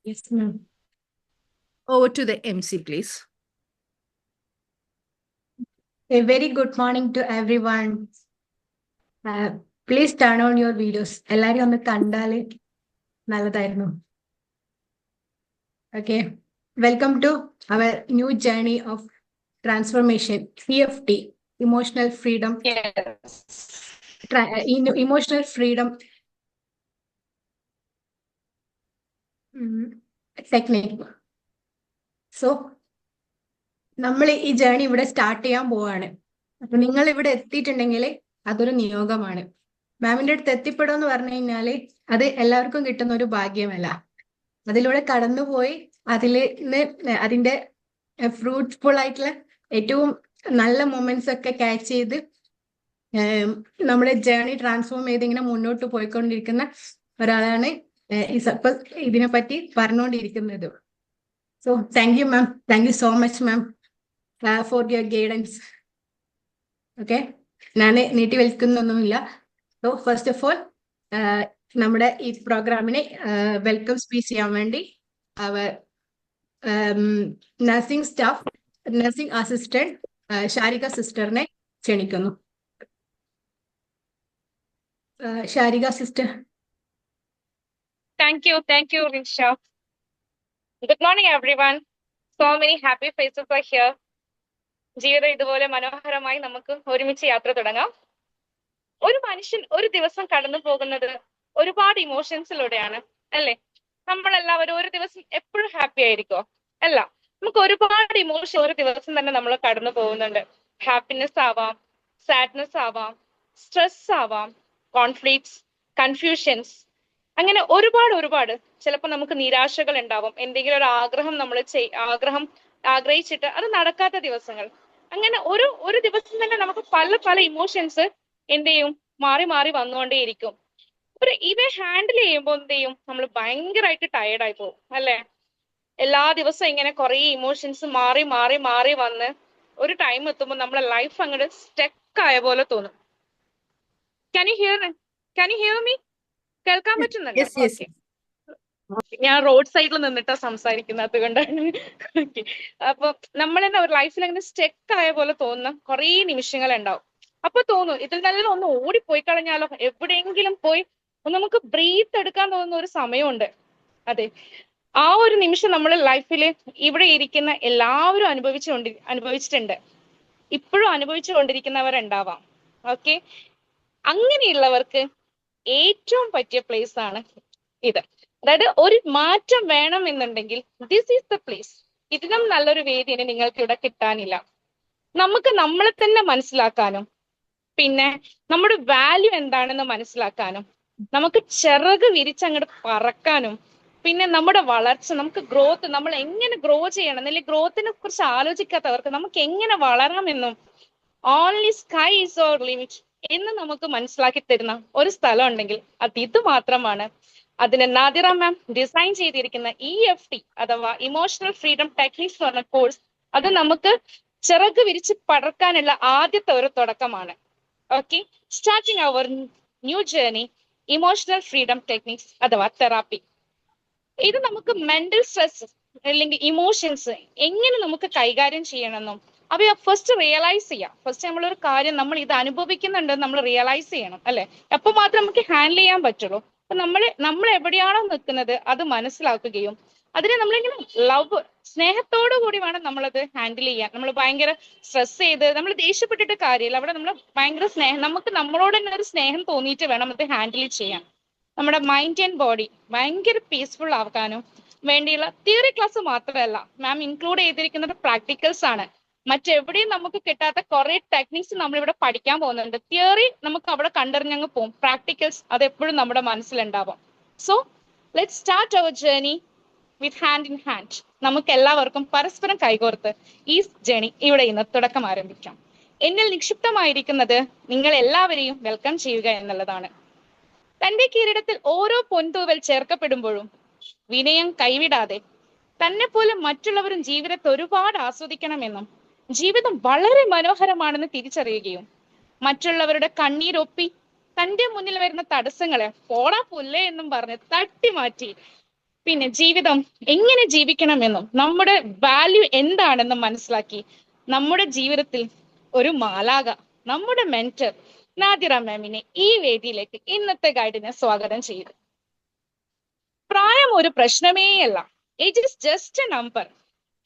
Yes, ma'am. Over to the MC, please. A very good morning to everyone. Please turn on your videos. എല്ലാരും ഒന്ന് കണ്ടാല് നല്ലതായിരുന്നു. Okay. Welcome to our new journey of transformation, EFT, emotional freedom. Yes. Emotional freedom technique. So, നമ്മൾ ഈ journey ഇവിടെ start ചെയ്യാൻ പോവാണ്. അപ്പൊ നിങ്ങൾ ഇവിടെ എത്തിയിട്ടുണ്ടെങ്കിൽ അതൊരു നിയോഗമാണ്. മാമിന്റെ അടുത്ത് എത്തിപ്പെടുമെന്ന് പറഞ്ഞു കഴിഞ്ഞാല് അത് എല്ലാവർക്കും കിട്ടുന്ന ഒരു ഭാഗ്യമല്ല. അതിലൂടെ കടന്നുപോയി അതിന്റെ ഫ്രൂട്ട്ഫുൾ ആയിട്ടുള്ള ഏറ്റവും നല്ല മൊമെന്റ്സ് ഒക്കെ ക്യാച്ച് ചെയ്ത് നമ്മുടെ ജേണി ട്രാൻസ്ഫോം ചെയ്ത് ഇങ്ങനെ മുന്നോട്ട് പോയിക്കൊണ്ടിരിക്കുന്ന ഒരാളാണ് ഇപ്പൊ ഇതിനെപ്പറ്റി പറഞ്ഞുകൊണ്ടിരിക്കുന്നത്. So thank you ma'am, thank you so much ma'am for your guidance. Okay, ഞാൻ നീട്ടി വലിക്കുന്നൊന്നുമില്ല. സോ ഫസ്റ്റ് ഓഫ് ഓൾ നമ്മുടെ ഈ പ്രോഗ്രാമിനെ വെൽക്കം സ്പീച്ച് ചെയ്യാൻ വേണ്ടി അവർ nursing staff, nursing assistant Sharika സിസ്റ്ററിനെ ക്ഷണിക്കുന്നു. Sharika sister. Thank you, Risha. Good morning, everyone. So many happy faces are here. ജീവിതം ഇതുപോലെ മനോഹരമായി നമുക്ക് ഒരുമിച്ച് യാത്ര തുടങ്ങാം. ഒരു മനുഷ്യൻ ഒരു ദിവസം കടന്നു പോകുന്നത് ഒരുപാട് ഇമോഷൻസിലൂടെയാണ്, അല്ലേ? നമ്മളെല്ലാവരും ഒരു ദിവസം എപ്പോഴും ഹാപ്പി ആയിരിക്കോ? അല്ല, നമുക്ക് ഒരുപാട് ഇമോഷൻ ഒരു ദിവസം തന്നെ നമ്മൾ കടന്നു പോകുന്നുണ്ട്. ഹാപ്പിനെസ് ആവാം, സാഡ്നെസ് ആവാം, സ്ട്രെസ് ആവാം, കോൺഫ്ലിക്ട്സ്, കൺഫ്യൂഷൻസ്, അങ്ങനെ ഒരുപാട്. ചിലപ്പോൾ നമുക്ക് നിരാശകൾ ഉണ്ടാവും. എന്തെങ്കിലും ഒരു ആഗ്രഹം നമ്മൾ ആഗ്രഹിച്ചിട്ട് അത് നടക്കാത്ത ദിവസങ്ങൾ. അങ്ങനെ ഒരു ദിവസം തന്നെ നമുക്ക് പല ഇമോഷൻസ് എന്ത് ചെയ്യും, മാറി വന്നുകൊണ്ടേയിരിക്കും. ഇവയെ ഹാൻഡിൽ ചെയ്യുമ്പോൾ എന്ത് ചെയ്യും, നമ്മൾ ഭയങ്കരമായിട്ട് ടയേർഡായി പോകും, അല്ലെ? എല്ലാ ദിവസവും ഇങ്ങനെ കുറെ ഇമോഷൻസ് മാറി വന്ന് ഒരു ടൈം എത്തുമ്പോൾ നമ്മളെ ലൈഫ് അങ്ങോട്ട് സ്റ്റക്ക് ആയ പോലെ തോന്നും. Can you hear me? കേൾക്കാൻ പറ്റുന്നുണ്ടോ? ഓക്കെ. ഞാൻ റോഡ് സൈഡിൽ നിന്നിട്ടാ സംസാരിക്കുന്നത്, അതുകൊണ്ടാണ്. ഓക്കെ. അപ്പൊ നമ്മളെന്താ ഒരു ലൈഫിൽ അങ്ങനെ സ്റ്റക്ക് ആയ പോലെ തോന്നുന്ന കുറേ നിമിഷങ്ങൾ ഉണ്ടാവും. അപ്പൊ തോന്നും ഇതിൽ നല്ല ഒന്ന് ഓടിപ്പോയി കളഞ്ഞാലോ, എവിടെയെങ്കിലും പോയി നമുക്ക് ബ്രീത്ത് എടുക്കാൻ തോന്നുന്ന ഒരു സമയമുണ്ട്. അതെ, ആ ഒരു നിമിഷം നമ്മുടെ ലൈഫില് ഇവിടെ ഇരിക്കുന്ന എല്ലാവരും അനുഭവിച്ചിട്ടുണ്ട്, ഇപ്പോഴും അനുഭവിച്ചുകൊണ്ടിരിക്കുന്നവരുണ്ടാവാം. ഓക്കെ, അങ്ങനെയുള്ളവർക്ക് ഏറ്റവും പറ്റിയ പ്ലേസ് ആണ് ഇത്. അതായത് ഒരു മാറ്റം വേണം എന്നുണ്ടെങ്കിൽ ദിസ് ഈസ് ദ പ്ലേസ്. ഇതിനും നല്ലൊരു വേദി ഇനി നിങ്ങൾക്ക് ഇവിടെ കിട്ടാനില്ല. നമുക്ക് നമ്മളെ തന്നെ മനസ്സിലാക്കാനും പിന്നെ നമ്മുടെ വാല്യൂ എന്താണെന്ന് മനസ്സിലാക്കാനും നമുക്ക് ചിറക് വിരിച്ചങ്ങോട്ട് പറക്കാനും പിന്നെ നമ്മുടെ വളർച്ച, നമുക്ക് ഗ്രോത്ത്, നമ്മൾ എങ്ങനെ ഗ്രോ ചെയ്യണം, അല്ലെങ്കിൽ ഗ്രോത്തിനെ കുറിച്ച് ആലോചിക്കാത്തവർക്ക് നമുക്ക് എങ്ങനെ വളരാമെന്നും only sky is our limit എന്ന് നമുക്ക് മനസ്സിലാക്കി തരുന്ന ഒരു സ്ഥലം ഉണ്ടെങ്കിൽ അത് ഇത് മാത്രമാണ്. അതിന് നാദിറ മാം ഡിസൈൻ ചെയ്തിരിക്കുന്ന EFT അഥവാ ഇമോഷണൽ ഫ്രീഡം ടെക്നിക്സ് പറഞ്ഞ കോഴ്സ്, അത് നമുക്ക് ചിറക് വിരിച്ച് പടർക്കാനുള്ള ആദ്യത്തെ ഒരു തുടക്കമാണ്. Okay, starting our new journey emotional freedom techniques അഥവാ തെറാപ്പി. ഇത് നമുക്ക് മെന്റൽ സ്ട്രെസ് അല്ലെങ്കിൽ ഇമോഷൻസ് എങ്ങനെ നമുക്ക് കൈകാര്യം ചെയ്യണമെന്നും അവയെ ഫസ്റ്റ് റിയലൈസ് ചെയ്യാം. ഫസ്റ്റ് നമ്മളൊരു കാര്യം നമ്മൾ ഇത് അനുഭവിക്കുന്നുണ്ട് നമ്മൾ റിയലൈസ് ചെയ്യണം, അല്ലെ? അപ്പൊ മാത്രം നമുക്ക് ഹാൻഡിൽ ചെയ്യാൻ പറ്റുള്ളൂ. അപ്പൊ നമ്മൾ എവിടെയാണോ നിൽക്കുന്നത് അത് മനസ്സിലാക്കുകയും അതിനെ നമ്മളിങ്ങനെ സ്നേഹത്തോടു കൂടി വേണം നമ്മളത് ഹാൻഡിൽ ചെയ്യാൻ. നമ്മൾ ഭയങ്കര സ്ട്രെസ് ചെയ്ത് നമ്മൾ ദേഷ്യപ്പെട്ടിട്ട് കാര്യമില്ല. അവിടെ നമ്മൾ ഭയങ്കര സ്നേഹം, നമുക്ക് നമ്മളോട് തന്നെ ഒരു സ്നേഹം തോന്നിയിട്ട് വേണം അത് ഹാൻഡിൽ ചെയ്യാൻ. നമ്മുടെ മൈൻഡ് ആൻഡ് ബോഡി ഭയങ്കര പീസ്ഫുൾ ആക്കാനും വേണ്ടിയുള്ള തിയറി ക്ലാസ് മാത്രമല്ല മാം ഇൻക്ലൂഡ് ചെയ്തിരിക്കുന്നത് പ്രാക്ടിക്കൽസ് ആണ്. മറ്റെവിടെയും നമുക്ക് കിട്ടാത്ത കുറെ ടെക്നിക്സ് നമ്മൾ ഇവിടെ പഠിക്കാൻ പോകുന്നുണ്ട്. തിയറി നമുക്ക് അവിടെ കണ്ടറിഞ്ഞങ്ങ് പോകും, പ്രാക്ടിക്കൽസ് അത് എപ്പോഴും നമ്മുടെ മനസ്സിലുണ്ടാവും. So let's start our journey with hand in hand. നമുക്ക് എല്ലാവർക്കും പരസ്പരം കൈകോർത്ത് ഈ ജേർണി ഇവിടെ ഇന്ന് തുടക്കം ആരംഭിക്കാം. എന്നിൽ നിക്ഷിപ്തമായിരിക്കുന്നത് നിങ്ങൾ എല്ലാവരെയും വെൽക്കം ചെയ്യുക എന്നുള്ളതാണ്. തന്റെ കിരീടത്തിൽ ഓരോ പൊൻതൂവൽ ചേർക്കപ്പെടുമ്പോഴും വിനയം കൈവിടാതെ തന്നെ പോലെ മറ്റുള്ളവരും ജീവിതത്തെ ഒരുപാട് ആസ്വദിക്കണമെന്നും ജീവിതം വളരെ മനോഹരമാണെന്ന് തിരിച്ചറിയുകയും മറ്റുള്ളവരുടെ കണ്ണീരൊപ്പി തന്റെ മുന്നിൽ വരുന്ന തടസ്സങ്ങളെ പോടാ പുല്ലേ എന്നും പറഞ്ഞ് തട്ടിമാറ്റി പിന്നെ ജീവിതം എങ്ങനെ ജീവിക്കണമെന്നും നമ്മുടെ വാല്യൂ എന്താണെന്നും മനസ്സിലാക്കി നമ്മുടെ ജീവിതത്തിൽ ഒരു മാലാക, നമ്മുടെ മെന്റർ നാദിറ മാമിനെ ഈ വേദിയിലേക്ക് ഇന്നത്തെ ഗൈഡിനെ സ്വാഗതം ചെയ്തു. പ്രായം ഒരു പ്രശ്നമേയല്ല. Age is just a number.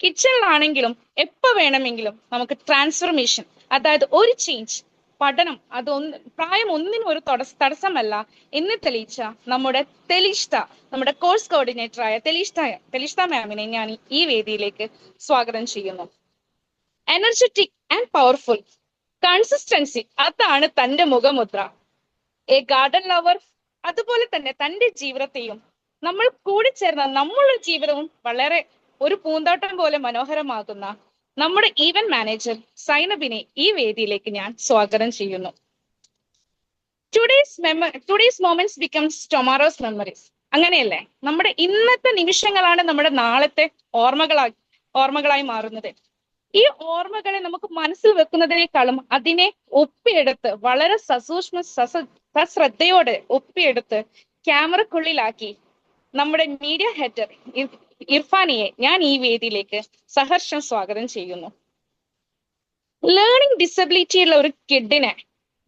കിച്ചണിലാണെങ്കിലും എപ്പോ വേണമെങ്കിലും നമുക്ക് ട്രാൻസ്ഫർമേഷൻ, അതായത് ഒരു ചേഞ്ച്, പഠനം, പ്രായം ഒന്നിനും ഒരു തടസ്സമല്ല എന്ന് തെളിയിച്ച നമ്മുടെ നമ്മുടെ കോഴ്സ് കോർഡിനേറ്ററായ തെലിഷ്ത മാമിനെ ഞാൻ ഈ വേദിയിലേക്ക് സ്വാഗതം ചെയ്യുന്നു. എനർജറ്റിക് ആൻഡ് പവർഫുൾ, കൺസിസ്റ്റൻസി, അതാണ് തന്റെ മുഖമുദ്ര. എ ഗാർഡൻ ലവർ, അതുപോലെ തന്നെ തന്റെ ജീവിതത്തെയും നമ്മൾ കൂടിച്ചേർന്ന നമ്മളുടെ ജീവിതവും വളരെ ഒരു പൂന്തോട്ടം പോലെ മനോഹരമാകുന്ന നമ്മുടെ ഈവന്റ് മാനേജർ സൈനബിനെ ഈ വേദിയിലേക്ക് ഞാൻ സ്വാഗതം ചെയ്യുന്നു. Today's moments becomes tomorrow's memories, അങ്ങനെയല്ലേ? നമ്മുടെ ഇന്നത്തെ നിമിഷങ്ങളാണ് നമ്മുടെ നാളത്തെ ഓർമ്മകളായി മാറുന്നത്. ഈ ഓർമ്മകളെ നമുക്ക് മനസ്സിൽ വെക്കുന്നതിനേക്കാളും അതിനെ ഒപ്പിയെടുത്ത് വളരെ സശ്രദ്ധയോടെ ഒപ്പിയെടുത്ത് ക്യാമറക്കുള്ളിലാക്കി നമ്മുടെ മീഡിയ ഹെഡർ ഇർഫാനിയെ ഞാൻ ഈ വേദിയിലേക്ക് സഹർഷം സ്വാഗതം ചെയ്യുന്നു. ലേണിംഗ് ഡിസബിലിറ്റിയുള്ള ഒരു കിഡിനെ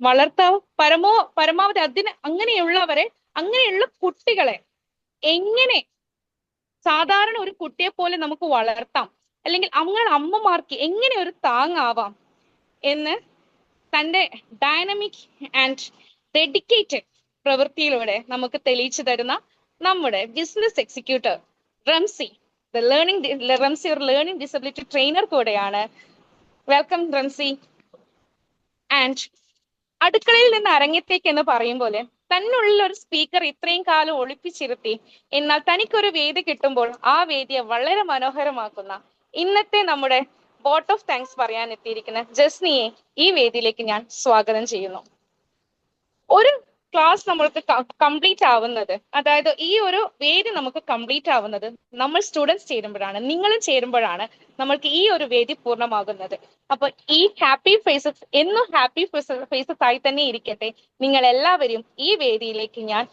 വളർത്താൻ പരമാവധി അങ്ങനെയുള്ള കുട്ടികളെ എങ്ങനെ സാധാരണ ഒരു കുട്ടിയെ പോലെ നമുക്ക് വളർത്താം, അല്ലെങ്കിൽ അങ്ങനെ അമ്മമാർക്ക് എങ്ങനെ ഒരു താങ്ങാവാം എന്ന് തന്റെ ഡൈനാമിക് ആൻഡ് ഡെഡിക്കേറ്റഡ് പ്രവൃത്തിയിലൂടെ നമുക്ക് തെളിയിച്ചു തരുന്ന നമ്മുടെ ബിസിനസ് എക്സിക്യൂട്ടീവ് റംസി, റംസി ഒരു ലേണിംഗ് ഡിസബിലിറ്റി ട്രെയിനർ കൂടെയാണ്. വെൽക്കം റംസി. ആൻഡ് അടുക്കളയിൽ നിന്ന് അരങ്ങത്തേക്ക് എന്ന് പറയും പോലെ തന്നുള്ളിൽ ഒരു സ്പീക്കർ ഇത്രയും കാലം ഒളിപ്പിച്ചിരുത്തി, എന്നാൽ തനിക്കൊരു വേദി കിട്ടുമ്പോൾ ആ വേദിയെ വളരെ മനോഹരമാക്കുന്ന ഇന്നത്തെ നമ്മുടെ വോട്ട് ഓഫ് താങ്ക്സ് പറയാൻ എത്തിയിരിക്കുന്ന ജസ്നിയെ ഈ വേദിയിലേക്ക് ഞാൻ സ്വാഗതം ചെയ്യുന്നു. ഒരു ക്ലാസ് നമ്മൾക്ക് കംപ്ലീറ്റ് ആവുന്നത്, അതായത് ഈ ഒരു വേദി നമുക്ക് കംപ്ലീറ്റ് ആവുന്നത് നമ്മൾ സ്റ്റുഡൻസ് ചേരുമ്പോഴാണ്, നിങ്ങളും ചേരുമ്പോഴാണ് നമ്മൾക്ക് ഈ ഒരു വേദി പൂർണ്ണമാകുന്നത്. അപ്പൊ ഈ ഹാപ്പി ഫേസസ് എന്നും ഹാപ്പി ഫേസസ് ആയി തന്നെ ഇരിക്കട്ടെ. നിങ്ങൾ എല്ലാവരും ഈ വേദിയിലേക്ക് ഞാൻ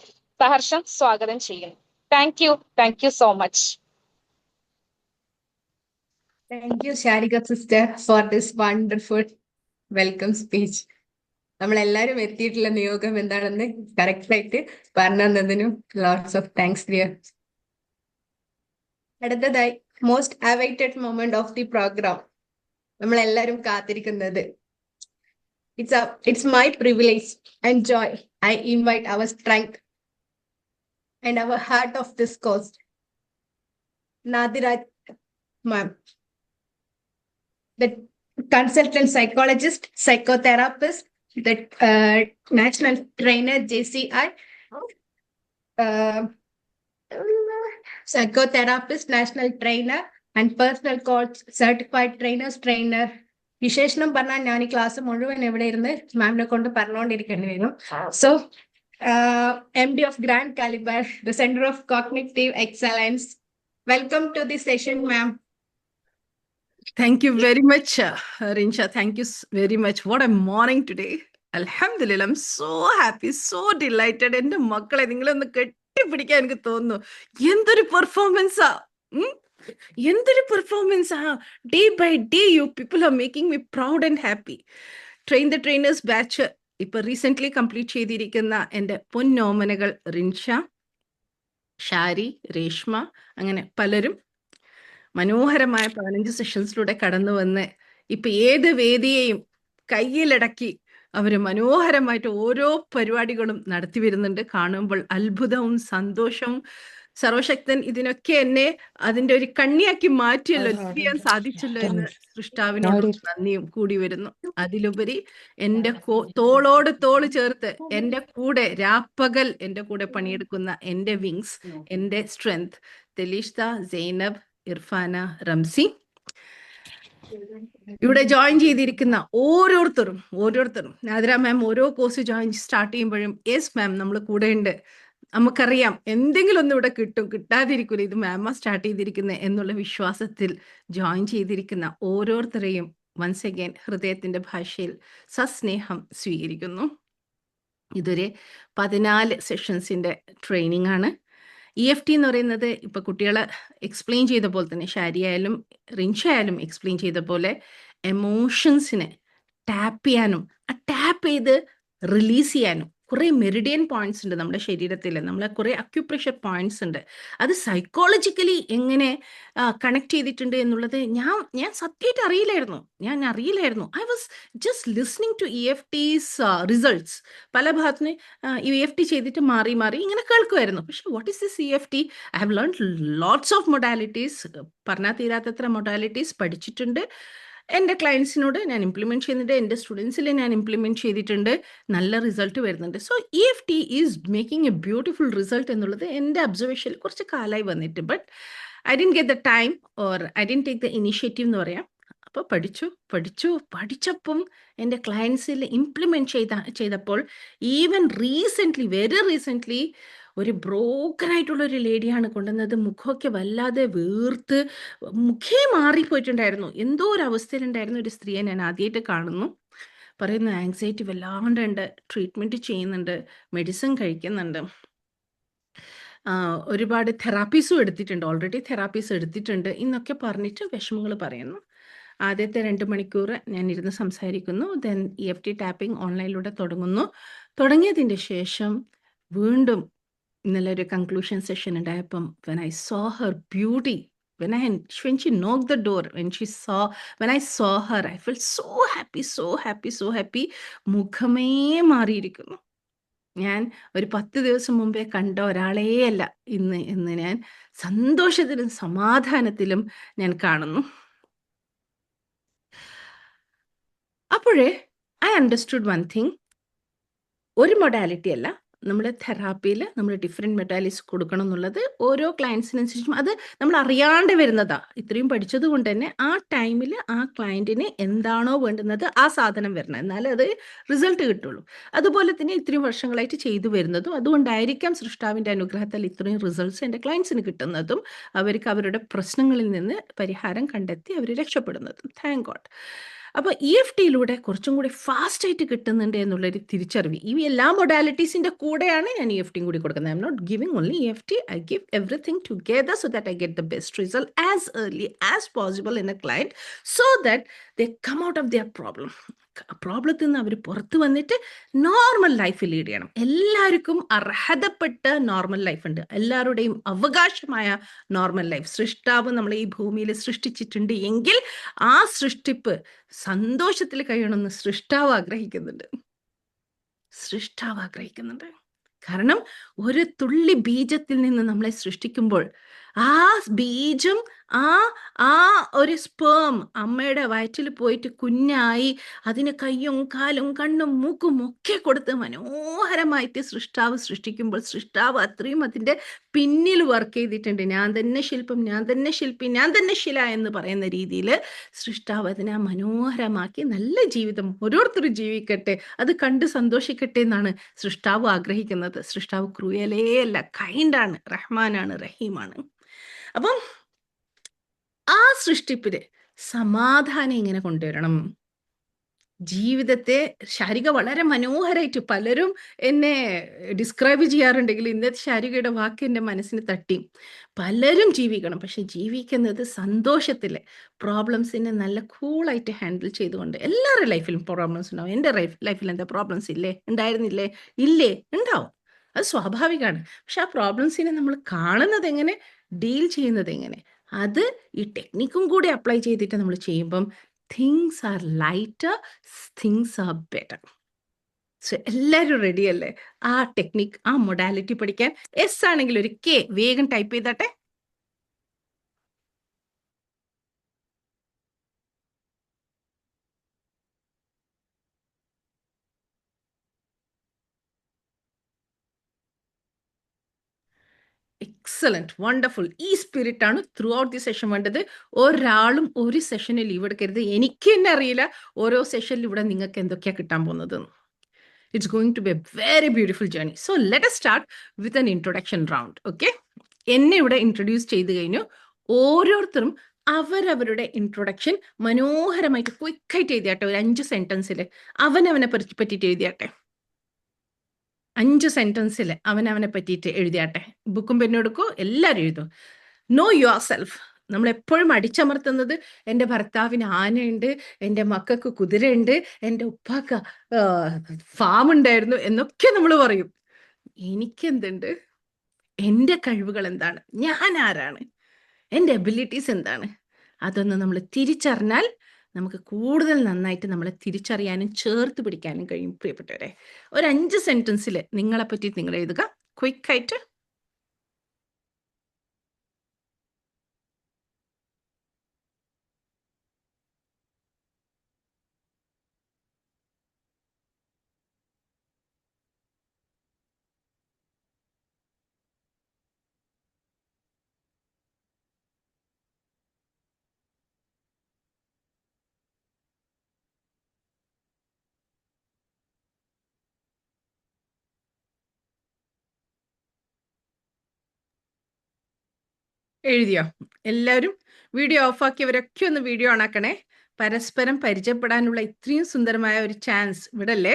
സഹർഷം സ്വാഗതം ചെയ്യുന്നു. Thank you so much. Thank you, Sharika sister, for this wonderful welcome speech. നമ്മളെല്ലാരും എത്തിയിട്ടുള്ള നിയോഗം എന്താണെന്ന് കറക്റ്റ് ആയിട്ട് പറഞ്ഞു തന്നതിനും ലോട്ട്സ് ഓഫ് താങ്ക്സ് ഡിയർ. അടുത്തതായി most awaited moment of the programme, നമ്മളെല്ലാരും കാത്തിരിക്കുന്നത്. It's my privilege and joy. I invite our strength and our heart of this course, Nadira ma'am, the consultant psychologist, psychotherapist, the national trainer JCI, psychotherapist, national trainer and personal coach, certified trainer. വിശേഷണം പറഞ്ഞാൽ ഞാൻ ഈ class മുഴുവൻ എവിടെ ഇരുന്ന് മാമിനെ കൊണ്ട് പറഞ്ഞുകൊണ്ടിരിക്കേണ്ടി വരും. So MD of Grand Caliber, the Center of Cognitive Excellence. Welcome to the session, ma'am. Thank you very much, Rinsha. Thank you very much. What a morning today. Alhamdulillah, I'm so happy, so delighted. എൻ്റെ മക്കളെ നിങ്ങളൊന്ന് കെട്ടിപ്പിടിക്കാൻ എനിക്ക് തോന്നുന്നു. എന്തൊരു പെർഫോമൻസാ, എന്തൊരു പെർഫോമൻസാ. Day by day you people are making me proud and happy. Train the trainers batch ഇപ്പൊ റീസെന്റ് കംപ്ലീറ്റ് ചെയ്തിരിക്കുന്ന എൻ്റെ പൊന്നോമനകൾ റിൻഷ, ഷാരി, രേഷ്മ, അങ്ങനെ പലരും മനോഹരമായ 15 സെഷൻസിലൂടെ കടന്നു വന്ന് ഇപ്പൊ ഏത് വേദിയെയും കയ്യിലടക്കി അവര് മനോഹരമായിട്ട് ഓരോ പരിപാടികളും നടത്തി വരുന്നുണ്ട്. കാണുമ്പോൾ അത്ഭുതവും സന്തോഷവും. സർവശക്തൻ ഇതിനൊക്കെ എന്നെ അതിന്റെ ഒരു കണ്ണിയാക്കി മാറ്റിയല്ലോ, ചെയ്യാൻ സാധിച്ചല്ലോ എന്ന് സൃഷ്ടാവിനോട് നന്ദിയും കൂടി വരുന്നു. അതിലുപരി എന്റെ തോളോട് തോള് ചേർത്ത് എന്റെ കൂടെ രാപ്പകൽ എന്റെ കൂടെ പണിയെടുക്കുന്ന എന്റെ വിങ്സ്, എന്റെ സ്ട്രെങ്ത്, തെലിഷ്ത, സൈനബ്, ഇർഫാന, റംസി, ഇവിടെ ജോയിൻ ചെയ്തിരിക്കുന്ന ഓരോരുത്തരും നാദിറ മാം ഓരോ കോഴ്സ് സ്റ്റാർട്ട് ചെയ്യുമ്പോഴും യെസ് മാം നമ്മൾ കൂടെ ഉണ്ട്, നമുക്കറിയാം എന്തെങ്കിലും ഒന്നും ഇവിടെ കിട്ടാതിരിക്കില്ല, ഇത് മാമ സ്റ്റാർട്ട് ചെയ്തിരിക്കുന്നത് എന്നുള്ള വിശ്വാസത്തിൽ ജോയിൻ ചെയ്തിരിക്കുന്ന ഓരോരുത്തരെയും വൺസ് അഗൈൻ ഹൃദയത്തിന്റെ ഭാഷയിൽ സസ്നേഹം സ്വീകരിക്കുന്നു. ഇതൊരു 14 സെഷൻസിന്റെ ട്രെയിനിങ് ആണ്. EFT എന്ന് പറയുന്നത് ഇപ്പൊ കുട്ടികളെ എക്സ്പ്ലെയിൻ ചെയ്ത പോലെ തന്നെ ഷാരി ആയാലും റിൻഷ ആയാലും എക്സ്പ്ലെയിൻ ചെയ്ത പോലെ എമോഷൻസിനെ ടാപ്പ് ചെയ്യാനും ആ ടാപ്പ് ചെയ്ത് റിലീസ് ചെയ്യാനും കുറേ മെറിഡിയൻ പോയിന്റ്സ് ഉണ്ട് നമ്മുടെ ശരീരത്തിൽ, നമ്മളെ കുറേ അക്യുപ്രഷർ പോയിന്റ്സ് ഉണ്ട്. അത് സൈക്കോളജിക്കലി എങ്ങനെ കണക്ട് ചെയ്തിട്ടുണ്ട് എന്നുള്ളത് ഞാൻ സത്യമായിട്ട് അറിയില്ലായിരുന്നു. I was just listening to EFT's results. പല ഭാഗത്തുനിന്ന് EFT ചെയ്തിട്ട് മാറി ഇങ്ങനെ കേൾക്കുമായിരുന്നു. പക്ഷെ what is this EFT? I have learn lots of modalities, പറഞ്ഞാൽ തീരാത്തത്ര മൊഡാലിറ്റീസ് പഠിച്ചിട്ടുണ്ട്. എൻ്റെ ക്ലയൻസിനോട് ഞാൻ ഇംപ്ലിമെൻറ്റ് ചെയ്യുന്നുണ്ട്, എൻ്റെ സ്റ്റുഡൻസിൽ ഞാൻ ഇംപ്ലിമെൻറ്റ് ചെയ്തിട്ടുണ്ട്, നല്ല റിസൾട്ട് വരുന്നുണ്ട്. So EFT is making A beautiful result എന്നുള്ളത് എൻ്റെ ഒബ്സർവേഷനിൽ കുറച്ച് കാലമായി വന്നിട്ട്. But I didn't get the time or I didn't take the initiative എന്ന് പറയാം. അപ്പോൾ പഠിച്ചപ്പം എൻ്റെ ക്ലയൻസിൽ ഇംപ്ലിമെൻറ്റ് ചെയ്തപ്പോൾ ഈവൻ വെരി റീസെൻ്റ്ലി ഒരു ബ്രോക്കൺ ആയിട്ടുള്ള ഒരു ലേഡിയാണ് കൊണ്ടുവന്നത്. മുഖമൊക്കെ വല്ലാതെ വീർത്ത് മുഖേ മാറിപ്പോയിട്ടുണ്ടായിരുന്നു. എന്തോ ഒരു അവസ്ഥയിലുണ്ടായിരുന്ന ഒരു സ്ത്രീയെ ഞാൻ ആദ്യമായിട്ട് കാണുന്നു. പറയുന്നു ആങ്സൈറ്റി വല്ലാണ്ടുണ്ട്, ട്രീറ്റ്മെൻറ്റ് ചെയ്യുന്നുണ്ട്, മെഡിസിൻ കഴിക്കുന്നുണ്ട്, ഒരുപാട് തെറാപ്പീസും എടുത്തിട്ടുണ്ട്, ഓൾറെഡി തെറാപ്പീസ് എടുത്തിട്ടുണ്ട് എന്നൊക്കെ പറഞ്ഞിട്ട് വിഷമങ്ങൾ പറയുന്നു. ആദ്യത്തെ 2 മണിക്കൂർ ഞാൻ ഇരുന്ന് സംസാരിക്കുന്നു. ദെൻ EFT ടാപ്പിംഗ് ഓൺലൈനിലൂടെ തുടങ്ങിയതിൻ്റെ ശേഷം വീണ്ടും ഇന്നലെ ഒരു കൺക്ലൂഷൻ സെഷൻ ഉണ്ടായപ്പം when I saw her beauty, when she knocked the door, when I saw her, I felt so happy. മുഖമേ മാറിയിരിക്കുന്നു. ഞാൻ ഒരു 10 ദിവസം മുമ്പേ കണ്ട ഒരാളേ അല്ല ഇന്ന് ഞാൻ സന്തോഷത്തിലും സമാധാനത്തിലും ഞാൻ കാണുന്നു. അപ്പോഴേ I understood one thing. ഒരു മൊഡാലിറ്റി അല്ല, നമ്മൾ തെറാപ്പിയിൽ നമ്മൾ ഡിഫറെൻറ്റ് മെഡാലിസ് കൊടുക്കണം എന്നുള്ളത് ഓരോ ക്ലയൻസിനനുസരിച്ചും അത് നമ്മൾ അറിയാണ്ട് വരുന്നതാ. ഇത്രയും പഠിച്ചത് കൊണ്ട് തന്നെ ആ ടൈമിൽ ആ ക്ലയൻറ്റിന് എന്താണോ വേണ്ടുന്നത് ആ സാധനം വരണം, എന്നാലേ അത് റിസൾട്ട് കിട്ടുള്ളൂ. അതുപോലെ തന്നെ ഇത്രയും വർഷങ്ങളായിട്ട് ചെയ്തു വരുന്നതും അതുകൊണ്ടായിരിക്കാം സൃഷ്ടാവിൻ്റെ അനുഗ്രഹത്താൽ ഇത്രയും റിസൾട്ട്സ് എൻ്റെ ക്ലയൻസിന് കിട്ടുന്നതും അവർക്ക് അവരുടെ പ്രശ്നങ്ങളിൽ നിന്ന് പരിഹാരം കണ്ടെത്തി അവർ രക്ഷപ്പെടുന്നതും. Thank God. അപ്പോൾ EFTയിലൂടെ കുറച്ചും കൂടി ഫാസ്റ്റായിട്ട് കിട്ടുന്നുണ്ട് എന്നുള്ളൊരു തിരിച്ചറിവ്. ഈ എല്ലാ മൊഡാലിറ്റീസിൻ്റെ കൂടെയാണ് ഞാൻ EFTയും കൂടി കൊടുക്കുന്നത്. I am not giving only EFT, I give everything together so that I get the best result as early as possible in a client so that they come out of their പ്രോബ്ലത്തിൽ നിന്ന് അവർ പുറത്ത് വന്നിട്ട് normal life lead ചെയ്യണം. എല്ലാവർക്കും അർഹതപ്പെട്ട normal life ഉണ്ട്, എല്ലാവരുടെയും അവകാശമായ നോർമൽ ലൈഫ് സൃഷ്ടാവ് നമ്മളെ ഈ ഭൂമിയിൽ സൃഷ്ടിച്ചിട്ടുണ്ട് എങ്കിൽ ആ സൃഷ്ടിപ്പ് സന്തോഷത്തിൽ കഴിയണമെന്ന് സൃഷ്ടാവ് ആഗ്രഹിക്കുന്നുണ്ട്. കാരണം ഒരു തുള്ളി ബീജത്തിൽ നിന്ന് നമ്മളെ സൃഷ്ടിക്കുമ്പോൾ ആ ബീജം ആ ഒരു സ്പേം അമ്മയുടെ വയറ്റിൽ പോയിട്ട് കുഞ്ഞായി അതിന് കയ്യും കാലും കണ്ണും മൂക്കും ഒക്കെ കൊടുത്ത് മനോഹരമായിട്ട് സൃഷ്ടാവ് സൃഷ്ടിക്കുമ്പോൾ സൃഷ്ടാവ് അത്രയും അതിൻ്റെ പിന്നിൽ വർക്ക് ചെയ്തിട്ടുണ്ട്. ഞാൻ തന്നെ ശില്പം, ഞാൻ തന്നെ ശില്പി, ഞാൻ തന്നെ ശില എന്ന് പറയുന്ന രീതിയിൽ സൃഷ്ടാവ് അതിനെ മനോഹരമാക്കി നല്ല ജീവിതം ഓരോരുത്തരും ജീവിക്കട്ടെ, അത് കണ്ട് സന്തോഷിക്കട്ടെ എന്നാണ് സൃഷ്ടാവ് ആഗ്രഹിക്കുന്നത്. സൃഷ്ടാവ് ക്രൂയലേ അല്ല, കൈൻഡാണ്, റഹ്മാനാണ്, റഹീമാണ്. അപ്പം ആ സൃഷ്ടിപ്പില് സമാധാനം എങ്ങനെ കൊണ്ടുവരണം? ജീവിതത്തെ ശാരിക വളരെ മനോഹരമായിട്ട് പലരും എന്നെ ഡിസ്ക്രൈബ് ചെയ്യാറുണ്ടെങ്കിൽ ഇന്നത്തെ ശാരികയുടെ വാക്ക് എൻ്റെ മനസ്സിന് തട്ടി. പലരും ജീവിക്കണം, പക്ഷെ ജീവിക്കുന്നത് സന്തോഷത്തില്, പ്രോബ്ലംസിനെ നല്ല കൂളായിട്ട് ഹാൻഡിൽ ചെയ്തുകൊണ്ട്. എല്ലാവരുടെ ലൈഫിലും പ്രോബ്ലംസ് ഉണ്ടാവും. എൻ്റെ ലൈഫിൽ എന്താ പ്രോബ്ലംസ് ഇല്ലേ? ഉണ്ടായിരുന്നില്ലേ? ഇല്ലേ? ഉണ്ടാവും, അത് സ്വാഭാവികമാണ്. പക്ഷെ ആ പ്രോബ്ലംസിനെ നമ്മൾ കാണുന്നത് എങ്ങനെ, ഡീൽ ചെയ്യുന്നത് എങ്ങനെ, അത് ഈ ടെക്നിക്കും കൂടി അപ്ലൈ ചെയ്തിട്ട് നമ്മൾ ചെയ്യുമ്പം things are lighter, things are better. So എല്ലാവരും റെഡി അല്ലേ ആ ടെക്നിക്, ആ മൊഡാലിറ്റി പഠിക്കാൻ? എസ് ആണെങ്കിൽ ഒരു K വേഗം ടൈപ്പ് ചെയ്താട്ടെ. Excellent, wonderful. ഈ സ്പിരിറ്റ് ആണ് ത്രൂ ഔട്ട് ദി സെഷൻ വേണ്ടത്. ഒരാളും ഒരു സെഷനിൽ ലീവ് എടുക്കരുത്. എനിക്ക് തന്നെ അറിയില്ല ഓരോ സെഷനിൽ ഇവിടെ നിങ്ങൾക്ക് എന്തൊക്കെയാണ് കിട്ടാൻ പോകുന്നത്. It's going to be a very beautiful journey. So let us start with an introduction round. Okay, എന്നെ ഇവിടെ ഇൻട്രൊഡ്യൂസ് ചെയ്ത് കഴിഞ്ഞു. ഓരോരുത്തരും അവരവരുടെ ഇൻട്രൊഡക്ഷൻ മനോഹരമായിട്ട് ക്വിക്കായിട്ട് എഴുതിയാട്ടെ. ഒരു 5 സെന്റൻസിൽ അവനവനെ പറ്റിയിട്ട് എഴുതിയാട്ടെ. 5 സെന്റൻസിൽ അവനെ പറ്റിയിട്ട് എഴുതിയാട്ടെ. ബുക്കും പെന്നും എടുക്കൂ, എല്ലാവരും എഴുതൂ. No your self. നമ്മൾ എപ്പോഴും അടിച്ചമർത്തുന്നത് എൻ്റെ ഭർത്താവിന് ആനയുണ്ട്, എൻ്റെ മക്കൾക്ക് കുതിരയുണ്ട്, എൻ്റെ ഉപ്പാക്ക് ഫാം ഉണ്ടായിരുന്നു എന്നൊക്കെ നമ്മൾ പറയും. എനിക്കെന്തുണ്ട്? എൻ്റെ കഴിവുകൾ എന്താണ്? ഞാൻ ആരാണ്? എൻ്റെ എബിലിറ്റീസ് എന്താണ്? അതൊന്ന് നമ്മൾ തിരിച്ചറിഞ്ഞാൽ നമുക്ക് കൂടുതൽ നന്നായിട്ട് നമ്മളെ തിരിച്ചറിയാനും ചേർത്ത് പിടിക്കാനും കഴിയും. പ്രിയപ്പെട്ടവരെ, ഒരു 5 സെന്റൻസിൽ നിങ്ങളെ പറ്റി നിങ്ങൾ എഴുതുക, ക്വിക്കായിട്ട്. എഴുതിയോ എല്ലാവരും? വീഡിയോ ഓഫാക്കിയവരൊക്കെ ഒന്ന് വീഡിയോ ഓണാക്കണേ. പരസ്പരം പരിചയപ്പെടാനുള്ള ഇത്രയും സുന്ദരമായ ഒരു ചാൻസ് വിടല്ലേ.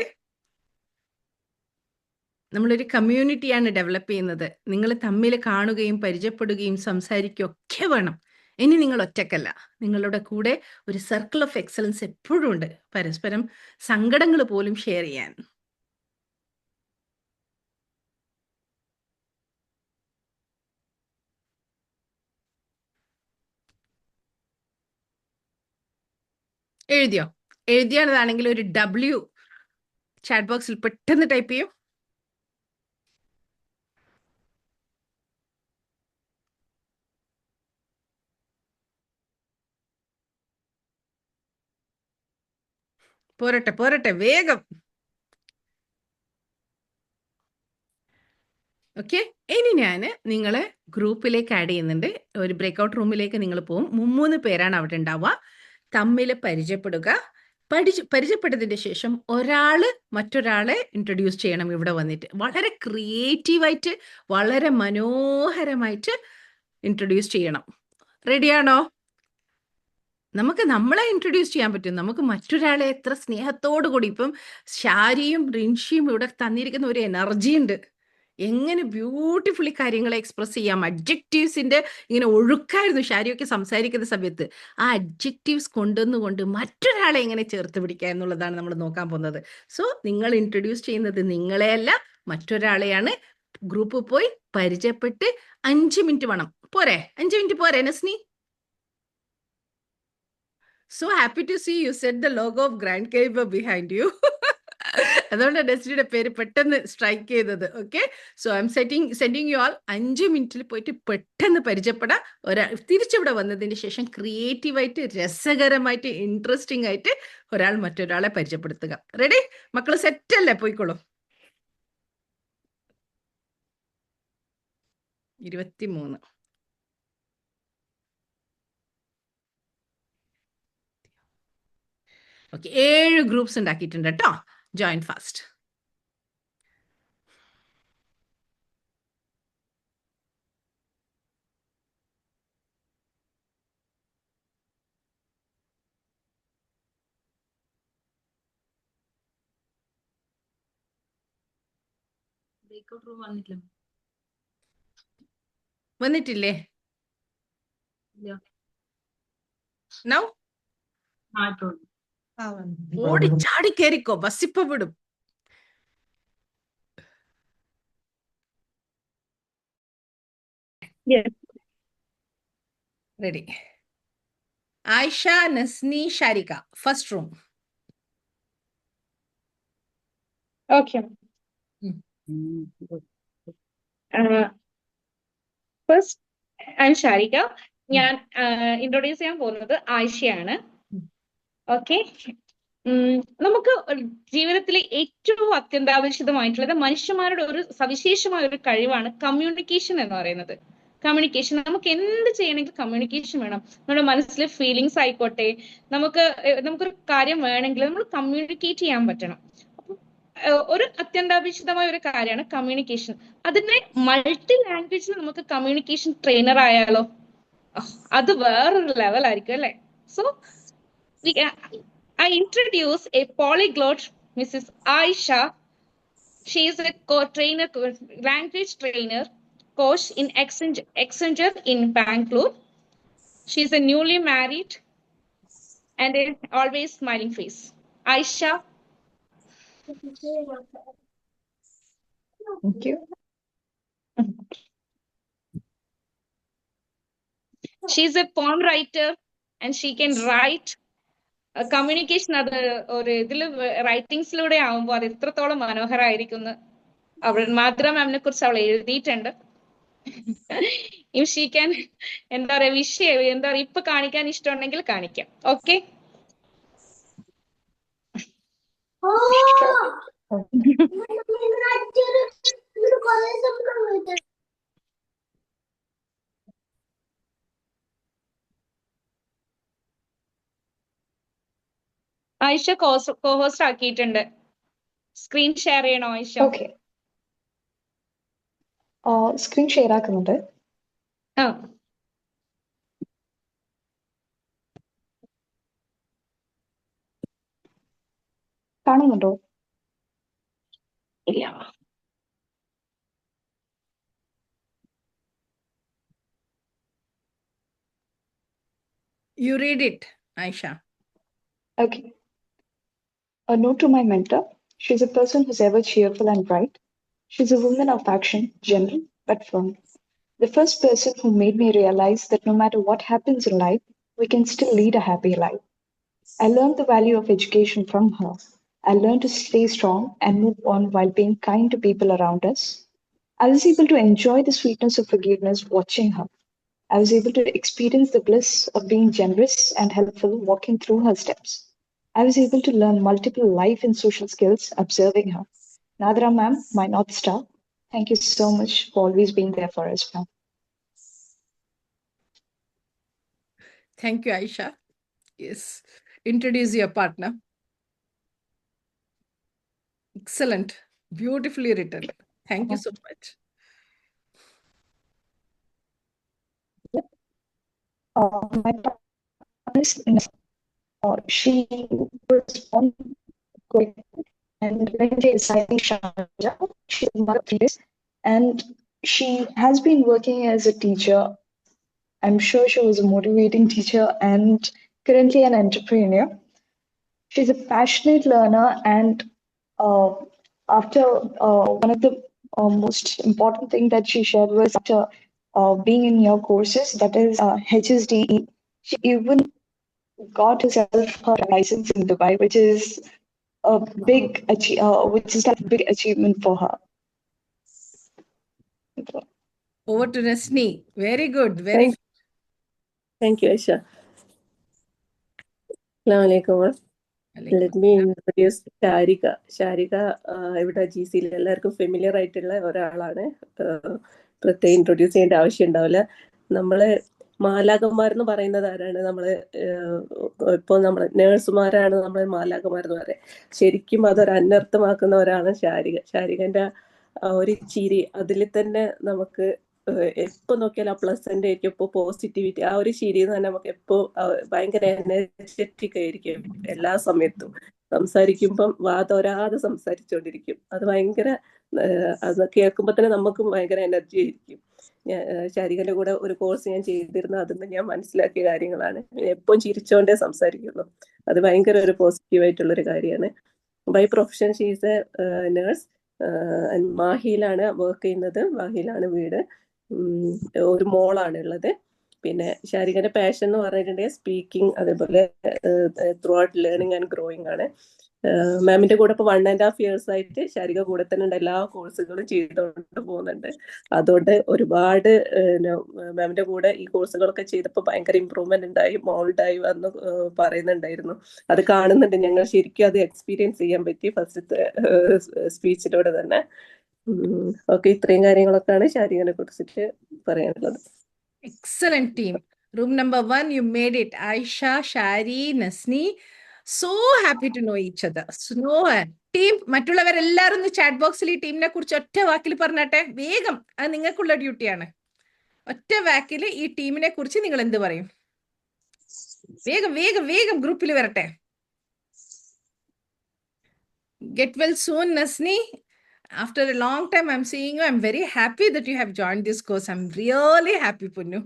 നമ്മളൊരു കമ്മ്യൂണിറ്റിയാണ് ഡെവലപ്പ് ചെയ്യുന്നത്. നിങ്ങൾ തമ്മിൽ കാണുകയും പരിചയപ്പെടുകയും സംസാരിക്കുകയും ഒക്കെ വേണം. ഇനി നിങ്ങൾ ഒറ്റക്കല്ല, നിങ്ങളുടെ കൂടെ ഒരു സർക്കിൾ ഓഫ് എക്സലൻസ് എപ്പോഴും ഉണ്ട്, പരസ്പരം സങ്കടങ്ങൾ പോലും ഷെയർ ചെയ്യാൻ. എഴുതിയോ? എഴുതിയാണതാണെങ്കിൽ ഒരു W ചാറ്റ് ബോക്സിൽ പെട്ടെന്ന് ടൈപ്പ് ചെയ്യൂ. പോരട്ടെ വേഗം. ഓക്കെ, ഇനി ഞാൻ നിങ്ങളെ ഗ്രൂപ്പിലേക്ക് ആഡ് ചെയ്യുന്നുണ്ട്. ഒരു ബ്രേക്ക്ഔട്ട് റൂമിലേക്ക് നിങ്ങൾ പോകും. 3 പേരാണ് അവിടെ ഉണ്ടാവുക. തമ്മിൽ പരിചയപ്പെടുക. പരിചയപ്പെട്ടതിന് ശേഷം ഒരാള് മറ്റൊരാളെ ഇൻട്രൊഡ്യൂസ് ചെയ്യണം ഇവിടെ വന്നിട്ട്. വളരെ ക്രിയേറ്റീവായിട്ട്, വളരെ മനോഹരമായിട്ട് ഇൻട്രൊഡ്യൂസ് ചെയ്യണം. റെഡിയാണോ? നമുക്ക് നമ്മളെ ഇൻട്രൊഡ്യൂസ് ചെയ്യാൻ പറ്റും. നമുക്ക് മറ്റൊരാളെ എത്ര സ്നേഹത്തോടു കൂടി, ഇപ്പം ഷാരിയും റിൻഷിയും ഇവിടെ തന്നിരിക്കുന്ന ഒരു എനർജി ഉണ്ട്. എങ്ങനെ ബ്യൂട്ടിഫുള്ളി കാര്യങ്ങളെ എക്സ്പ്രസ് ചെയ്യാം. അഡ്ജക്റ്റീവ്സിന്റെ ഇങ്ങനെ ഒഴുക്കായിരുന്നു ഷാരിയൊക്കെ സംസാരിക്കുന്ന സമയത്ത്. ആ അഡ്ജക്റ്റീവ്സ് കൊണ്ടുവന്നുകൊണ്ട് മറ്റൊരാളെ എങ്ങനെ ചേർത്ത് പിടിക്കുക എന്നുള്ളതാണ് നമ്മൾ നോക്കാൻ പോകുന്നത്. സോ നിങ്ങൾ ഇൻട്രൊഡ്യൂസ് ചെയ്യുന്നത് നിങ്ങളെയല്ല, മറ്റൊരാളെയാണ്. ഗ്രൂപ്പ് പോയി പരിചയപ്പെട്ട് 5 മിനിറ്റ് വേണം. പോരെ? 5 മിനിറ്റ് പോരെ Nasni? So happy to see you set the logo of Grand Cave behind you. അതുകൊണ്ട് ഡെസ്റ്റിയുടെ പേര് പെട്ടെന്ന് സ്ട്രൈക്ക് ചെയ്തത്. Okay, so I M sending you all 5 മിനിറ്റിൽ പോയിട്ട് പെട്ടെന്ന് പരിചയപ്പെടാം. തിരിച്ചിവിടെ വന്നതിന് ശേഷം ക്രിയേറ്റീവായിട്ട്, രസകരമായിട്ട്, ഇൻട്രസ്റ്റിംഗ് ആയിട്ട് ഒരാൾ മറ്റൊരാളെ പരിചയപ്പെടുത്തുക. റെഡി മക്കൾ? സെറ്റ് അല്ലേ? പോയിക്കോളൂ. 23. ഓക്കെ, 7 ഗ്രൂപ്പ്സ് ഉണ്ടാക്കിയിട്ടുണ്ട് കേട്ടോ. Join fast. വന്നിട്ടില്ലേ? നൗ ഓടി ചാടി കയറിക്കോ, ബസ്സിപ്പ വിടും. Ready? Ayisha, Nasni, Sharika, first room. Okay. First I'm Sharika. ഞാൻ ഇൻട്രൊഡ്യൂസ് ചെയ്യാൻ പോകുന്നത് ആയിഷയാണ്. ഓക്കെ, നമുക്ക് ജീവിതത്തിലെ ഏറ്റവും അത്യന്താപേക്ഷിതമായിട്ടുള്ളത് മനുഷ്യന്മാരുടെ ഒരു സവിശേഷമായ ഒരു കഴിവാണ് കമ്മ്യൂണിക്കേഷൻ എന്ന് പറയുന്നത്. കമ്മ്യൂണിക്കേഷൻ, നമുക്ക് എന്ത് ചെയ്യണമെങ്കിൽ കമ്മ്യൂണിക്കേഷൻ വേണം. നമ്മുടെ മനസ്സിലെ ഫീലിങ്സ് ആയിക്കോട്ടെ, നമുക്കൊരു കാര്യം വേണമെങ്കിൽ നമ്മൾ കമ്മ്യൂണിക്കേറ്റ് ചെയ്യാൻ പറ്റണം. ഒരു അത്യന്താപേക്ഷിതമായ ഒരു കാര്യമാണ് കമ്മ്യൂണിക്കേഷൻ. അതിനെ മൾട്ടി ലാംഗ്വേജിൽ നമുക്ക് കമ്മ്യൂണിക്കേഷൻ ട്രെയിനർ ആയാലോ? അത് വേറൊരു ലെവൽ ആയിരിക്കും അല്ലെ? So I introduce a polyglot, Mrs. Aisha. She is a co-trainer, language trainer, coach in Accenture in Bangalore. She is a newly married and a always smiling face. Aisha, Thank you. she is a poem writer and she can write communication. അത് ഒരു ഇതിൽ റൈറ്റിംഗ്സിലൂടെ ആവുമ്പോൾ അത് എത്രത്തോളം മനോഹരമായിരിക്കും എന്ന് മാത്ര മാമിനെ കുറിച്ച് അവൾ എഴുതിയിട്ടുണ്ട്. ഇഫ് ഷീ ക്യാൻ എന്താ പറയാ വിഷയം എന്താ പറയാ ഇപ്പൊ കാണിക്കാൻ ഇഷ്ടമുണ്ടെങ്കിൽ കാണിക്കാം. ഓക്കെ, ആയിഷ കോഹോസ്റ്റ് ആക്കിയിട്ടുണ്ട്. സ്ക്രീൻ ഷെയർ ചെയ്യണോ ആയിഷ? ഓക്കെ, സ്ക്രീൻ ഷെയർ ആക്കുന്നുണ്ട്. ആ, കാണുന്നുണ്ടോ? ഇല്ല. You read it, Aisha. Okay. A note to my mentor. She's a person who's ever cheerful and bright. She's a woman of action, gentle but firm. The first person who made me realize that no matter what happens in life, we can still lead a happy life. I learned the value of education from her. I learned to stay strong and move on while being kind to people around us. I was able to enjoy the sweetness of forgiveness watching her. I was able to experience the bliss of being generous and helpful walking through her steps. I was able to learn multiple life and social skills observing her. Nadra ma'am, my North Star, thank you so much for always being there for us, ma'am. Thank you, Aisha. Yes. Introduce your partner. Excellent. Beautifully written. Thank you so much. My partner is she was born Kuwait and currently residing in Sharjah. She's a mother of 3 days and she has been working as a teacher. I'm sure she was a motivating teacher and currently an entrepreneur. She's a passionate learner and after one of the most important thing that she shared was after being in your courses, that is HSDE, she even got herself her license in Dubai, which is a big big achievement for her. Over to Nasni. Very good. Very good. Thank you, Aisha. Assalamu alaikum. Let me introduce Sharika. Sharika ഇവിടെ GC എല്ലാവർക്കും familiar ആയിട്ടുള്ള ഒരാളാണ്. പ്രത്യേകം introduce ചെയ്യേണ്ട ആവശ്യം ഉണ്ടാവില്ല. നമ്മള് മാലാഖമാരെന്ന് പറയുന്നത് ആരാണ്? നമ്മള് ഇപ്പോൾ നമ്മള് നേഴ്സുമാരാണ് നമ്മൾ മാലാഖമാരെന്ന് പറയാം. ശരിക്കും അതൊരു അനർത്ഥമാക്കുന്നവരാണ് ഷാരിക. ഷാരികന്റെ ഒരു ചിരി അതിൽ തന്നെ നമുക്ക് എപ്പോ നോക്കിയാലും ആ പ്ലസന്റ് ആയിരിക്കും, ഇപ്പോൾ പോസിറ്റിവിറ്റി, ആ ഒരു ചിരി തന്നെ നമുക്ക് എപ്പോ ഭയങ്കര എനർജറ്റിക് ആയിരിക്കും. എല്ലാ സമയത്തും സംസാരിക്കുമ്പം വാതോരാതെ സംസാരിച്ചുകൊണ്ടിരിക്കും. അത് ഭയങ്കര അത് കേൾക്കുമ്പോൾ തന്നെ നമുക്കും ഭയങ്കര എനർജി ആയിരിക്കും. ശാരികന്റെ കൂടെ ഒരു കോഴ്സ് ഞാൻ ചെയ്തിരുന്നു. അതിന് ഞാൻ മനസ്സിലാക്കിയ കാര്യങ്ങളാണ്. എപ്പോഴും ചിരിച്ചോണ്ടേ സംസാരിക്കുന്നു. അത് ഭയങ്കര ഒരു പോസിറ്റീവ് ഒരു കാര്യമാണ്. By profession she's a nurse. മാഹിയിലാണ് വർക്ക് ചെയ്യുന്നത്. മാഹിയിലാണ് വീട്. ഒരു മോളാണ് ഉള്ളത്. പിന്നെ ശാരികന്റെ പാഷൻ എന്ന് പറഞ്ഞിട്ടുണ്ടെങ്കിൽ സ്പീക്കിംഗ്, അതേപോലെ through out learning and growing ആണ്. മാമിന്റെ കൂടെ ഇപ്പോൾ 1.5 years ആയിട്ട് ശാരിക കൂടെ തന്നെ ഉണ്ട്. എല്ലാ കോഴ്സുകളും ചെയ്തുകൊണ്ട് പോകുന്നുണ്ട്. അതുകൊണ്ട് ഒരുപാട് മാമിന്റെ കൂടെ ഈ കോഴ്സുകളൊക്കെ ചെയ്തപ്പോൾ ഭയങ്കര ഇമ്പ്രൂവ്മെന്റ് ഉണ്ടായി, മോൾഡായി വന്ന് പറയുന്നുണ്ടായിരുന്നു. അത് കാണുന്നുണ്ട്. ഞങ്ങൾ ശരിക്കും അത് എക്സ്പീരിയൻസ് ചെയ്യാൻ പറ്റി ഫസ്റ്റത്തെ സ്പീച്ചിലൂടെ തന്നെ. ഓക്കെ, ഇത്രയും കാര്യങ്ങളൊക്കെയാണ് ശാരികനെ കുറിച്ചിട്ട് പറയാനുള്ളത്. Excellent team. Room number 1, you made it. Aisha, Shari, Nasni. So happy to know each other. Team മറ്റുള്ളവരെല്ലാരും ചാറ്റ് ബോക്സിൽ ഈ ടീമിനെ കുറിച്ച് ഒറ്റ വാക്കിൽ പറഞ്ഞാട്ടെ. വേഗം, അത് നിങ്ങൾക്കുള്ള ഡ്യൂട്ടിയാണ്. ഒറ്റ വാക്കിൽ ഈ ടീമിനെ കുറിച്ച് നിങ്ങൾ എന്ത് പറയും? വേഗം വേഗം വേഗം ഗ്രൂപ്പിൽ വരട്ടെ. Get well soon Nasni. After a long time, I'm seeing you. I'm very happy that you have joined this course. I'm really happy, Punnu.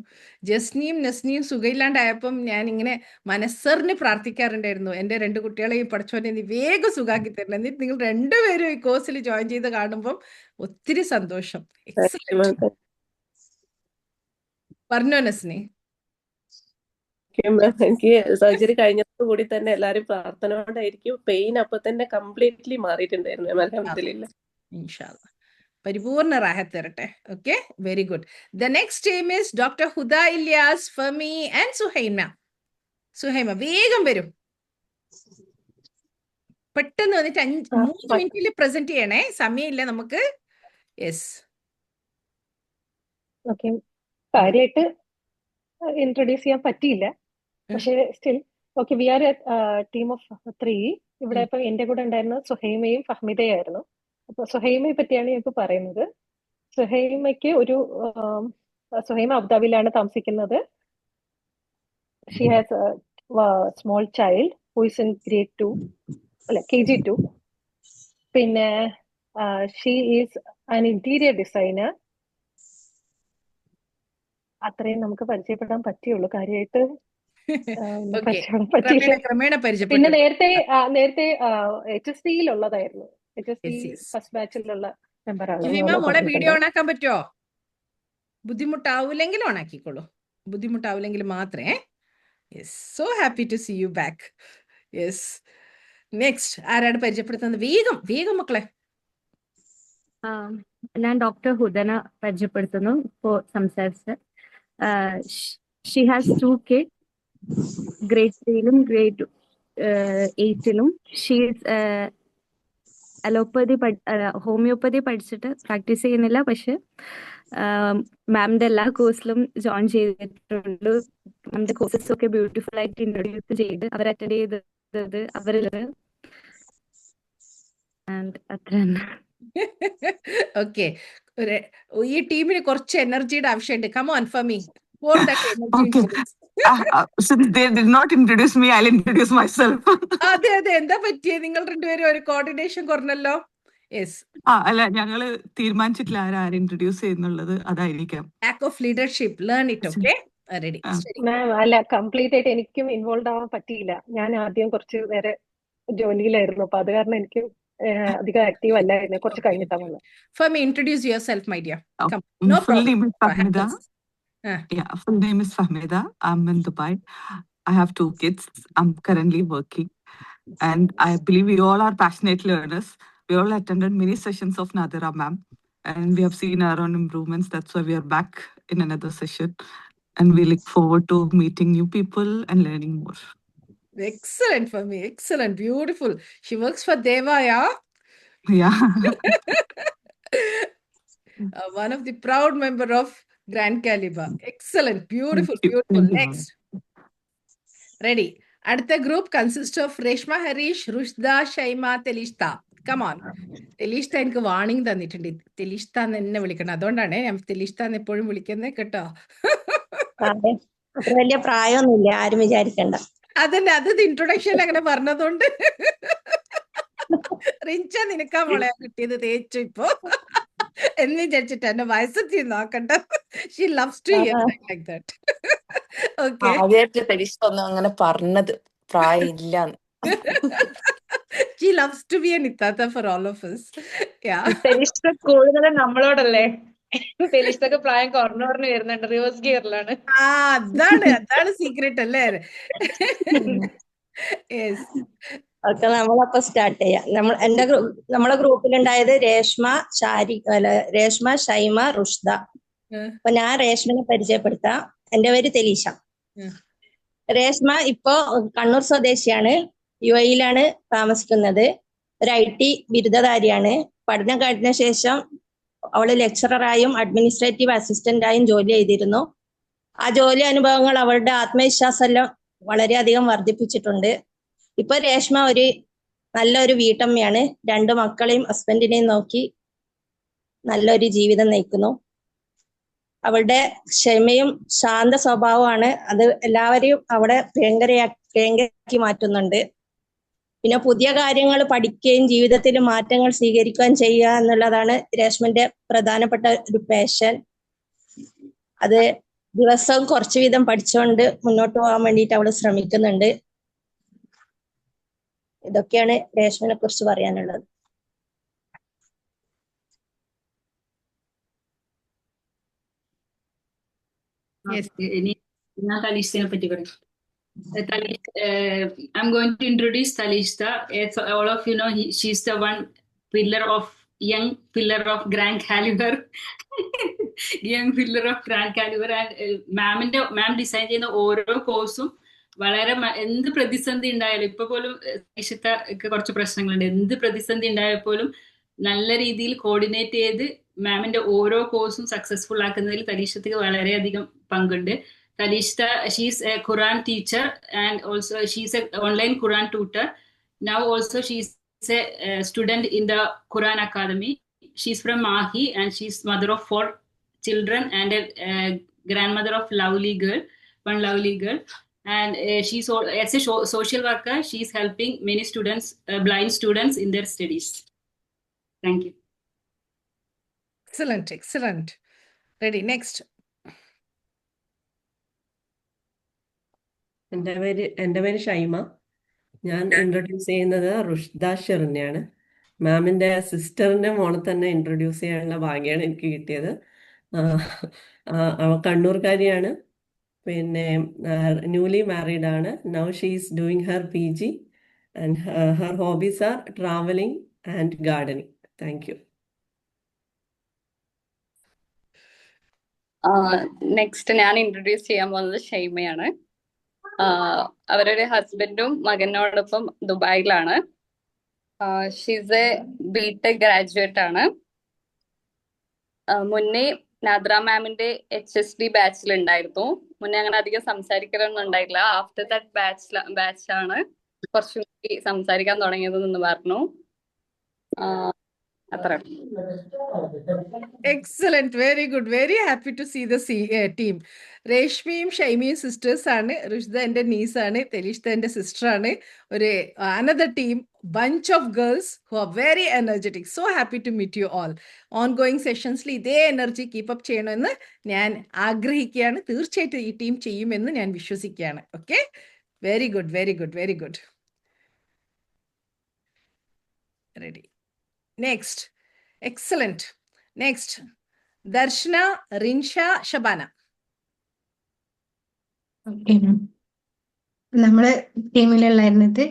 ജസ്നിയും നസ്നിയും സുഖയില്ലാണ്ടായപ്പം ഞാൻ ഇങ്ങനെ മനസ്സറിഞ്ഞ് പ്രാർത്ഥിക്കാറുണ്ടായിരുന്നു. എൻ്റെ 2 കുട്ടികളെ ഈ പഠിച്ചോനെ നീ വേഗം സുഖാക്കി തരണം. എന്നിട്ട് നിങ്ങൾ രണ്ടുപേരും ഈ കോഴ്സിൽ ജോയിൻ ചെയ്ത് കാണുമ്പം ഒത്തിരി സന്തോഷം. എക്സലന്റ്. പറഞ്ഞോ നസ്നി. എനിക്ക് സർജറി കഴിഞ്ഞതോടുകൂടി തന്നെ എല്ലാരും പ്രാർത്ഥന കൊണ്ടായിരിക്കും പെയിൻ അപ്പൊ തന്നെ കംപ്ലീറ്റ്ലി മാറിയിട്ടുണ്ടായിരുന്നു. അൽഹംദുലില്ലാ. ഇൻഷാല്ലാ. പരിപൂർണ റാഹത്ത് തരട്ടെ. Okay, very good. The next team is doctor Huda Ilyas, Fami and Suhaima. Suhaima വേഗം വരും, പെട്ടെന്ന് വന്നിട്ട് 3 മിനിറ്റിൽ പ്രസന്റ് ചെയ്യണേ, സമയമില്ല നമുക്ക്. യെസ്. ഓക്കെ, കാര്യമായിട്ട് ഇൻട്രൊഡ്യൂസ് ചെയ്യാൻ പറ്റിയില്ല, പക്ഷേ still okay, we are team of 3. ഇവിടെ ഇപ്പൊ എന്റെ കൂടെ ഉണ്ടായിരുന്നത് സുഹൈമയും ഫഹ്മിദയായിരുന്നു. അപ്പൊ സുഹൈമയെ പറ്റിയാണ് ഞാൻ ഇപ്പൊ പറയുന്നത്. സുഹൈമയ്ക്ക് സുഹൈമ അബുദാബിയിലാണ് താമസിക്കുന്നത്. She has small child who is in grade 2 അല്ല KG2. പിന്നെ she is an interior designer. അത്രയും നമുക്ക് പരിചയപ്പെടാൻ പറ്റിയുള്ളൂ, കാര്യമായിട്ട് ക്രമേണ പിന്നെ നേരത്തെ HSD-യിലുള്ളതായിരുന്നു. HSD ഫസ്റ്റ് ബാച്ചിലുള്ള മെമ്പറാണ്. മോളെ വീഡിയോ ഓൺ ആക്കാൻ പറ്റുമോ? ബുദ്ധിമുട്ടാവൂലെങ്കിൽ ഓൺ ആക്കിക്കോളൂ, ബുദ്ധിമുട്ടാവൂലെങ്കിൽ മാത്രമേ. Yes, so happy to see you back. Yes, next ആരാണ് പരിചയപ്പെടുത്തുന്നത്? വേഗം വേഗം മക്കളെ. ഞാൻ ഡോക്ടർ ഹുദന പരിചയപ്പെടുത്തുന്നു ഇപ്പോൾ സംസാരിച്ച്. ഷീ ഹാസ് 2 kids, grade 3-ലും grade 8-ലും. ഷീസ് ഹോമിയോപ്പതി പഠിച്ചിട്ട് പ്രാക്ടീസ് ചെയ്യുന്നില്ല, പക്ഷെ മാമിന്റെ എല്ലാ കോഴ്സിലും ജോയിൻ ചെയ്തിട്ടുണ്ട്. മാമിന്റെ കോഴ്സസ് ഒക്കെ ബ്യൂട്ടിഫുൾ ആയിട്ട് ഇൻട്രൊഡ്യൂസ് ചെയ്ത് അവർ അറ്റൻഡ് ചെയ്തത് അവരില്. അത്ര തന്നെ. ഓക്കെ, ഈ ടീമിന് കുറച്ച് എനർജിയുടെ ആവശ്യമുണ്ട്. Come on Fami. Since they did not introduce me, I'll introduce myself. അതെ അതെ, എന്താ പറ്റിയേ? നിങ്ങൾ രണ്ടുപേരും ഒരു കോർഡിനേഷൻ കുറഞ്ഞല്ലോ. യെസ്, അല്ല, ഞങ്ങള് തീരുമാനിച്ചിട്ടില്ല ആരാണ് ഇൻട്രൊഡ്യൂസ് ചെയ്യുന്നുള്ളത്, അതായിരിക്കാം. Lack of leadership, learn it. Okay, ready. Ma'am, അല്ല, കംപ്ലീറ്റ് ആയിട്ട് എനിക്കും ഇൻവോൾവ് ആവാൻ പറ്റിയില്ല. ഞാൻ ആദ്യം കുറച്ച് വേറെ ജോലിയിലായിരുന്നു, അപ്പൊ അത് കാരണം എനിക്ക് അധികം ആക്റ്റീവ് അല്ലായിരുന്നു. കുറച്ച് കഴിഞ്ഞിട്ടാണ് വന്നത്. Fami, introduce yourself my dear. Full name is Fahmida. Yeah, full name is Fahmida. I'm in Dubai. I have 2 kids. I'm currently working, and I believe we all are passionate learners. We all attended many sessions of Nadira ma'am, and we have seen our own improvements. That's why we are back in another session, and we look forward to meeting new people and learning more. Excellent for me. Excellent. Beautiful. She works for Deva, yeah? Yeah. One of the proud member of Grand Caliber. Excellent. Beautiful. Beautiful. Next. Ready. അടുത്ത group consist of Reshma Harish, Rushda, Shaima, Thelishta. Come on. Thelishta എനിക്ക് warning തന്നിട്ടുണ്ട്. തെലിഷ്ത എന്ന് എന്നെ വിളിക്കണം. അതുകൊണ്ടാണ് ഞാൻ തെലിഷ്ത എന്ന് എപ്പോഴും വിളിക്കുന്നത് കേട്ടോ. വലിയ പ്രായമൊന്നുമില്ല, ആരും വിചാരിക്കണ്ട. അതന്നെ, അത് ഇൻട്രൊഡക്ഷനിൽ അങ്ങനെ പറഞ്ഞതുകൊണ്ട്. റിഞ്ച, നിനക്കാ മോളെ കിട്ടിയത് തേച്ചു ഇപ്പൊ എന്ന് വിചാരിച്ചിട്ട് എന്നെ വയസ്സെത്തി നോക്കണ്ട. She loves to hear like that. Okay, ആദ്യമായിട്ട് തെലിഷ്ത ഒന്നും അങ്ങനെ പറഞ്ഞത് പ്രായമില്ല. She loves to be an Itata for all of us. Yeah. തെലിഷ്ത കൂടുതലും നമ്മളോടല്ലേ? തെലിഷ്തൊക്കെ പ്രായം കുറഞ്ഞു വരുന്നുണ്ട്, റിവേഴ്സ് ഗിയറിലാണ്. അതാണ് സീക്രട്ട് അല്ലേ? യെസ്. ഓക്കെ, നമ്മളപ്പോ സ്റ്റാർട്ട് ചെയ്യാം. നമ്മളെ ഗ്രൂപ്പിലുണ്ടായത് രേഷ്മ, ഷൈമ, റുഷ്ദ. അപ്പൊ ഞാൻ രേഷ്മനെ പരിചയപ്പെടുത്താം. എന്റെ പേര് തെലീഷ. രേഷ്മ ഇപ്പോ കണ്ണൂർ സ്വദേശിയാണ്, UAE-യിലാണ് താമസിക്കുന്നത്. ഒരു IT ബിരുദധാരിയാണ്. പഠനം കഴിഞ്ഞ ശേഷം അവള് ലെക്ചററായും അഡ്മിനിസ്ട്രേറ്റീവ് അസിസ്റ്റന്റായും ജോലി ചെയ്തിരുന്നു. ആ ജോലി അനുഭവങ്ങൾ അവളുടെ ആത്മവിശ്വാസമെല്ലാം വളരെയധികം വർദ്ധിപ്പിച്ചിട്ടുണ്ട്. ഇപ്പൊ രേഷ്മ നല്ലൊരു വീട്ടമ്മയാണ്. 2 മക്കളെയും ഹസ്ബൻഡിനെയും നോക്കി നല്ലൊരു ജീവിതം നയിക്കുന്നു. അവളുടെ ക്ഷമയും ശാന്ത സ്വഭാവമാണ് അത് എല്ലാവരെയും അവിടെ പ്രിയങ്കരയാക്കി മാറ്റുന്നുണ്ട്. പിന്നെ പുതിയ കാര്യങ്ങൾ പഠിക്കുകയും ജീവിതത്തിൽ മാറ്റങ്ങൾ സ്വീകരിക്കുകയും ചെയ്യുക എന്നുള്ളതാണ് രേഷ്മന്റെ പ്രധാനപ്പെട്ട ഒരു പാഷൻ. അത് ദിവസവും കുറച്ചു വീതം പഠിച്ചുകൊണ്ട് മുന്നോട്ട് പോകാൻ വേണ്ടിയിട്ട് അവള് ശ്രമിക്കുന്നുണ്ട്. ഇതൊക്കെയാണ് രേഷ്മനെ കുറിച്ച് പറയാനുള്ളത്. ഇനി ഞാൻ തലീഷിനെ പറ്റി പറയും. I'm going to introduce Talishta. As all of you know, she's the one young pillar of grand caliber. young pillar of grand caliber. And ma'am design ചെയ്യുന്ന ഓരോ കോഴ്സും വളരെ എന്ത് പ്രതിസന്ധി ഉണ്ടായാലും, ഇപ്പൊ പോലും തലീഷക്ക് കുറച്ച് പ്രശ്നങ്ങളുണ്ട്, എന്ത് പ്രതിസന്ധി ഉണ്ടായപ്പോലും നല്ല രീതിയിൽ കോർഡിനേറ്റ് ചെയ്ത് മാമിന്റെ ഓരോ കോഴ്സും സക്സസ്ഫുൾ ആക്കുന്നതിൽ തലീഷക്ക് വളരെയധികം പങ്കുണ്ട്. Talishta, she's a Quran teacher and also she's an online Quran tutor. Now also she's a student in the Quran Academy. She's from Mahi and she's mother of 4 children and a grandmother of one lovely girl. And she's as a social worker, she's helping many students, blind students in their studies. Thank you. Excellent. Ready, next. എൻ്റെ പേര് ഷൈമ. ഞാൻ introduce ചെയ്യുന്നത് റുഷ്ദ ഷെറിനെയാണ്. മാമിൻ്റെ സിസ്റ്ററിൻ്റെ മോളെ തന്നെ introduce ചെയ്യാനുള്ള ഭാഗ്യമാണ് എനിക്ക് കിട്ടിയത്. അവ കണ്ണൂർക്കാരിയാണ്, പിന്നെ ന്യൂലി മാരീഡ് ആണ്. Now she is doing Har PG and her hobbies are travelling and gardening. Thank you. Next ഞാൻ ഇൻട്രൊഡ്യൂസ് ചെയ്യാൻ പോകുന്നത് ഷൈമയാണ്. അവരുടെ ഹസ്ബൻഡും മകനോടൊപ്പം ദുബായിലാണ്. ഷീസ് എ BTech ഗ്രാജുവേറ്റ് ആണ്. മുന്നേ നാദ്ര മാമിന്റെ HSD ബാച്ചിൽ ഉണ്ടായിരുന്നു. മുന്നേ അങ്ങനെ അധികം സംസാരിക്കലൊന്നും ഉണ്ടായില്ല. ആഫ്റ്റർ ദാറ്റ് ബാച്ചാണ് കുറച്ചും കൂടി സംസാരിക്കാൻ തുടങ്ങിയതെന്ന് പറഞ്ഞു. അത്ര. Excellent, very good, very happy to see the team. രേഷ്മയും ഷൈമയും സിസ്റ്റേഴ്സ് ആണ്. റുഷ്ദ എൻ്റെ നീസാണ്, തെലീഷ്ത എൻ്റെ സിസ്റ്റർ ആണ്. ഒരു another team, bunch of girls who are very energetic. So happy to meet you all. Ongoing sessionsൽ ഇതേ എനർജി കീപ്പ് അപ്പ് ചെയ്യണമെന്ന് ഞാൻ ആഗ്രഹിക്കുകയാണ്. തീർച്ചയായിട്ടും ഈ ടീം ചെയ്യുമെന്ന് ഞാൻ വിശ്വസിക്കുകയാണ്. Okay, very good. Ready, next. Excellent. Next, Darshana, Rinsha, Shabana. Okay ma'am, നമ്മളെ ടീമിലുള്ളായിരുന്നത്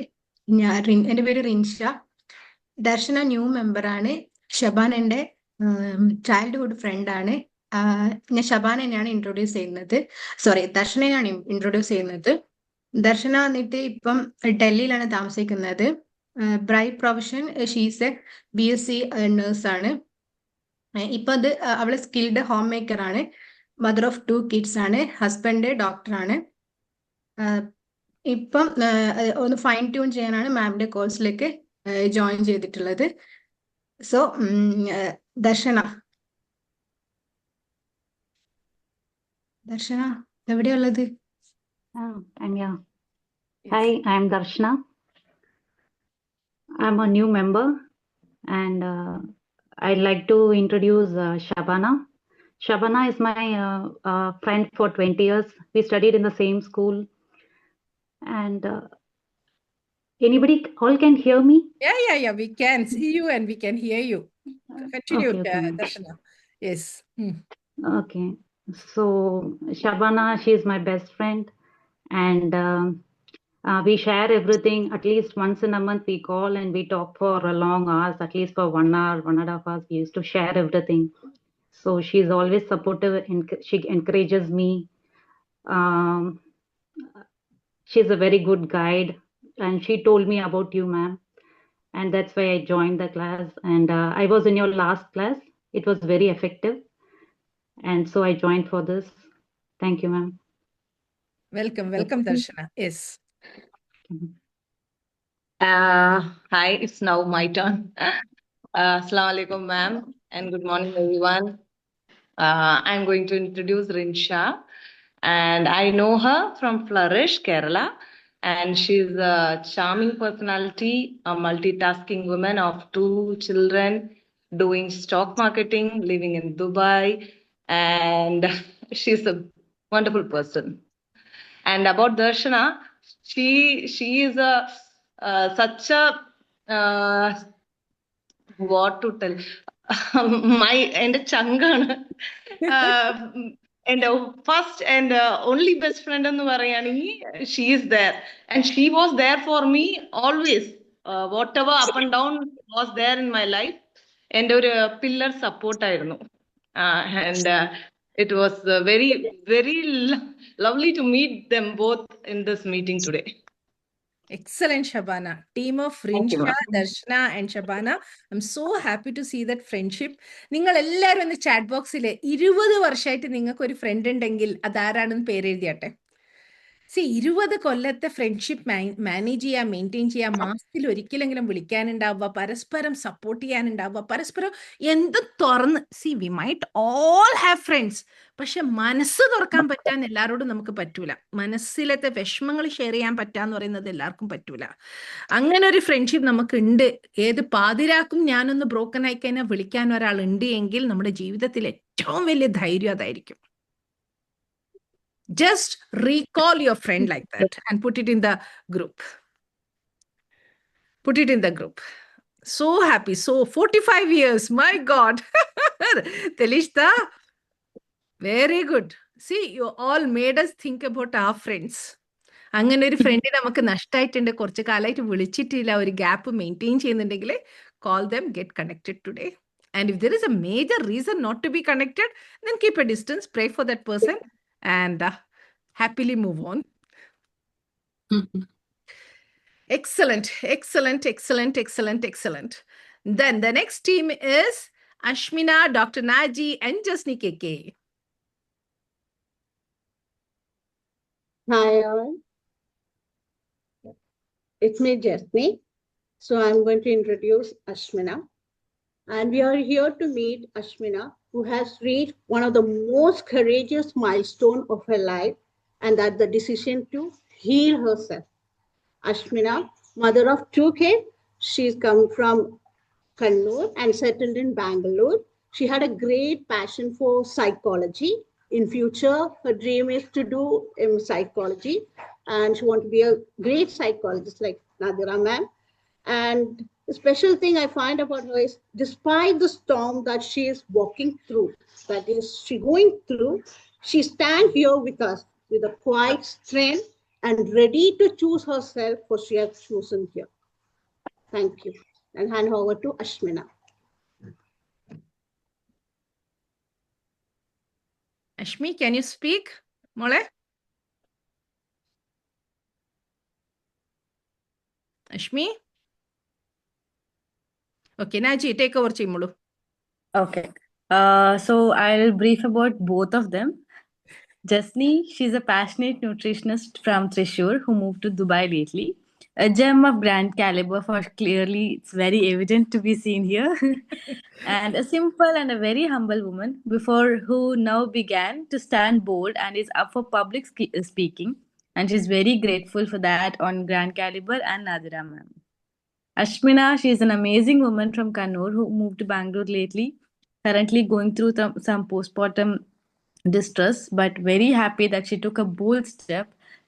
എൻ്റെ പേര് റിൻഷ. ദർശന ന്യൂ മെമ്പറാണ്. ഷബാൻ എൻ്റെ ചൈൽഡ്ഹുഡ് ഫ്രണ്ടാണ്. ഞാൻ ഷബാനെയാണ് ഇൻട്രൊഡ്യൂസ് ചെയ്യുന്നത്. ദർശനയാണ് ഇൻട്രൊഡ്യൂസ് ചെയ്യുന്നത്. ദർശന വന്നിട്ട് ഇപ്പം ഡൽഹിയിലാണ് താമസിക്കുന്നത്. Bright profession, she's A BSc നേഴ്സാണ്. ഇപ്പൊ അത് അവള് സ്കിൽഡ് ഹോം മേക്കർ ആണ്. മദർ ഓഫ് 2 kids ആണ്. ഹസ്ബൻഡ് ഡോക്ടറാണ്. ഇപ്പം ഒന്ന് ഫൈൻ ട്യൂൺ ചെയ്യാനാണ് മാമിന്റെ കോഴ്സിലേക്ക് ജോയിൻ ചെയ്തിട്ടുള്ളത്. സോ ദർശന എവിടെയുള്ളത്? Hi, I'm Darshana. I'm a new member and I'd like to introduce Shabana. Shabana is my friend for 20 years. We studied in the same school. And anybody all can hear me? Yeah. We can see you and we can hear you. Continue, Okay. Darshana. Yes. Okay. So Shabana, she is my best friend and we share everything. At least once in a month we call and we talk for a long hours, at least for 1 hour, 1.5 hours. We used to share everything. So she's always supportive and she encourages me. She's a very good guide and she told me about you, ma'am. And that's why I joined the class. And I was in your last class. It was very effective. And so I joined for this. Thank you, ma'am. Welcome, Darshana. Yes. Hi, it's now my turn. Assalamu alaikum, ma'am, and good morning, everyone. I'm going to introduce Rinsha, and I know her from Flourish, Kerala. And she's a charming personality, a multitasking woman of 2 children, doing stock marketing, living in Dubai, and she's a wonderful person. And about Darshana, she is a such a what to tell. My and changana. And first and only best friend എന്ന് പറയുകയാണെങ്കിൽ she is there, and she was there for me always. Whatever up and down was there in my life, എൻ്റെ ഒരു pillar support ആയിരുന്നു. And it was very lovely to meet them both in this meeting today. Excellent, Shabana. Team of Thank you, Rinsha, ma'am. Darshana and Shabana. I'm so happy to see that friendship. നിങ്ങൾ എല്ലാവരും ഒന്ന് chat ബോക്സിൽ 20 വർഷമായിട്ട് നിങ്ങൾക്ക് ഒരു front ഉണ്ടെങ്കിൽ അതാരാണെന്ന് പേരെഴുതിയാട്ടെ. 20 കൊല്ലത്തെ ഫ്രണ്ട്ഷിപ്പ് മാനേജ് ചെയ്യുക, മെയിൻറ്റെയിൻ ചെയ്യുക, മാസത്തിൽ ഒരിക്കലെങ്കിലും വിളിക്കാനുണ്ടാവുക, പരസ്പരം സപ്പോർട്ട് ചെയ്യാനുണ്ടാവുക, പരസ്പരം എന്ത് തുറന്ന് V might all have friends, പക്ഷെ മനസ്സ് തുറക്കാൻ പറ്റാൻ എല്ലാവരോടും നമുക്ക് പറ്റൂല. മനസ്സിലത്തെ വിഷമങ്ങൾ ഷെയർ ചെയ്യാൻ പറ്റാന്ന് പറയുന്നത് എല്ലാവർക്കും പറ്റൂല. അങ്ങനെ ഒരു ഫ്രണ്ട്ഷിപ്പ് നമുക്ക് ഉണ്ട്. ഏത് പാതിരാക്കും ഞാനൊന്ന് ബ്രോക്കൺ ആയി കഴിഞ്ഞാൽ വിളിക്കാൻ ഒരാളുണ്ട് എങ്കിൽ നമ്മുടെ ജീവിതത്തിൽ ഏറ്റവും വലിയ ധൈര്യം അതായിരിക്കും. Just recall your friend like that and put it in the group. Put it in the group. So happy. So 45 years. My God. Telishta, very good. See, you all made us think about our friends. അങ്ങനെ ഒരു front നമുക്ക് നഷ്ടമായിട്ടുണ്ട്, കുറച്ച് കാലമായിട്ട് വിളിച്ചിട്ടില്ല, ഒരു gap maintain ചെയ്യുന്നുണ്ടെങ്കിൽ call them, get connected today. And if there is a major reason not to be connected, then keep a distance, pray for that person, and happily move on. Excellent, excellent, excellent, excellent, excellent. Then the next team is Ashmina, Dr. Naji, and Jasni KK. Hi all, it's me Jasni. So I'm going to introduce Ashmina, and we are here to meet Ashmina, who has reached one of the most courageous milestone of her life, and that the decision to heal herself. Ashmina, mother of 2 kids, she's come from Kannur and settled in Bangalore. She had a great passion for psychology. In future, her dream is to do psychology, and she wants to be a great psychologist like Nadira ma'am. And the special thing I find about her is, despite the storm that she is walking through, that is she going through, she stands here with us with a quiet strength and ready to choose herself, for she has chosen here. Thank you. And hand over to Ashmina. Ashmi, can you speak? Mole? Ashmi? Okay, Naji, take over Chimulu. Okay. So I'll brief about both of them. Jasni, she's a passionate nutritionist from Thrissur who moved to Dubai lately. A gem of grand caliber, for clearly it's very evident to be seen here. And a simple and a very humble woman before who now began to stand bold and is up for public speaking. And she's very grateful for that on grand caliber and Nadira ma'am. Ashmina, she is an amazing woman from Kannur who moved to Bangalore lately, currently going through some postpartum distress, but very happy that she took a bold step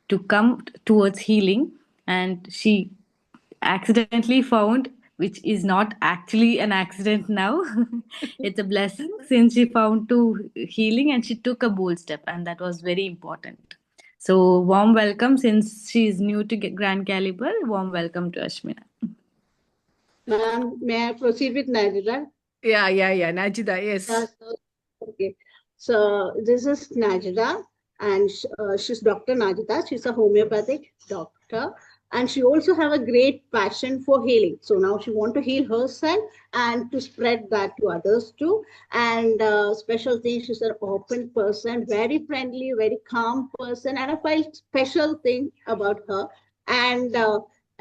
to come towards healing, and she accidentally found, which is not actually an accident now, it's a blessing, since she found to healing and she took a bold step, and that was very important. So warm welcome, since she is new to Grand Caliber. Warm welcome to Ashmina. Ma'am, may I proceed with Najida? Yeah, Najida, yes. Okay, so this is Najida, and she's Dr. Najida. She's a homeopathic doctor, and she also have a great passion for healing. So now she want to heal herself and to spread that to others too. And special thing, she's an open person, very friendly, very calm person, and I felt special thing about her. And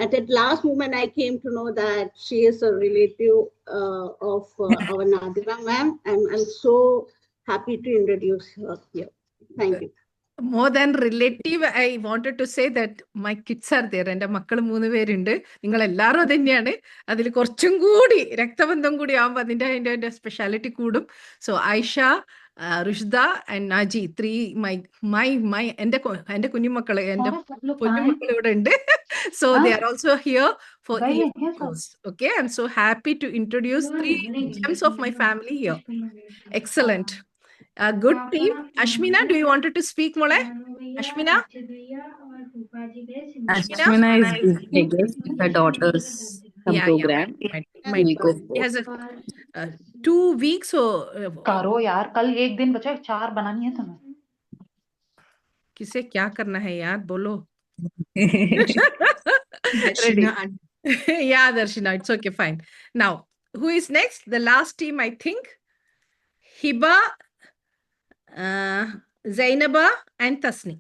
at that last moment, I came to know that she is a relative of our Nadira ma'am. I'm so happy to introduce her here. Thank you. more than relative, I wanted to say that my kids are there. എൻ്റെ മക്കൾ 3 പേരുണ്ട്. നിങ്ങൾ എല്ലാവരും അത് തന്നെയാണ്. അതിൽ കുറച്ചും കൂടി രക്തബന്ധം കൂടി ആവുമ്പോൾ അതിൻ്റെ സ്പെഷ്യാലിറ്റി കൂടും. സോ ഐഷ, റുഷ്ദ ആൻഡ് നാജി, 3 എൻ്റെ കുഞ്ഞുമക്കള്, എൻ്റെ പൊന്നുമക്കൾ ഇവിടെ ഉണ്ട്. So they are also here for course. Okay, I'm so happy to introduce 3 gems of my family here. Excellent. A good team. Ashmina, do you wanted to speak, Mole? Ashmina? Ashmina is busy, I guess, with her daughter's some program. Might go. He has 2 weeks or करो यार, कल एक दिन बचा, 4 बनानी है तुम्हें. किसे क्या करना है यार, बोलो. Darshina. Yeah, Darshina, it's okay, fine. Now, who is next? The last team, I think. Hiba, Zainaba and Tasni.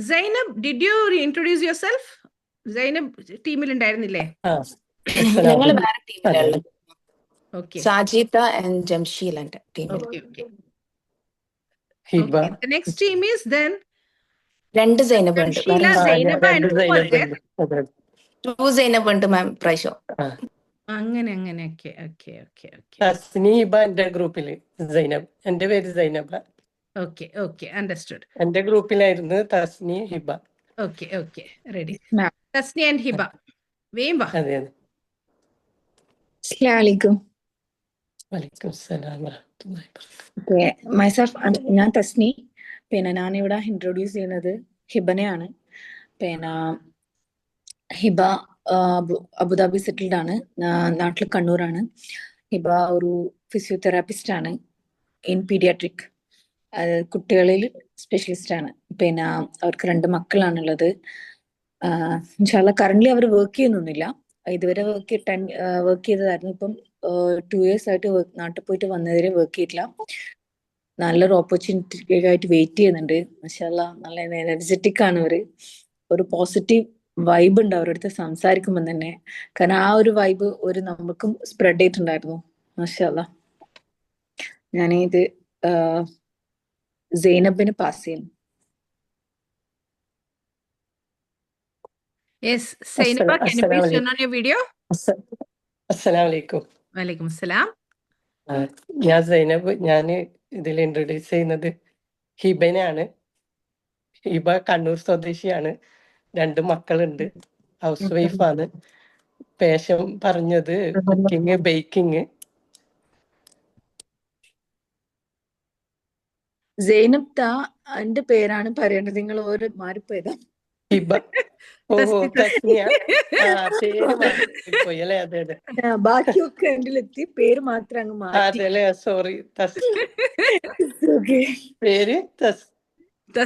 Zainab, did you reintroduce yourself? Zainab teamil ഉണ്ടായിരുന്നില്ലേ? ഞങ്ങൾ വേറെ ടീമിലാണ്. Okay. Sajitha and Jamsheel and ടീമിൽ. Okay. Hiba. Okay. The next team is then 2 Zainab ഉണ്ട്. Sheila, Zainaba and who was there? 2 Zainab ഉണ്ട് മാം പ്രാവശ്യം. അങ്ങനെ okay. Tasni Hiba എന്റെ ഗ്രൂപ്പില്, സൈനബ് എന്റെ പേര് സൈനബ. Okay, understood. എന്റെ ഗ്രൂപ്പിലായിരുന്നു Tasni Hiba. Okay, ready. Tasni and Hiba. Veemba. അതെ. അസ്സലാമലൈക്കും. വലൈക്കും സലാം വറഹ്മത്തുള്ളാഹി വബറകാതുഹു. Okay, myself, ഞാൻ തസ്നി. പിന്നെ ഞാനിവിടെ ഇൻട്രൊഡ്യൂസ് ചെയ്യുന്നത് ഹിബനെയാണ്. പിന്നെ ഹിബ അബുദാബി സെറ്റിൽഡ് ആണ്, നാട്ടിൽ കണ്ണൂരാണ്. ഹിബ ഒരു ഫിസിയോതെറാപ്പിസ്റ്റ് ആണ്, ഇൻ പീഡിയാട്രിക്, കുട്ടികളിൽ സ്പെഷ്യലിസ്റ്റ് ആണ്. പിന്നെ അവർക്ക് 2 മക്കളാണുള്ളത്. ഇൻഷാല്ല കറന്റ് അവർ വർക്ക് ചെയ്യുന്നൊന്നുമില്ല. ഇതുവരെ വർക്ക് ചെയ്തതായിരുന്നു. ഇപ്പം 2 years ആയിട്ട് നാട്ടിൽ പോയിട്ട് വന്നതിരെ വർക്ക് ചെയ്തിട്ടില്ല. നല്ലൊരു ഓപ്പർച്യൂണിറ്റി ആയിട്ട് വെയിറ്റ് ചെയ്യുന്നുണ്ട്. മാഷാഅല്ല, നല്ല എനർജറ്റിക് ആണ് അവര്. ഒരു പോസിറ്റീവ് വൈബ് ഉണ്ട് അവരുടെ അടുത്ത് സംസാരിക്കുമ്പോൾ തന്നെ. കാരണം ആ ഒരു വൈബ് നമുക്കും സ്പ്രെഡ് ചെയ്തിട്ടുണ്ടായിരുന്നു. മാഷാഅല്ല, ഞാനിത് സൈനബിന് പാസ് ചെയ്യുന്നു. Yes, Zainaba, can you please turn on your video? അസ്സലാമു അലൈക്കും. Walaikum salam. ഞാൻ സൈനബ്. ഞാൻ ഇതിൽ ഇൻട്രൊഡ്യൂസ് ചെയ്യുന്നത് ഹിബനെയാണ്. ഹിബ കണ്ണൂർ സ്വദേശിയാണ്, 2 മക്കളുണ്ട്, ഹൗസ് വൈഫാണ്. പേഷൻ പറഞ്ഞത് കുക്കിംഗ്, ബേക്കിംഗ്. സൈനബ് എന്റെ പേരാണ് പറയേണ്ടത്, നിങ്ങൾ ഓരോ മാറിപ്പോയതാ. ഹിബ. തസ്നിയ. പേര് മാറിപ്പോയി അല്ലേ? അതെ. ബാക്കിയൊക്കെ എങ്കിലെത്തി, പേര് മാത്രം അങ്ങ് മാറ്റി. അതെല്ലേ, സോറി. പേര്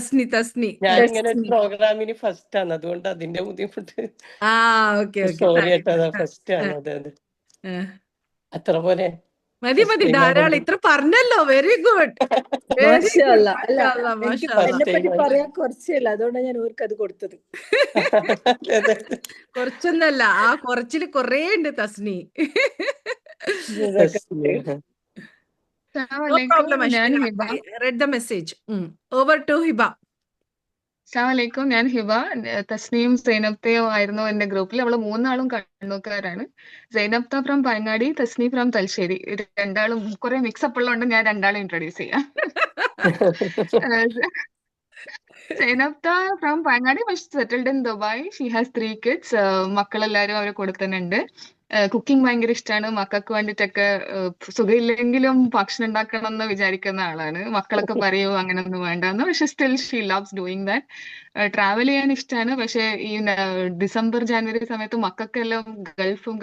തസ്നി. ഞാനിങ്ങനെ പ്രോഗ്രാമിന് ഫസ്റ്റ് ആണ്, അതുകൊണ്ട് അതിന്റെ ബുദ്ധിമുട്ട്. സോറി കേട്ടോ, ഫസ്റ്റ് ആണ്. അതെ. അത്ര പോലെ മതി ധാരാളം, ഇത്ര പറഞ്ഞല്ലോ. Very good. എന്നെപ്പറ്റി പറയാൻ കുറച്ചല്ല, അതുകൊണ്ടാണ് ഞാൻ ഓർക്ക് അത് കൊടുത്തത്. കുറച്ചൊന്നല്ല, ആ കുറച്ചില് കൊറേ ഉണ്ട് Tasni. No problem, Ashmina. Read the message. Over to Hiba. അസ്സലാമലൈക്കും. ഞാൻ ഹിബ. തസ്നിയും സൈനബ്തയും ആയിരുന്നു എന്റെ ഗ്രൂപ്പിൽ. അവള് 3 ആളും കണ്ണൂർക്കാരാണ്. സൈനബ്ത ഫ്രം പയങ്ങാടി, തസ്നി ഫ്രം തലശ്ശേരി. 2 ആളും കുറെ മിക്സപ്പ് ഉള്ളതുകൊണ്ട് ഞാൻ 2 ആളെ ഇൻട്രൊഡ്യൂസ് ചെയ്യാം. സൈനബ്ത ഫ്രം പയങ്ങാടി, പക്ഷെ settled in Dubai. She has 3 kids. മക്കളെല്ലാരും അവരെ കൂടെ തന്നെ ഉണ്ട്. കുക്കിംഗ് ഭയങ്കര ഇഷ്ടമാണ്. മക്കൾക്ക് വേണ്ടിയിട്ടൊക്കെ സുഖമില്ലെങ്കിലും ഭക്ഷണം ഉണ്ടാക്കണം എന്ന് വിചാരിക്കുന്ന ആളാണ്. മക്കളൊക്കെ പറയൂ അങ്ങനെയൊന്നും വേണ്ടെന്ന്, പക്ഷെ still she loves doing that. Travel ചെയ്യാൻ ഇഷ്ടമാണ്, പക്ഷെ ഈ ഡിസംബർ ജാനുവരി സമയത്ത് മക്കൾക്കെല്ലാം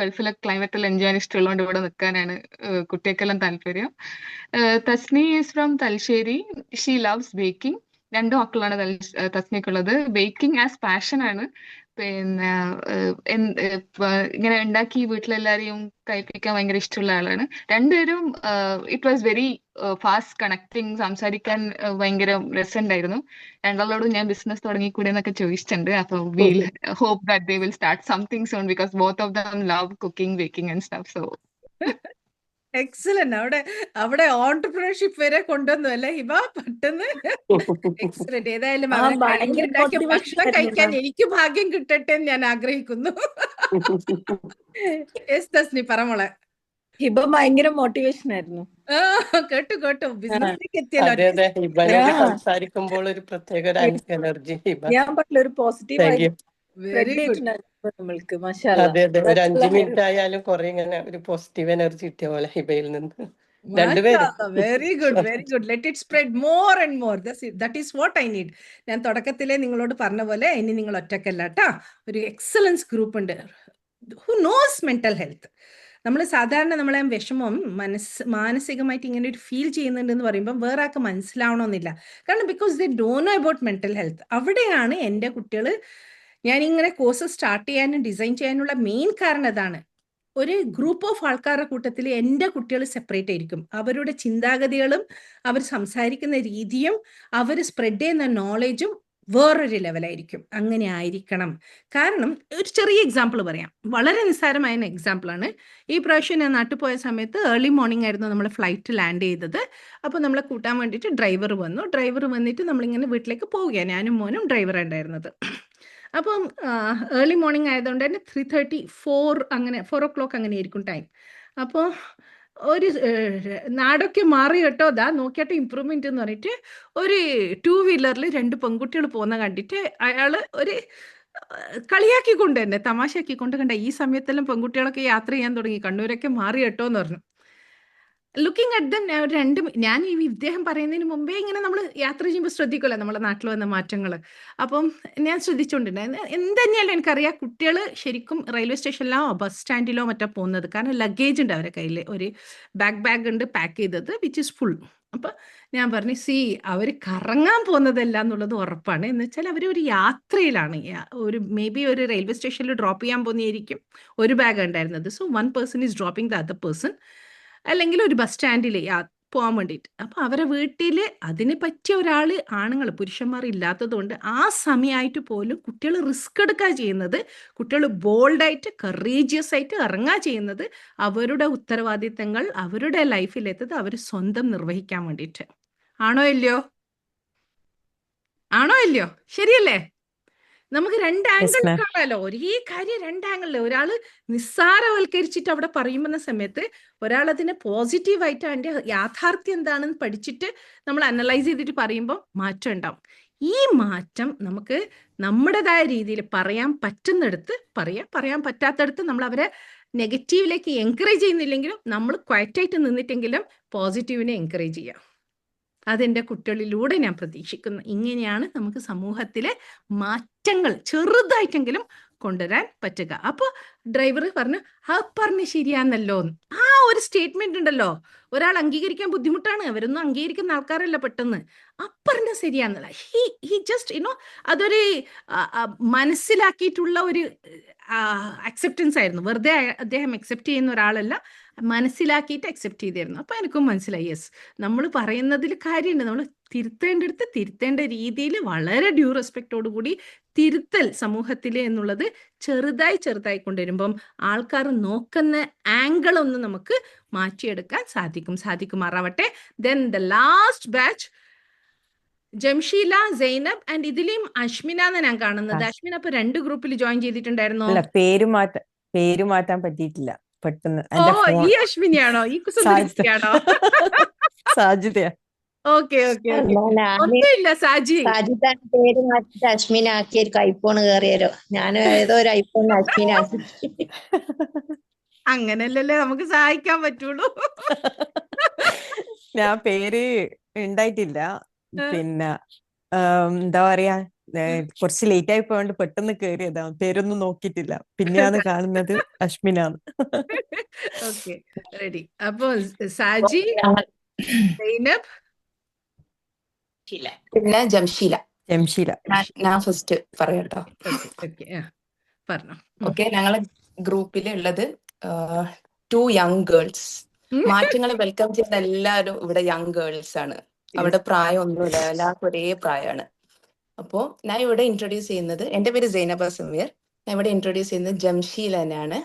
ഗൾഫിലെ ക്ലൈമറ്റെല്ലാം എൻജോയ് ചെയ്യാൻ ഇഷ്ടമുള്ളതുകൊണ്ട് ഇവിടെ നിൽക്കാനാണ് കുട്ടികൾക്കെല്ലാം താല്പര്യം. Tasni is from Thalassery. She loves baking. 2 മക്കളാണ് തസ്നിക്കുള്ളത്. ബേക്കിംഗ് ആസ് പാഷൻ ആണ്. പിന്നെ ഇങ്ങനെ ഉണ്ടാക്കി വീട്ടിലെല്ലാരെയും കഴിപ്പിക്കാൻ ഭയങ്കര ഇഷ്ടമുള്ള ആളാണ്. 2 പേരും it was very fast connecting. സംസാരിക്കാൻ ഭയങ്കര രസമുണ്ടായിരുന്നു. 2 ആളോടും ഞാൻ ബിസിനസ് തുടങ്ങിക്കൂടെ എന്നൊക്കെ ചോദിച്ചിട്ടുണ്ട്. അപ്പൊ will hope that they will start something soon, because both of them love cooking, baking and stuff. So excellent. അവിടെ ഓൺടർപ്രണർഷിപ്പ് വരെ കൊണ്ടുവന്നു അല്ലേ ഹിബ? പെട്ടെന്ന് എക്സലന്റ്. ഏതായാലും ആ അവരെ ഭയങ്കര കയ്യിലുണ്ടാക്കിയ മോട്ടിവേഷൻ ഭക്ഷണം ആയിരുന്നു കഴിക്കാൻ മാം. എനിക്ക് ഭാഗ്യം കിട്ടട്ടെ എന്ന് ഞാൻ ആഗ്രഹിക്കുന്നു. യെസ് തസ്നി, പറ മോളെ. ഹിബ ഭയങ്കര മോട്ടിവേഷൻ ആയിരുന്നു. ആ, കേട്ടു ആ, ബിസിനസ്സിലേക്ക് എത്തിയല്ലോ. അതെ അതെ, ഹിബനോട് ആ, സംസാരിക്കുമ്പോൾ ഒരു പ്രത്യേക ഒരു എനർജി ഹിബ. ഞാൻ പറഞ്ഞ ഒരു പോസിറ്റീവ് താങ്ക് ആയി യു. Spread very good. ചെയ്തിട്ടുണ്ടായിരുന്നു നമ്മൾക്ക്. മാഷാഅല്ലാ. അതെ അതെ, ഒരു That's all 5 I minute have. ആയാലും കുറെ ഇങ്ങനെ ഒരു പോസിറ്റീവ് എനർജി കിട്ടിയ പോലെ ഹിബയിൽ നിന്ന് രണ്ടുപേരും. Very good. Let it spread more and more. That is what I need. ഞാൻ തുടക്കത്തിലെ നിങ്ങളോട് പറഞ്ഞ പോലെ ഇനി നിങ്ങൾ ഒറ്റക്കല്ല കേട്ടാ. ഒരു എക്സലൻസ് ഗ്രൂപ്പ് ഉണ്ട് ഹു നോസ് മെന്റൽ ഹെൽത്ത്. നമ്മൾ സാധാരണ നമ്മളെ വിഷമം മാനസികമായിട്ട് ഇങ്ങനെ ഒരു ഫീൽ ചെയ്യുന്നുണ്ടെന്ന് പറയുമ്പോൾ വേറെ ആൾക്ക് മനസ്സിലാവണമെന്നില്ല. കാരണം because they don't know about mental health. അവിടെയാണ് എൻ്റെ കുട്ടികൾ, ഞാനിങ്ങനെ കോഴ്സ് സ്റ്റാർട്ട് ചെയ്യാനും ഡിസൈൻ ചെയ്യാനുള്ള മെയിൻ കാരണം അതാണ്. ഒരു ഗ്രൂപ്പ് ഓഫ് ആൾക്കാരുടെ കൂട്ടത്തിൽ എൻ്റെ കുട്ടികൾ സെപ്പറേറ്റ് ആയിരിക്കും. അവരുടെ ചിന്താഗതികളും അവർ സംസാരിക്കുന്ന രീതിയും അവർ സ്പ്രെഡ് ചെയ്യുന്ന നോളജും വേറൊരു ലെവലായിരിക്കും. അങ്ങനെ ആയിരിക്കണം. കാരണം ഒരു ചെറിയ എക്സാമ്പിൾ പറയാം, വളരെ നിസ്സാരമായ എക്സാമ്പിളാണ്. ഈ പ്രാവശ്യം ഞാൻ നാട്ടിൽ പോയ സമയത്ത് ഏർലി മോർണിംഗ് ആയിരുന്നു നമ്മൾ ഫ്ലൈറ്റ് ലാൻഡ് ചെയ്തത്. അപ്പോൾ നമ്മളെ കൂട്ടാൻ വേണ്ടിയിട്ട് ഡ്രൈവർ വന്നു. ഡ്രൈവർ വന്നിട്ട് നമ്മളിങ്ങനെ വീട്ടിലേക്ക് പോവുകയാണ്. ഞാനും മോനും ഡ്രൈവർ ഉണ്ടായിരുന്നത്. അപ്പം ഏർലി മോർണിംഗ് ആയതുകൊണ്ട് തന്നെ 3:30 4 അങ്ങനെ 4 o'clock അങ്ങനെ ആയിരിക്കും ടൈം. അപ്പോൾ ഒരു നാടൊക്കെ മാറി കേട്ടോ, ദാ നോക്കിയാട്ടോ ഇമ്പ്രൂവ്മെന്റ് എന്ന് പറഞ്ഞിട്ട് ഒരു 2 വീലറിൽ 2 പെൺകുട്ടികൾ പോകുന്ന കണ്ടിട്ട് അയാള് ഒരു കളിയാക്കിക്കൊണ്ട് തന്നെ തമാശയാക്കിക്കൊണ്ട്, കണ്ട ഈ സമയത്തെല്ലാം പെൺകുട്ടികളൊക്കെ യാത്ര ചെയ്യാൻ തുടങ്ങി, കണ്ണൂരൊക്കെ മാറി കേട്ടോ എന്ന് പറഞ്ഞു. ലുക്കിംഗ് അറ്റ് ദം, ഞാൻ ഈ ഇദ്ദേഹം പറയുന്നതിന് മുമ്പേ ഇങ്ങനെ നമ്മൾ യാത്ര ചെയ്യുമ്പോൾ ശ്രദ്ധിക്കുമല്ലോ നമ്മുടെ നാട്ടിൽ വന്ന മാറ്റങ്ങൾ. അപ്പം ഞാൻ ശ്രദ്ധിച്ചുകൊണ്ടിരുന്നത് എന്തെന്നെയാലും എനിക്കറിയാം കുട്ടികൾ ശരിക്കും റെയിൽവേ സ്റ്റേഷനിലോ ബസ് സ്റ്റാൻഡിലോ മറ്റോ പോകുന്നത്. കാരണം ലഗേജ് ഉണ്ട് അവരുടെ കയ്യിൽ, ഒരു ബാഗ് ഉണ്ട് പാക്ക് ചെയ്തത് വിച്ച് ഇസ് ഫുൾ. അപ്പം ഞാൻ പറഞ്ഞു അവർ കറങ്ങാൻ പോകുന്നതല്ല എന്നുള്ളത് ഉറപ്പാണ്. എന്ന് വെച്ചാൽ അവർ ഒരു യാത്രയിലാണ്. ഒരു മേ ബി ഒരു റെയിൽവേ സ്റ്റേഷനിൽ ഡ്രോപ്പ് ചെയ്യാൻ പോകുന്നതായിരിക്കും. ഒരു ബാഗ് ഉണ്ടായിരുന്നത്. So 1 person is dropping the other person, അല്ലെങ്കിൽ ഒരു ബസ് സ്റ്റാൻഡിൽ പോകാൻ വേണ്ടിയിട്ട്. അപ്പോൾ അവരെ വീട്ടിൽ അതിന് പറ്റിയ ഒരാൾ, ആണുങ്ങൾ പുരുഷന്മാർ ഇല്ലാത്തത് കൊണ്ട് ആ സമയമായിട്ട് പോലും കുട്ടികൾ റിസ്ക് എടുക്കുക ചെയ്യുന്നത്, കുട്ടികൾ ബോൾഡായിട്ട് കറേജിയസ് ആയിട്ട് ഇറങ്ങുക ചെയ്യുന്നത് അവരുടെ ഉത്തരവാദിത്തങ്ങൾ അവരുടെ ലൈഫിലെത്തത് അവർ സ്വന്തം നിർവഹിക്കാൻ വേണ്ടിയിട്ട്. ആണോ ഇല്ലയോ? ശരിയല്ലേ? നമുക്ക് 2 ആംഗിൾ കാണാമല്ലോ. ഒരേ കാര്യം 2 ആംഗിളിൽ. ഒരാൾ നിസ്സാരവൽക്കരിച്ചിട്ട് അവിടെ പറയുന്ന സമയത്ത് ഒരാൾ അതിനെ പോസിറ്റീവായിട്ട് അതിൻ്റെ യാഥാർത്ഥ്യം എന്താണെന്ന് പഠിച്ചിട്ട് നമ്മൾ അനലൈസ് ചെയ്തിട്ട് പറയുമ്പോൾ മാറ്റം ഉണ്ടാവും. ഈ മാറ്റം നമുക്ക് നമ്മുടേതായ രീതിയിൽ പറയാൻ പറ്റുന്നിടത്ത് പറയാൻ പറ്റാത്തടത്ത് നമ്മൾ അവരെ നെഗറ്റീവിലേക്ക് എൻകറേജ് ചെയ്യുന്നില്ലെങ്കിലും നമ്മൾ ക്വയറ്റായിട്ട് നിന്നിട്ടെങ്കിലും പോസിറ്റീവിനെ എൻകറേജ് ചെയ്യാം. അതെൻ്റെ കുട്ടികളിലൂടെ ഞാൻ പ്രതീക്ഷിക്കുന്നു. ഇങ്ങനെയാണ് നമുക്ക് സമൂഹത്തിലെ മാറ്റങ്ങൾ ചെറുതായിട്ടെങ്കിലും കൊണ്ടുവരാൻ പറ്റുക. അപ്പോൾ ഡ്രൈവർ പറഞ്ഞു ശരിയാന്നല്ലോ. ആ ഒരു സ്റ്റേറ്റ്മെന്റ് ഉണ്ടല്ലോ, ഒരാൾ അംഗീകരിക്കാൻ ബുദ്ധിമുട്ടാണ്, അവരൊന്നും അംഗീകരിക്കുന്ന ആൾക്കാരല്ല പെട്ടെന്ന്. പറഞ്ഞ ശരിയാന്നല്ല. ഹി ജസ്റ്റ് അതൊരു മനസ്സിലാക്കിയിട്ടുള്ള ഒരു അക്സെപ്റ്റൻസ് ആയിരുന്നു. വെറുതെ അദ്ദേഹം അക്സെപ്റ്റ് ചെയ്യുന്ന ഒരാളല്ല, മനസ്സിലാക്കിയിട്ട് അക്സെപ്റ്റ് ചെയ്തിരുന്നു. അപ്പോൾ എനിക്കും മനസ്സിലായി, യെസ് നമ്മൾ പറയുന്നതിൽ കാര്യമുണ്ട്. നമ്മൾ തിരുത്തേണ്ടടുത്ത് തിരുത്തേണ്ട രീതിയിൽ വളരെ ഡ്യൂ റെസ്പെക്റ്റോടു കൂടി തിരുത്തൽ സമൂഹത്തിൽ എന്നുള്ളത് ചെറുതായി കൊണ്ടുവരുമ്പം ആൾക്കാർ നോക്കുന്ന ആംഗിൾ ഒന്ന് നമുക്ക് മാറ്റിയെടുക്കാൻ സാധിക്കുമാറാവട്ടെ. Then the last batch Jamsheela, Zainab and ഇതിലെയും അശ്മിന എന്ന് ഞാൻ കാണുന്നത്. അശ്മിന ഇപ്പൊ 2 ഗ്രൂപ്പിൽ ജോയിൻ ചെയ്തിട്ടുണ്ടായിരുന്നോ? പേര് മാറ്റാൻ പറ്റിയിട്ടില്ല പെട്ടെന്ന്. ഈ അശ്വിനിയാണോ? ഈ കുസുന്ദരിയാണോ? സാജിദയാ. ഓക്കെ ഒന്നുമില്ല സാജി. സാജിദാണ് പേര് മാറ്റിട്ട് അശ്മിന ആക്കിയൊരു ഐഫോൺ കയറിയാലോ. ഞാൻ ഏതോ ഒരു ഐഫോൺ അശ്മിന ആക്കി. അങ്ങനല്ലല്ലേ നമുക്ക് സഹായിക്കാൻ പറ്റുള്ളൂ. ഞാൻ പേര് ഉണ്ടായിട്ടില്ല. പിന്നെ എന്താ പറയാ, കുറച്ച് ലേറ്റ് ആയി പോയോണ്ട് പെട്ടെന്ന് കേറിയതാ. പേരൊന്നും നോക്കിയിട്ടില്ല. പിന്നെയാണ് കാണുന്നത് അശ്മിനാണ്. Okay ready. അപ്പൊ സാജി, സൈനബ്, പിന്നെ ജംഷീല. ഞാൻ ഫസ്റ്റ് പറയാട്ടോ. പറഞ്ഞു. ഓക്കെ, ഞങ്ങളെ ഗ്രൂപ്പിൽ ഉള്ളത് 2 യങ് ഗേൾസ്. മാറ്റങ്ങൾ വെൽക്കം ചെയ്യുന്ന എല്ലാവരും ഇവിടെ യങ് ഗേൾസ് ആണ്. അവിടെ പ്രായമൊന്നുമില്ല, എല്ലാവർക്കും ഒരേ പ്രായമാണ്. അപ്പോൾ ഞാൻ ഇവിടെ ഇൻട്രൊഡ്യൂസ് ചെയ്യുന്നത്, എൻ്റെ പേര് സൈനബ സമീർ. ഞാൻ ഇവിടെ ഇൻട്രൊഡ്യൂസ് ചെയ്യുന്നത് ജംഷീലനാണ്.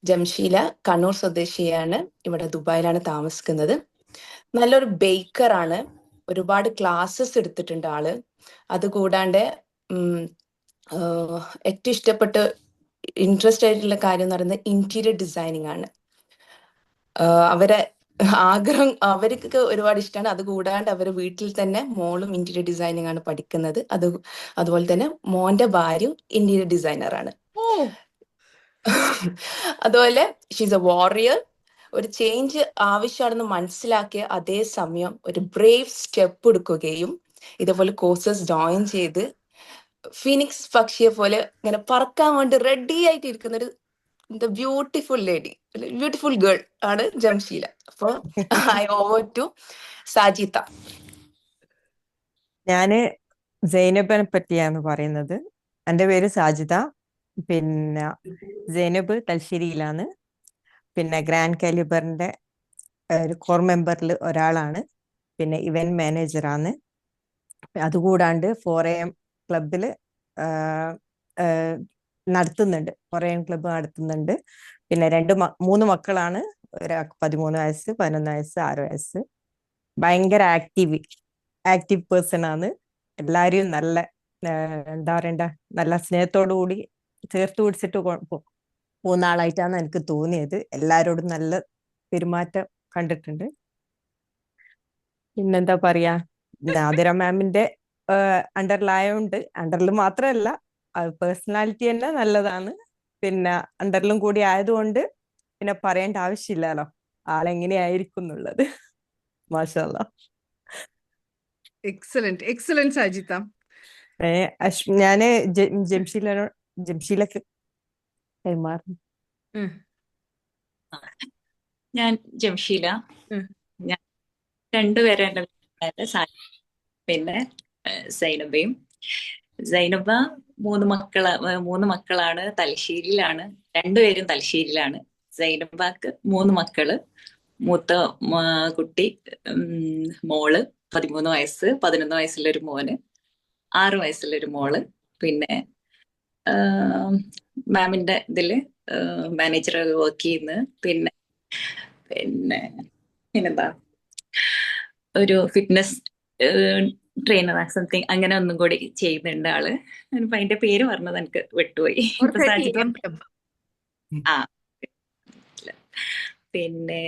ജംഷീല കണ്ണൂർ സ്വദേശിയാണ്. ഇവിടെ ദുബായിലാണ് താമസിക്കുന്നത്. നല്ലൊരു ബേക്കറാണ്. ഒരുപാട് ക്ലാസ്സസ് എടുത്തിട്ടുണ്ട് ആള്. അതുകൂടാണ്ട് ഏറ്റവും ഇഷ്ടപ്പെട്ട് ഇൻട്രസ്റ്റ് ആയിട്ടുള്ള കാര്യം എന്ന് പറയുന്നത് ഇന്റീരിയർ ഡിസൈനിങ് ആണ്. അവരെ ആഗ്രഹം അവർക്ക് ഒരുപാട് ഇഷ്ടമാണ്. അതുകൂടാണ്ട് അവര് വീട്ടിൽ തന്നെ മോളും ഇന്റീരിയർ ഡിസൈനിങ് ആണ് പഠിക്കുന്നത്. അതുപോലെ തന്നെ മോന്റെ ഭാര്യയും ഇന്റീരിയർ ഡിസൈനറാണ്. അതുപോലെ ഷീസ് എ വാറിയർ. ഒരു ചേഞ്ച് ആവശ്യമാണെന്ന് മനസ്സിലാക്കിയ അതേ സമയം ഒരു ബ്രേവ് സ്റ്റെപ്പ് എടുക്കുകയും ഇതേപോലെ കോഴ്സസ് ജോയിൻ ചെയ്ത് ഫീനിക്സ് പക്ഷിയെ പോലെ ഇങ്ങനെ പറക്കാൻ വേണ്ടി റെഡി ആയിട്ട് ഇരിക്കുന്ന ഒരു ബ്യൂട്ടിഫുൾ ലേഡി, ബ്യൂട്ടിഫുൾ ഗേൾ ആണ് ജംഷീല. അപ്പൊ ഐ ഓവർ ടു സാജിത്ത. ഞാന് സൈനബിനെ പറ്റിയാണ് പറയുന്നത്. എൻ്റെ പേര് സാജിദ. പിന്നെ സൈനബ് തലശ്ശേരിയിലാണ്. പിന്നെ ഗ്രാൻഡ് കാലിബറിന്റെ ഒരു കോർ മെമ്പറിൽ ഒരാളാണ്. പിന്നെ ഇവന്റ് മാനേജറാണ്. അതുകൂടാണ്ട് 4am ക്ലബിൽ നടത്തുന്നുണ്ട്. 4am ക്ലബ്ബ് നടത്തുന്നുണ്ട്. പിന്നെ 3 മക്കളാണ്. ഒരാൾക്ക് 13 വയസ്സ്, 11 വയസ്സ്, 6 വയസ്സ്. ഭയങ്കര ആക്റ്റീവ് പേഴ്സൺ ആണ്. എല്ലാവരെയും നല്ല എന്താ പറയണ്ട, നല്ല സ്നേഹത്തോടു കൂടി ചേർത്ത് പിടിച്ചിട്ട് പോകുന്ന ആളായിട്ടാണ് എനിക്ക് തോന്നിയത്. എല്ലാവരോടും നല്ല പെരുമാറ്റം കണ്ടിട്ടുണ്ട്. പിന്നെന്താ പറയാ, നാദിറ മാമിന്റെ അണ്ടറിലായോണ്ട്, അണ്ടറിൽ മാത്രമല്ല പേഴ്സണാലിറ്റി തന്നെ നല്ലതാണ്. പിന്നെ അണ്ടറിലും കൂടി ആയതുകൊണ്ട് പിന്നെ പറയേണ്ട ആവശ്യമില്ലല്ലോ ആളെങ്ങനെയായിരിക്കും എന്നുള്ളത്. മാഷാഅല്ലാ. Excellent excellent Sajitha. ഞാന് ജംഷീലക്ക് കൈമാറുന്നു. ഞാൻ ജംഷീല. ഞാൻ രണ്ടുപേരെ പിന്നെ സൈനബയും. സൈനബ 3 മക്കളാണ്. തലശ്ശേരിയിലാണ്. രണ്ടുപേരും തലശ്ശേരിയിലാണ്. സൈനബക്ക് 3 മക്കള്. മൂത്ത കുട്ടി മോള് 13 വയസ്സ്, 11 വയസ്സുള്ളൊരു മോന്, 6 വയസ്സുള്ളൊരു മോള്. പിന്നെ മാമിന്റെ ഇതില് മാനേജർ വർക്ക് ചെയ്യുന്നു. പിന്നെന്താ ഒരു ഫിറ്റ്നസ് ട്രെയിനർ സംതിങ് അങ്ങനെ ഒന്നും കൂടി ചെയ്യുന്നുണ്ട് ആള്. അതിന്റെ പേര് പറഞ്ഞത് എനിക്ക് വിട്ടുപോയി. പിന്നെ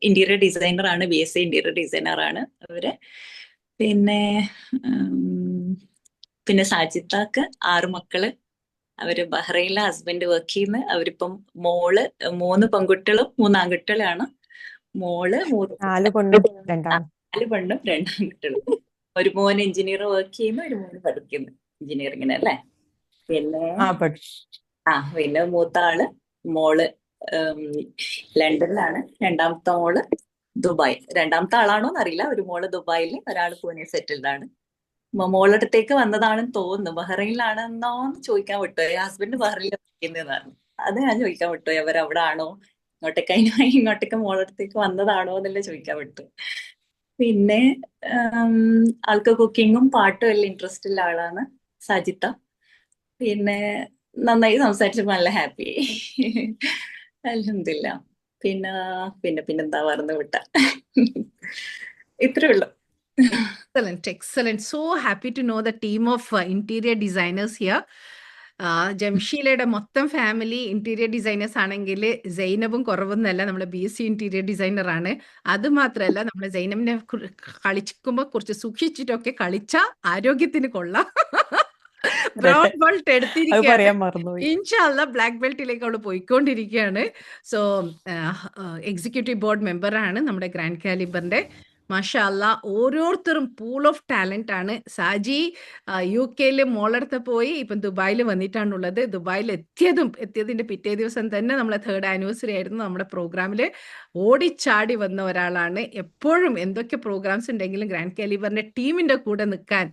ഇന്റീരിയർ ഡിസൈനർ ആണ്. BSc ഇന്റീരിയർ ഡിസൈനർ ആണ് അവര്. പിന്നെ സാജിത്താക്ക് 6 മക്കള്. അവര് ബഹ്റൈനിലെ ഹസ്ബൻഡ് വർക്ക് ചെയ്യുന്നു. അവരിപ്പം മോള് 3 പെൺകുട്ടികളും 3 ആൺകുട്ടികളാണ്. മോള് 4 പെണ്ണും 2 ആൺകുട്ടികളും. ഒരു മോൻ എഞ്ചിനീയർ വർക്ക് ചെയ്യുന്നു, ഒരു മോന് പഠിക്കുന്നു എഞ്ചിനീയറിങ്ങിന് അല്ലേ. പിന്നെ മൂത്ത ആള് മോള് ലണ്ടനിലാണ്. രണ്ടാമത്തെ മോള് ദുബായ്. രണ്ടാമത്തെ ആളാണോന്ന് അറിയില്ല. ഒരു മോള് ദുബായിൽ, ഒരാൾ പൂനെ സെറ്റിൽഡ് ആണ്. മോളടുത്തേക്ക് വന്നതാണെന്ന് തോന്നുന്നു. ബഹ്റൈനിലാണെന്നോന്ന് ചോദിക്കാൻ വിട്ടുപോയി. ഹസ്ബൻഡ് ബഹ്റൈനിൽ ഇരിക്കുന്നതാണ്. അത് ഞാൻ ചോദിക്കാൻ വിട്ടുപോയി. അവരവിടെ ആണോ, ഇങ്ങോട്ടേക്ക് മോളടുത്തേക്ക് വന്നതാണോ എന്നല്ലേ ചോദിക്കാൻ വിട്ടു. പിന്നെ ആൾക്ക് കുക്കിങ്ങും പാട്ടും എല്ലാം ഇൻട്രസ്റ്റ് ഉള്ള ആളാണ് സാജിത്ത. പിന്നെ നന്നായി സംസാരിച്ചപ്പോ നല്ല ഹാപ്പി. അൽഹംദുലില്ലാ. പിന്നെന്താ മറന്നു വിട്ട. ഇത്രേ ഉള്ളൂ. Excellent. So happy to know the team of interior designers here. ജംഷീലയുടെ മൊത്തം ഫാമിലി ഇന്റീരിയർ ഡിസൈനേഴ്സ് ആണെങ്കിൽ സൈനബും കുറവൊന്നുമല്ല, നമ്മുടെ BSc ഇന്റീരിയർ ഡിസൈനർ ആണ്. അത് മാത്രമല്ല, നമ്മുടെ സൈനബിനെ കളിക്കുമ്പോൾ കുറച്ച് സൂക്ഷിച്ചിട്ടൊക്കെ കളിച്ച ആരോഗ്യത്തിന് കൊള്ളാം. ബ്രൗൺ ബെൽറ്റ് എടുത്തിരിക്കുകയാണ്. ഇൻഷാല്ല ബ്ലാക്ക് ബെൽറ്റിലേക്ക് അവള് പോയിക്കൊണ്ടിരിക്കുകയാണ്. സോ എക്സിക്യൂട്ടീവ് ബോർഡ് മെമ്പറാണ് നമ്മുടെ ഗ്രാൻഡ് കാലിബറിന്റെ. മാഷാ അല്ലാ, ഓരോരുത്തരും പൂൾ ഓഫ് ടാലന്റ് ആണ്. സാജി UK മോളടുത്ത് പോയി ഇപ്പം ദുബായിൽ വന്നിട്ടാണുള്ളത്. ദുബായിൽ എത്തിയതിന്റെ പിറ്റേ ദിവസം തന്നെ നമ്മളെ 3rd ആനിവേഴ്സറി ആയിരുന്നു. നമ്മുടെ പ്രോഗ്രാമിൽ ഓടിച്ചാടി വന്ന ഒരാളാണ്. എപ്പോഴും എന്തൊക്കെ പ്രോഗ്രാംസ് ഉണ്ടെങ്കിലും ഗ്രാൻഡ് കാലിബറിന്റെ ടീമിന്റെ കൂടെ നിൽക്കാൻ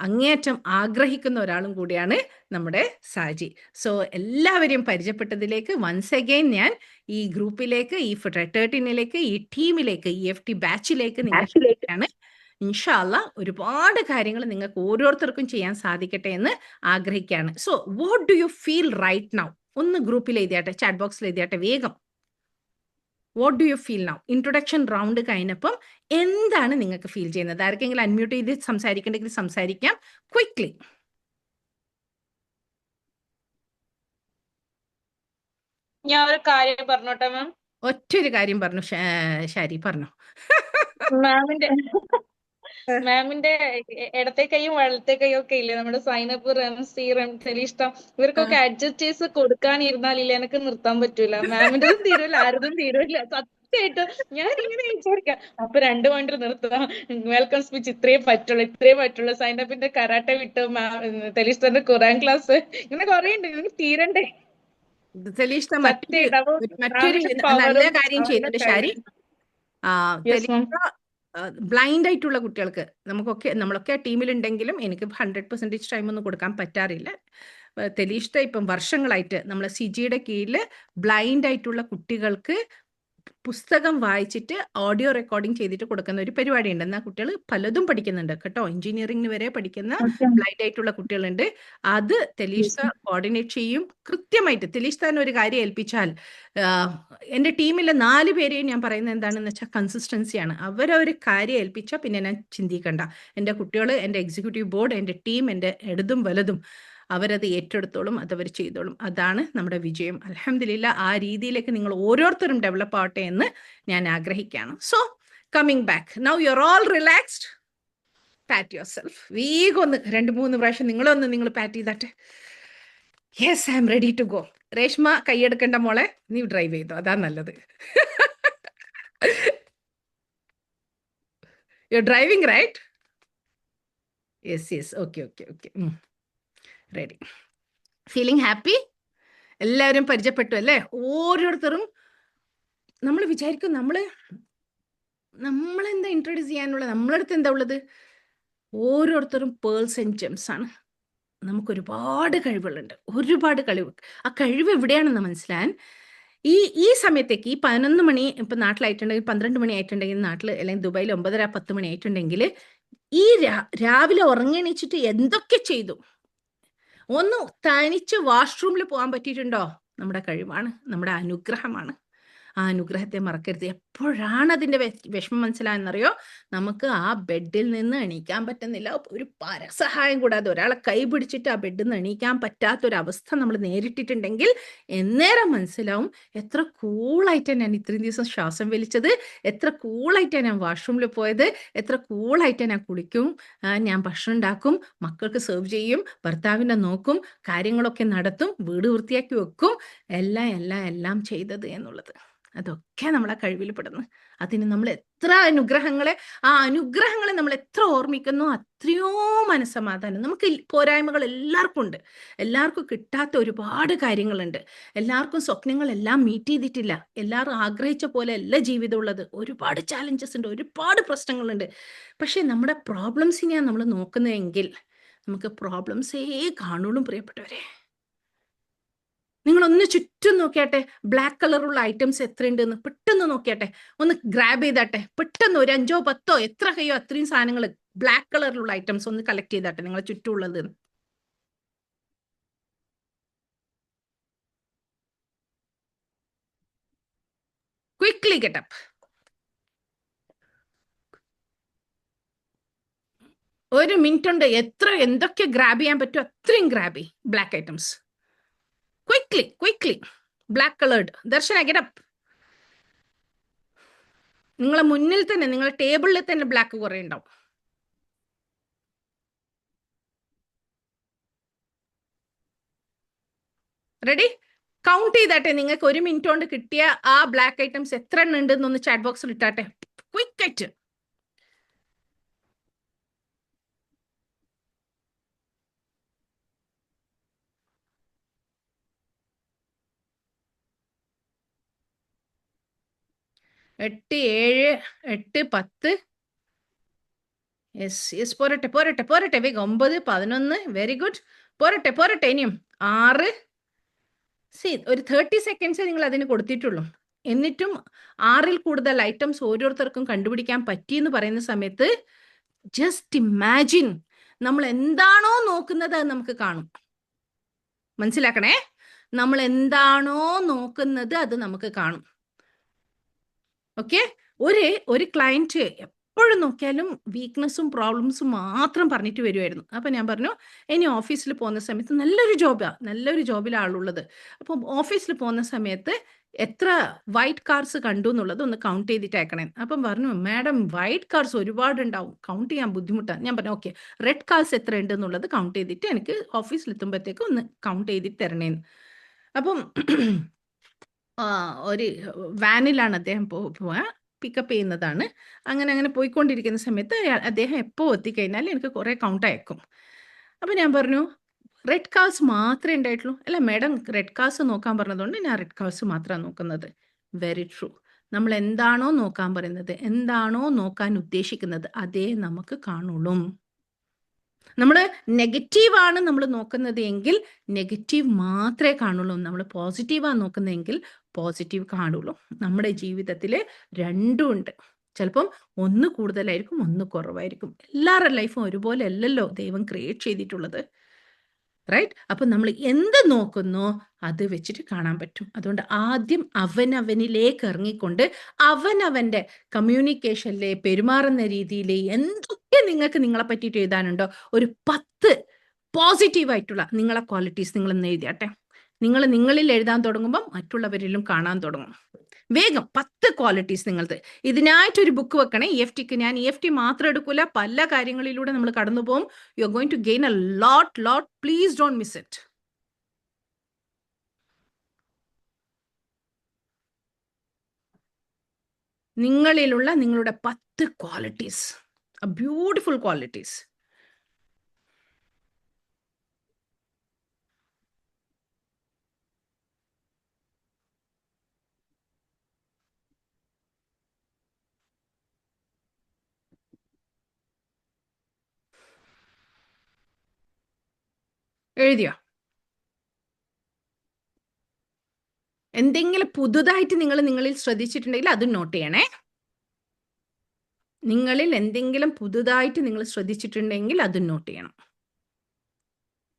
അങ്ങേയറ്റം ആഗ്രഹിക്കുന്ന ഒരാളും കൂടിയാണ് നമ്മുടെ സാജി. സോ എല്ലാവരെയും പരിചയപ്പെട്ടതിലേക്ക് വൺസ് അഗൈൻ ഞാൻ ഈ ഗ്രൂപ്പിലേക്ക്, ഈ ഫ്രെറ്റേർട്ടിനിലേക്ക്, ഈ ടീമിലേക്ക്, ഈ FT ബാച്ചിലേക്ക് നിങ്ങളാണ്. ഇൻഷാ അല്ലാ ഒരുപാട് കാര്യങ്ങൾ നിങ്ങൾക്ക് ഓരോരുത്തർക്കും ചെയ്യാൻ സാധിക്കട്ടെ എന്ന് ആഗ്രഹിക്കുകയാണ്. So what do you feel right now? ഒന്ന് ഗ്രൂപ്പിൽ എഴുതിയാട്ടെ, ചാറ്റ് ബോക്സിൽ എഴുതിയാട്ടെ വേഗം. What do you feel now? Introduction round കഴിഞ്ഞപ്പം എന്താണ് നിങ്ങൾക്ക് ഫീൽ ചെയ്യുന്നത്? ആർക്കെങ്കിലും അൺമ്യൂട്ട് ചെയ്ത് സംസാരിക്കണ്ടെങ്കിൽ സംസാരിക്കാം. ക്വിക്ക്ലി. ഞാൻ ഒരു കാര്യം പറഞ്ഞോട്ടെ മാം. ഒറ്റൊരു കാര്യം പറഞ്ഞു. ശരി പറഞ്ഞു. മാമിന്റെ ഇടത്തെ കൈയും വലത്തെ കൈയും ഒക്കെ ഇല്ലേ, നമ്മുടെ സൈനപ്പ്, റംസി, തെലീഷ്ട, ഇവർക്കൊക്കെ അഡ്ജസ്റ്റേഴ്സ് കൊടുക്കാനിരുന്നാലില്ല എനിക്ക് നിർത്താൻ പറ്റൂല. മാമിന്റെതും തീരുമില്ല, ആരതും തീരുമില്ല. സത്യമായിട്ട് ഞാൻ ഇങ്ങനെ വിചാരിക്കാം, അപ്പൊ 2 വണ്ടി നിർത്താം. വെൽക്കം സ്പീച്ച് ഇത്രേ പറ്റുള്ളൂ. സൈനപ്പിന്റെ കരാട്ടെ വിട്ട്, തെലീഷ്ടന്റെ ഖുറാൻ ക്ലാസ്, ഇങ്ങനെ കുറെ ഉണ്ട്. എനിക്ക് തീരണ്ടേ? മറ്റൊരു നല്ല കാര്യം ചെയ്തിട്ട് ശരി. ബ്ലൈൻഡ് ആയിട്ടുള്ള കുട്ടികൾക്ക് നമ്മളൊക്കെ ടീമിലുണ്ടെങ്കിലും എനിക്ക് 100% ടൈം ഒന്നും കൊടുക്കാൻ പറ്റാറില്ല. തെലീഷ്ട ഇപ്പം വർഷങ്ങളായിട്ട് നമ്മളെ സിജിയുടെ കീഴിൽ ബ്ലൈൻഡ് ആയിട്ടുള്ള കുട്ടികൾക്ക് പുസ്തകം വായിച്ചിട്ട് ഓഡിയോ റെക്കോർഡിംഗ് ചെയ്തിട്ട് കൊടുക്കുന്ന ഒരു പരിപാടി ഉണ്ട്. എന്നാൽ കുട്ടികൾ പലതും പഠിക്കുന്നുണ്ട് കേട്ടോ. എഞ്ചിനീയറിംഗിന് വരെ പഠിക്കുന്ന ബ്ലൈൻഡ് ആയിട്ടുള്ള കുട്ടികളുണ്ട്. അത് തെലീഷ്ട കോർഡിനേറ്റ് ചെയ്യും കൃത്യമായിട്ട്. തെലീഷ്ഠാൻ ഒരു കാര്യം ഏൽപ്പിച്ചാൽ, എൻ്റെ ടീമിലെ 4 പേരെയും ഞാൻ പറയുന്നത് എന്താണെന്ന് വെച്ചാൽ കൺസിസ്റ്റൻസിയാണ്. അവരൊരു കാര്യം ഏൽപ്പിച്ചാൽ പിന്നെ ഞാൻ ചിന്തിക്കണ്ട. എൻ്റെ കുട്ടികൾ, എൻ്റെ എക്സിക്യൂട്ടീവ് ബോർഡ്, എൻ്റെ ടീം, എൻ്റെ ഇടതും വലതും അവരത് ഏറ്റെടുത്തോളും, അതവർ ചെയ്തോളും. അതാണ് നമ്മുടെ വിജയം. അൽഹംദുലില്ലാ, ആ രീതിയിലേക്ക് നിങ്ങൾ ഓരോരുത്തരും ഡെവലപ്പ് ആവട്ടെ എന്ന് ഞാൻ ആഗ്രഹിക്കുകയാണ്. So coming back, now you are all relaxed. Pat yourself. വേഗം ഒന്ന് 2-3 പ്രാവശ്യം നിങ്ങൾ പാറ്റ് ചെയ്താട്ടെ. Yes, I am ready to go. Reshma കൈയെടുക്കേണ്ട മോളെ, നീ ഡ്രൈവ് ചെയ്തോ, അതാ നല്ലത്. You are driving right? Yes. Okay. Ready. Feeling happy? എല്ലാവരും പരിചയപ്പെട്ടു അല്ലേ? ഓരോരുത്തരും നമ്മൾ വിചാരിക്കും നമ്മളെന്താ ഇൻട്രൊഡ്യൂസ് ചെയ്യാനുള്ളത്, നമ്മളടുത്ത് എന്താ ഉള്ളത്? ഓരോരുത്തരും പേൾസ് ആൻഡ് ജെംസ് ആണ്. നമുക്ക് ഒരുപാട് കഴിവുകളുണ്ട്, ഒരുപാട് കഴിവ്. ആ കഴിവ് എവിടെയാണെന്ന് മനസ്സിലാൻ ഈ സമയത്തേക്ക്, ഈ 11 മണി ഇപ്പം നാട്ടിലായിട്ടുണ്ടെങ്കിൽ, 12 മണി ആയിട്ടുണ്ടെങ്കിൽ നാട്ടിൽ, അല്ലെങ്കിൽ ദുബായിൽ 9:30-10 മണി ആയിട്ടുണ്ടെങ്കിൽ, ഈ രാവിലെ ഉറങ്ങിയെണീച്ചിട്ട് എന്തൊക്കെ ചെയ്തു? ഒന്ന് തനിച്ച് വാഷ്റൂമിൽ പോകാൻ പറ്റിയിട്ടുണ്ടോ? നമ്മുടെ കഴിവാണ്, നമ്മുടെ അനുഗ്രഹമാണ്. ആ അനുഗ്രഹത്തെ മറക്കരുത്. എപ്പോഴാണ് അതിൻ്റെ വിഷമം മനസ്സിലായെന്നറിയോ? നമുക്ക് ആ ബെഡിൽ നിന്ന് എണീക്കാൻ പറ്റുന്നില്ല, ഒരു പരസഹായം കൂടാതെ ഒരാളെ കൈ പിടിച്ചിട്ട് ആ ബെഡിൽ നിന്ന് എണീക്കാൻ പറ്റാത്തൊരവസ്ഥ നമ്മൾ നേരിട്ടിട്ടുണ്ടെങ്കിൽ എന്നേരം മനസ്സിലാവും എത്ര കൂളായിട്ടാണ് ഞാൻ ഇത്രയും ദിവസം ശ്വാസം വലിച്ചത്, എത്ര കൂളായിട്ടാണ് ഞാൻ വാഷ്റൂമിൽ പോയത്, എത്ര കൂളായിട്ടാണ് ഞാൻ കുളിക്കും, ഞാൻ ഭക്ഷണം ഉണ്ടാക്കും, മക്കൾക്ക് സെർവ് ചെയ്യും, ഭർത്താവിനെ നോക്കും, കാര്യങ്ങളൊക്കെ നടത്തും, വീട് വൃത്തിയാക്കി വെക്കും, എല്ലാം ചെയ്തത് എന്നുള്ളത്. അതൊക്കെ നമ്മളെ കഴിവിൽ പെടുന്നു. അതിന് നമ്മൾ എത്ര ആ അനുഗ്രഹങ്ങളെ നമ്മൾ എത്ര ഓർമ്മിക്കുന്നു, അത്രയോ മനസ്സമാധാനം. നമുക്ക് പോരായ്മകൾ എല്ലാവർക്കും ഉണ്ട്, എല്ലാവർക്കും കിട്ടാത്ത ഒരുപാട് കാര്യങ്ങളുണ്ട്, എല്ലാവർക്കും സ്വപ്നങ്ങളെല്ലാം മീറ്റ് ചെയ്തിട്ടില്ല, എല്ലാവരും ആഗ്രഹിച്ച പോലെ അല്ല ജീവിതം ഉള്ളത്. ഒരുപാട് ചാലഞ്ചസ് ഉണ്ട്, ഒരുപാട് പ്രശ്നങ്ങളുണ്ട്. പക്ഷെ നമ്മുടെ പ്രോബ്ലംസിനെയാണ് നമ്മൾ നോക്കുന്നതെങ്കിൽ നമുക്ക് പ്രോബ്ലംസേ കാണുള്ളൂ പ്രിയപ്പെട്ടവരെ. നിങ്ങളൊന്ന് ചുറ്റും നോക്കിയാട്ടെ, ബ്ലാക്ക് കളറുള്ള ഐറ്റംസ് എത്രയുണ്ടെന്ന് പെട്ടെന്ന് നോക്കിയാട്ടെ, ഒന്ന് ഗ്രാബ് ചെയ്താട്ടെ, പെട്ടെന്ന് ഒരു 5-10 എത്ര കയ്യോ അത്രയും സാധനങ്ങൾ ബ്ലാക്ക് കളറിലുള്ള ഐറ്റംസ് ഒന്ന് കളക്ട് ചെയ്താട്ടെ നിങ്ങളെ ചുറ്റുമുള്ളത്. Quickly get up. ഒരു മിനിറ്റ് കൊണ്ട് എന്തൊക്കെ ഗ്രാബ് ചെയ്യാൻ പറ്റുമോ അത്രയും ഗ്രാബ് ചെയ്യും black items. Quickly. Black colored. Darshana, get up. നിങ്ങളെ മുന്നിൽ തന്നെ, നിങ്ങളെ ടേബിളിൽ തന്നെ ബ്ലാക്ക് കുറെ ഉണ്ടാവും. റെഡി? കൗണ്ട് ചെയ്താട്ടെ. നിങ്ങൾക്ക് 1 മിനിറ്റ് കൊണ്ട് കിട്ടിയ ആ ബ്ലാക്ക് ഐറ്റംസ് എത്ര എണ്ണം ഉണ്ട് എന്നൊന്ന് ചാറ്റ് ബോക്സിൽ ഇട്ടാട്ടെ, ക്വിക്കായിട്ട്. എട്ട്, 7, 8, 10. യെസ്. പോരട്ടെ. വേഗം 9, 11. Very good. പോരട്ടെ. ഇനിയും 6. ഒരു 30 സെക്കൻഡ്സ് നിങ്ങൾ അതിന് കൊടുത്തിട്ടുള്ളൂ. എന്നിട്ടും 6ൽ കൂടുതൽ ഐറ്റംസ് ഓരോരുത്തർക്കും കണ്ടുപിടിക്കാൻ പറ്റിയെന്ന് പറയുന്ന സമയത്ത് ജസ്റ്റ് ഇമാജിൻ, നമ്മൾ എന്താണോ നോക്കുന്നത് അത് നമുക്ക് കാണും. മനസ്സിലാക്കണേ. നമ്മൾ എന്താണോ നോക്കുന്നത് അത് നമുക്ക് കാണും. ഓക്കെ, ഒരു ക്ലയന്റ് എപ്പോഴും നോക്കിയാലും വീക്ക്നെസ്സും പ്രോബ്ലംസും മാത്രം പറഞ്ഞിട്ട് വരുമായിരുന്നു. അപ്പം ഞാൻ പറഞ്ഞു, ഇനി ഓഫീസിൽ പോകുന്ന സമയത്ത് നല്ലൊരു ജോബിലാണ് ആളുള്ളത്. അപ്പം ഓഫീസിൽ പോകുന്ന സമയത്ത് എത്ര വൈറ്റ് കാർസ് കണ്ടു എന്നുള്ളത് ഒന്ന് കൗണ്ട് ചെയ്തിട്ട് അയക്കണേ. അപ്പം പറഞ്ഞു, മാഡം വൈറ്റ് കാർസ് ഒരുപാട് ഉണ്ടാവും, കൗണ്ട് ചെയ്യാൻ ബുദ്ധിമുട്ടാണ്. ഞാൻ പറഞ്ഞു, ഓക്കെ, റെഡ് കാർസ് എത്ര ഉണ്ട് എന്നുള്ളത് കൗണ്ട് ചെയ്തിട്ട് എനിക്ക് ഓഫീസിലെത്തുമ്പോഴത്തേക്ക് ഒന്ന് കൗണ്ട് ചെയ്തിട്ട് തരണേന്ന്. അപ്പം ഒരു വാനിലാണ് അദ്ദേഹം പോവാ, പിക്കപ്പ് ചെയ്യുന്നതാണ്. അങ്ങനെ പോയിക്കൊണ്ടിരിക്കുന്ന സമയത്ത് അദ്ദേഹം എപ്പോൾ എത്തിക്കഴിഞ്ഞാൽ എനിക്ക് കുറേ കൗണ്ട് അയക്കും. അപ്പം ഞാൻ പറഞ്ഞു, റെഡ് കാർസ് മാത്രമേ ഉണ്ടായിട്ടുള്ളൂ. അല്ല മാഡം, റെഡ് കാർസ് നോക്കാൻ പറഞ്ഞതുകൊണ്ട് ഞാൻ റെഡ് കാർസ് മാത്രമാണ് നോക്കുന്നത്. Very true. നമ്മൾ എന്താണോ നോക്കാൻ പറയുന്നത്, എന്താണോ നോക്കാൻ ഉദ്ദേശിക്കുന്നത്, അതേ നമുക്ക് കാണുള്ളൂ. നമ്മൾ നെഗറ്റീവാണ് നമ്മൾ നോക്കുന്നത് എങ്കിൽ നെഗറ്റീവ് മാത്രമേ കാണുള്ളൂ. നമ്മൾ പോസിറ്റീവാണ് നോക്കുന്നതെങ്കിൽ പോസിറ്റീവ് കാണുള്ളൂ. നമ്മുടെ ജീവിതത്തിൽ രണ്ടും ഉണ്ട്. ചിലപ്പം ഒന്ന് കൂടുതലായിരിക്കും, ഒന്ന് കുറവായിരിക്കും. എല്ലാവരുടെ ലൈഫും ഒരുപോലെ അല്ലല്ലോ ദൈവം ക്രിയേറ്റ് ചെയ്തിട്ടുള്ളത്, റൈറ്റ്? അപ്പം നമ്മൾ എന്ത് നോക്കുന്നോ അത് വെച്ചിട്ട് കാണാൻ പറ്റും. അതുകൊണ്ട് ആദ്യം അവനവനിലേക്ക് ഇറങ്ങിക്കൊണ്ട് അവനവൻ്റെ കമ്മ്യൂണിക്കേഷനിലെ, പെരുമാറുന്ന രീതിയിൽ എന്തൊക്കെ നിങ്ങൾക്ക് നിങ്ങളെ പറ്റിയിട്ട് എഴുതാനുണ്ടോ, ഒരു 10 പോസിറ്റീവായിട്ടുള്ള നിങ്ങളെ ക്വാളിറ്റീസ് നിങ്ങളൊന്ന് എഴുതിയാട്ടെ. നിങ്ങളിൽ എഴുതാൻ തുടങ്ങുമ്പം മറ്റുള്ളവരിലും കാണാൻ തുടങ്ങും. വേഗം 10 ക്വാളിറ്റീസ് നിങ്ങളത്. ഇതിനായിട്ടൊരു ബുക്ക് വെക്കണേ. EFT ഞാൻ EFT മാത്രം എടുക്കൂല, പല കാര്യങ്ങളിലൂടെ നമ്മൾ കടന്നു പോകും. You are going to gain a lot. Please don't miss it. നിങ്ങളിലുള്ള നിങ്ങളുടെ 10 ക്വാളിറ്റീസ്, ബ്യൂട്ടിഫുൾ ക്വാളിറ്റീസ്. എഴുതിയോ? എന്തെങ്കിലും പുതുതായിട്ട് നിങ്ങളിൽ ശ്രദ്ധിച്ചിട്ടുണ്ടെങ്കിൽ അത് നോട്ട് ചെയ്യണേ. നിങ്ങളിൽ എന്തെങ്കിലും പുതുതായിട്ട് നിങ്ങൾ ശ്രദ്ധിച്ചിട്ടുണ്ടെങ്കിൽ അത് നോട്ട് ചെയ്യണം.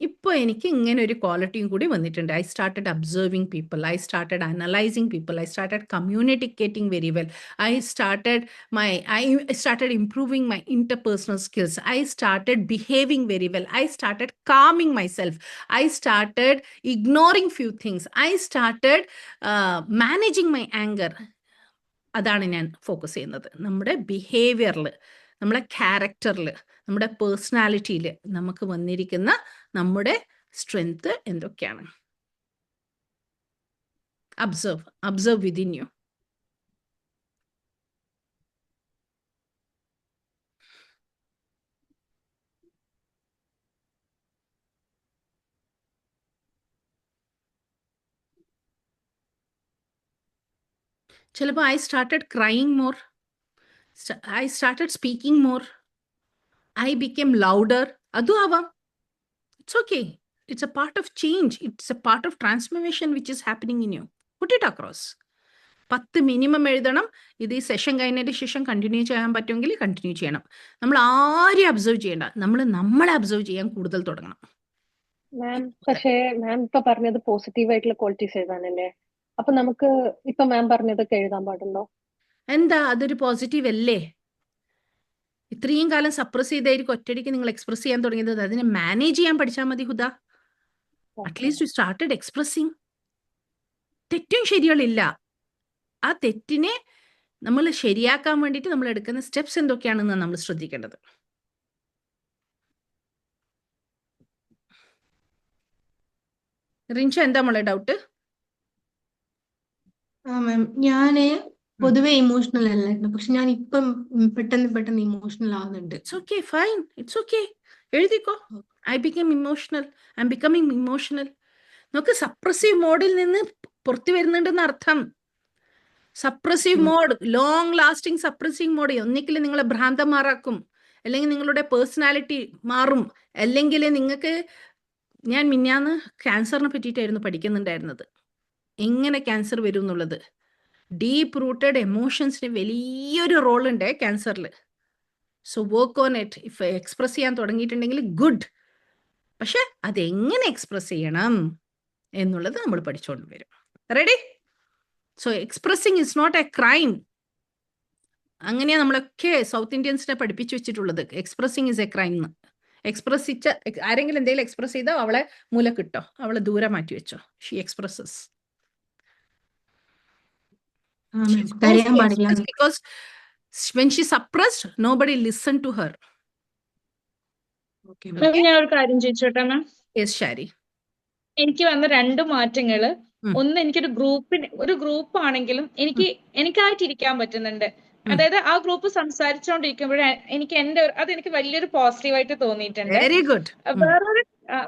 ഇപ്പോൾ എനിക്ക് ഇങ്ങനെ ഒരു ക്വാളിറ്റിയും കൂടി വന്നിട്ടുണ്ട്. I started observing people, I started analysing people, I started communicating very well, I started improving my interpersonal skills, I started behaving very well, I started calming myself, I started ignoring few things, I started managing my anger. അതാണ് ഞാൻ focus ചെയ്യുന്നത്. നമ്മുടെ ബിഹേവിയറിൽ, നമ്മുടെ ക്യാരക്ടറിൽ, നമ്മുടെ പേഴ്സണാലിറ്റിയിൽ നമുക്ക് വന്നിരിക്കുന്ന നമ്മുടെ strength എന്തൊക്കെയാണ്. Observe within you. ചിലപ്പോൾ I started crying more, I started speaking more, I became louder. അതും ആവാം. It's okay. It's a part of change. It's a part of transformation which is happening in you. Put it across. 10 minimum എഴുതണം. ഇത് ഈ session കഴിഞ്ഞതിന് ശേഷം continue ചെയ്യാൻ പറ്റുമെങ്കിൽ continue ചെയ്യണം. നമ്മൾ ആരെയും അബ്സർവ് ചെയ്യേണ്ട, നമ്മളെ അബ്സർവ് ചെയ്യാൻ കൂടുതൽ തുടങ്ങണം. മാം, പക്ഷേ മാം ഇപ്പൊ പറഞ്ഞത് പോസിറ്റീവ് ആയിട്ടുള്ള ക്വാളിറ്റീസ് എഴുതാനല്ലേ? അപ്പൊ നമുക്ക് ഇപ്പൊ മാം പറഞ്ഞതൊക്കെ എഴുതാൻ പാടുണ്ടോ? എന്താ അതൊരു പോസിറ്റീവ് അല്ലേ? ഇത്രയും കാലം സപ്രസ് ചെയ്തായിരിക്കും ഒറ്റയടിക്ക് നിങ്ങൾ എക്സ്പ്രസ് ചെയ്യാൻ തുടങ്ങിയത്. അതിനെ മാനേജ് ചെയ്യാൻ പഠിച്ചാൽ മതി Huda. At least you started expressing. തെറ്റും ശരികളില്ല. ആ തെറ്റിനെ നമ്മൾ ശരിയാക്കാൻ വേണ്ടിയിട്ട് നമ്മൾ എടുക്കുന്ന സ്റ്റെപ്സ് എന്തൊക്കെയാണെന്ന് നമ്മൾ ശ്രദ്ധിക്കേണ്ടത്. റിൻഷ, എന്താ മോളെ ഡൗട്ട്? മാം, ഞാന് പൊതുവെ ഇമോഷണൽ അല്ലായിരുന്നു, പക്ഷെ ഞാൻ ഇപ്പം പെട്ടെന്ന് ഇമോഷണൽ ആവുന്നുണ്ട്. It's okay, fine, it's okay. എഴുതിക്കോ. I become emotional, I am becoming emotional. നമുക്ക് സപ്രസീവ് മോഡിൽ നിന്ന് പുറത്തു വരുന്നുണ്ടെന്ന് അർത്ഥം. Suppressive mode, long lasting suppressive mode ഒന്നിക്കൽ നിങ്ങളെ ഭ്രാന്തന്മാരാക്കും, അല്ലെങ്കിൽ നിങ്ങളുടെ പേഴ്സണാലിറ്റി മാറും, അല്ലെങ്കിൽ നിങ്ങൾക്ക്, ഞാൻ മിന്നാന്ന് ക്യാൻസറിനെ പറ്റിയിട്ടായിരുന്നു പഠിക്കുന്നുണ്ടായിരുന്നത്, എങ്ങനെ ക്യാൻസർ വരും എന്നുള്ളത്. ഡീപ്പ് റൂട്ടഡ് എമോഷൻസിന് വലിയൊരു റോൾ ഉണ്ട് ക്യാൻസറിൽ. So work on it. If express ചെയ്യാൻ തുടങ്ങിയിട്ടുണ്ടെങ്കിൽ ഗുഡ്. പക്ഷെ അതെങ്ങനെ എക്സ്പ്രസ് ചെയ്യണം, എന്നുള്ളത് നമ്മൾ പഠിച്ചുകൊണ്ട് വരും. Ready? So expressing is not a crime. അങ്ങനെയാണ് നമ്മളൊക്കെ സൗത്ത് ഇന്ത്യൻസിനെ പഠിപ്പിച്ചു വെച്ചിട്ടുള്ളത്. എക്സ്പ്രസിങ് ഇസ് എ ക്രൈം എന്ന്. ആരെങ്കിലും എന്തെങ്കിലും എക്സ്പ്രസ് ചെയ്താൽ അവളെ മൂലക്കിട്ടോ, അവളെ ദൂരെ മാറ്റി വെച്ചോ. She expresses. കരയാൻ പാടില്ല. Because when she suppressed, nobody listened to her. ഞാൻ ഒരു കാര്യം ചോദിച്ചോട്ടെ മാം. Yes, Shari. എനിക്ക് വന്ന 2 മാറ്റങ്ങള്, ഒന്ന് എനിക്കൊരു ഗ്രൂപ്പ് ആണെങ്കിലും എനിക്കായിട്ടിരിക്കാൻ പറ്റുന്നുണ്ട്. അതായത് ആ ഗ്രൂപ്പ് സംസാരിച്ചുകൊണ്ടിരിക്കുമ്പോഴേ അതെനിക്ക് വലിയൊരു പോസിറ്റീവായിട്ട് തോന്നിയിട്ടുണ്ട്. Very good.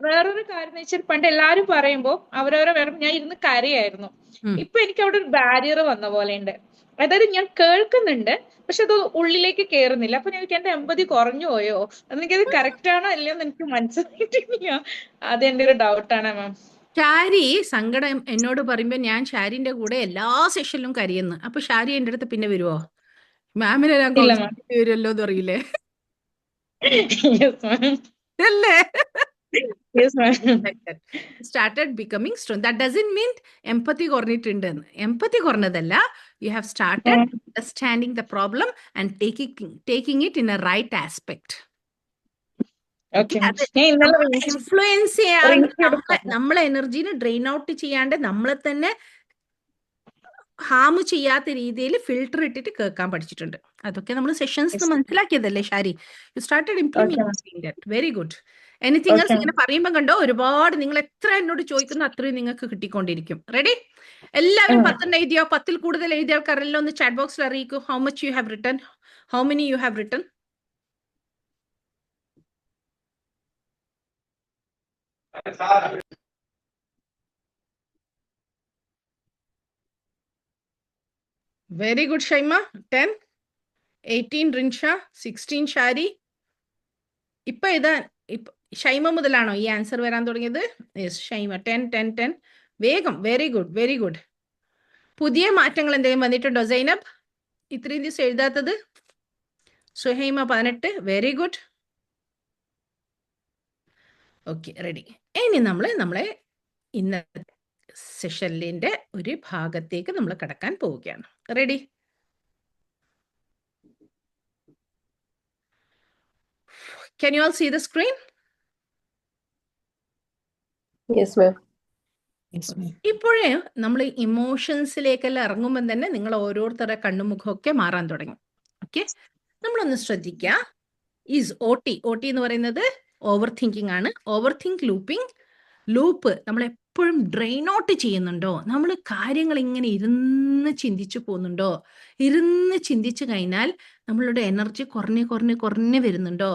വേറൊരു കാര്യം എന്ന് വെച്ചാൽ, പണ്ട് എല്ലാരും പറയുമ്പോ ഞാൻ ഇരുന്ന് കരയായിരുന്നു. ഇപ്പൊ എനിക്ക് അവിടെ ഒരു ബാരിയർ വന്ന പോലെ ഉണ്ട്. അതായത് ഞാൻ കേൾക്കുന്നുണ്ട്, പക്ഷെ അത് ഉള്ളിലേക്ക് കേറുന്നില്ല. അപ്പൊ എനിക്ക് എന്റെ എമ്പതി കുറഞ്ഞു പോയോ, എനിക്കത് കറക്റ്റ് ആണോ അല്ലയോന്ന് എനിക്ക് മനസ്സിലായിട്ടില്ല. അത് എന്റെ ഒരു ഡൗട്ടാണ് മാം. ഷാരി സങ്കടം എന്നോട് പറയുമ്പോ ഞാൻ ഷാരിന്റെ കൂടെ എല്ലാ സെഷനിലും കരയുന്നു. അപ്പൊ ഷാരി എന്റെ അടുത്ത് പിന്നെ വരുവോ? മാമിനെ ഞാൻ വരുമല്ലോ എന്ന് പറയില്ലേ? അല്ലേ? Started becoming strong. That doesn't mean empathy കുറഞ്ഞിട്ടുണ്ട്. Empathy കുറഞ്ഞതല്ല. You have started understanding the problem and taking it in a right aspect. Influence ചെയ്യാണ്ട് നമ്മളെ എനർജീനെ ഡ്രെയിൻ ഔട്ട് ചെയ്യാണ്ട് നമ്മളെ തന്നെ ഹാം ചെയ്യാത്ത രീതിയിൽ ഫിൽട്ടർ ഇട്ടിട്ട് കേൾക്കാൻ പഠിച്ചിട്ടുണ്ട്. അതൊക്കെ നമ്മൾ സെഷൻസ് മനസ്സിലാക്കിയതല്ലേ Shari? You started implementing that. Very good. Anything else? ഇങ്ങനെ പറയുമ്പോൾ കണ്ടോ, ഒരുപാട് നിങ്ങൾ എത്ര എന്നോട് ചോദിക്കുന്നു അത്രയും നിങ്ങൾക്ക് കിട്ടിക്കൊണ്ടിരിക്കും. റെഡി? എല്ലാവരും 10 എഴുതിയോ? 10ൽ കൂടുതൽ എഴുതിയ ആൾക്കാരെല്ലാം ഒന്ന് ചാറ്റ് ബോക്സിൽ അറിയിക്കൂ. How much you have written? How many you have written? Very good, Shaima. 10, 18, Rinsha, 16, Shari. ഇപ്പൊ ഷൈമ മുതലാണോ ഈ ആൻസർ വരാൻ തുടങ്ങിയത്? യെസ്, ഷൈമ. 10, 10, 10. വേഗം. Very good, very good. പുതിയ മാറ്റങ്ങൾ എന്തെങ്കിലും വന്നിട്ടുണ്ടോ സൈനബ്? ഇത്രയും ദിവസം എഴുതാത്തത്. Suhaima 18. Very good. Okay, ready. ഇനി നമ്മളെ ഇന്നത്തെ സെഷനിന്റെ ഒരു ഭാഗത്തേക്ക് നമ്മൾ കടക്കാൻ പോവുകയാണ്. Ready? Can you all see the screen? Yes, ma'am. ഇപ്പോഴേ നമ്മൾ ഇമോഷൻസിലേക്കെല്ലാം ഇറങ്ങുമ്പോൾ തന്നെ നിങ്ങൾ ഓരോരുത്തരുടെ കണ്ണുമുഖമൊക്കെ മാറാൻ തുടങ്ങി. ഓക്കെ, നമ്മളൊന്ന് ശ്രദ്ധിക്കുക. ഈസ് OT എന്ന് പറയുന്നത് ഓവർ തിങ്കിങ് ആണ്. ഓവർ തിങ്ക് ലൂപ്പ് നമ്മൾ എപ്പോഴും ഡ്രെയിൻ ഔട്ട് ചെയ്യുന്നുണ്ടോ? നമ്മൾ കാര്യങ്ങൾ ഇങ്ങനെ ഇരുന്ന് ചിന്തിച്ചു പോകുന്നുണ്ടോ? ഇരുന്ന് ചിന്തിച്ചു കഴിഞ്ഞാൽ നമ്മളുടെ എനർജി കുറഞ്ഞ് വരുന്നുണ്ടോ?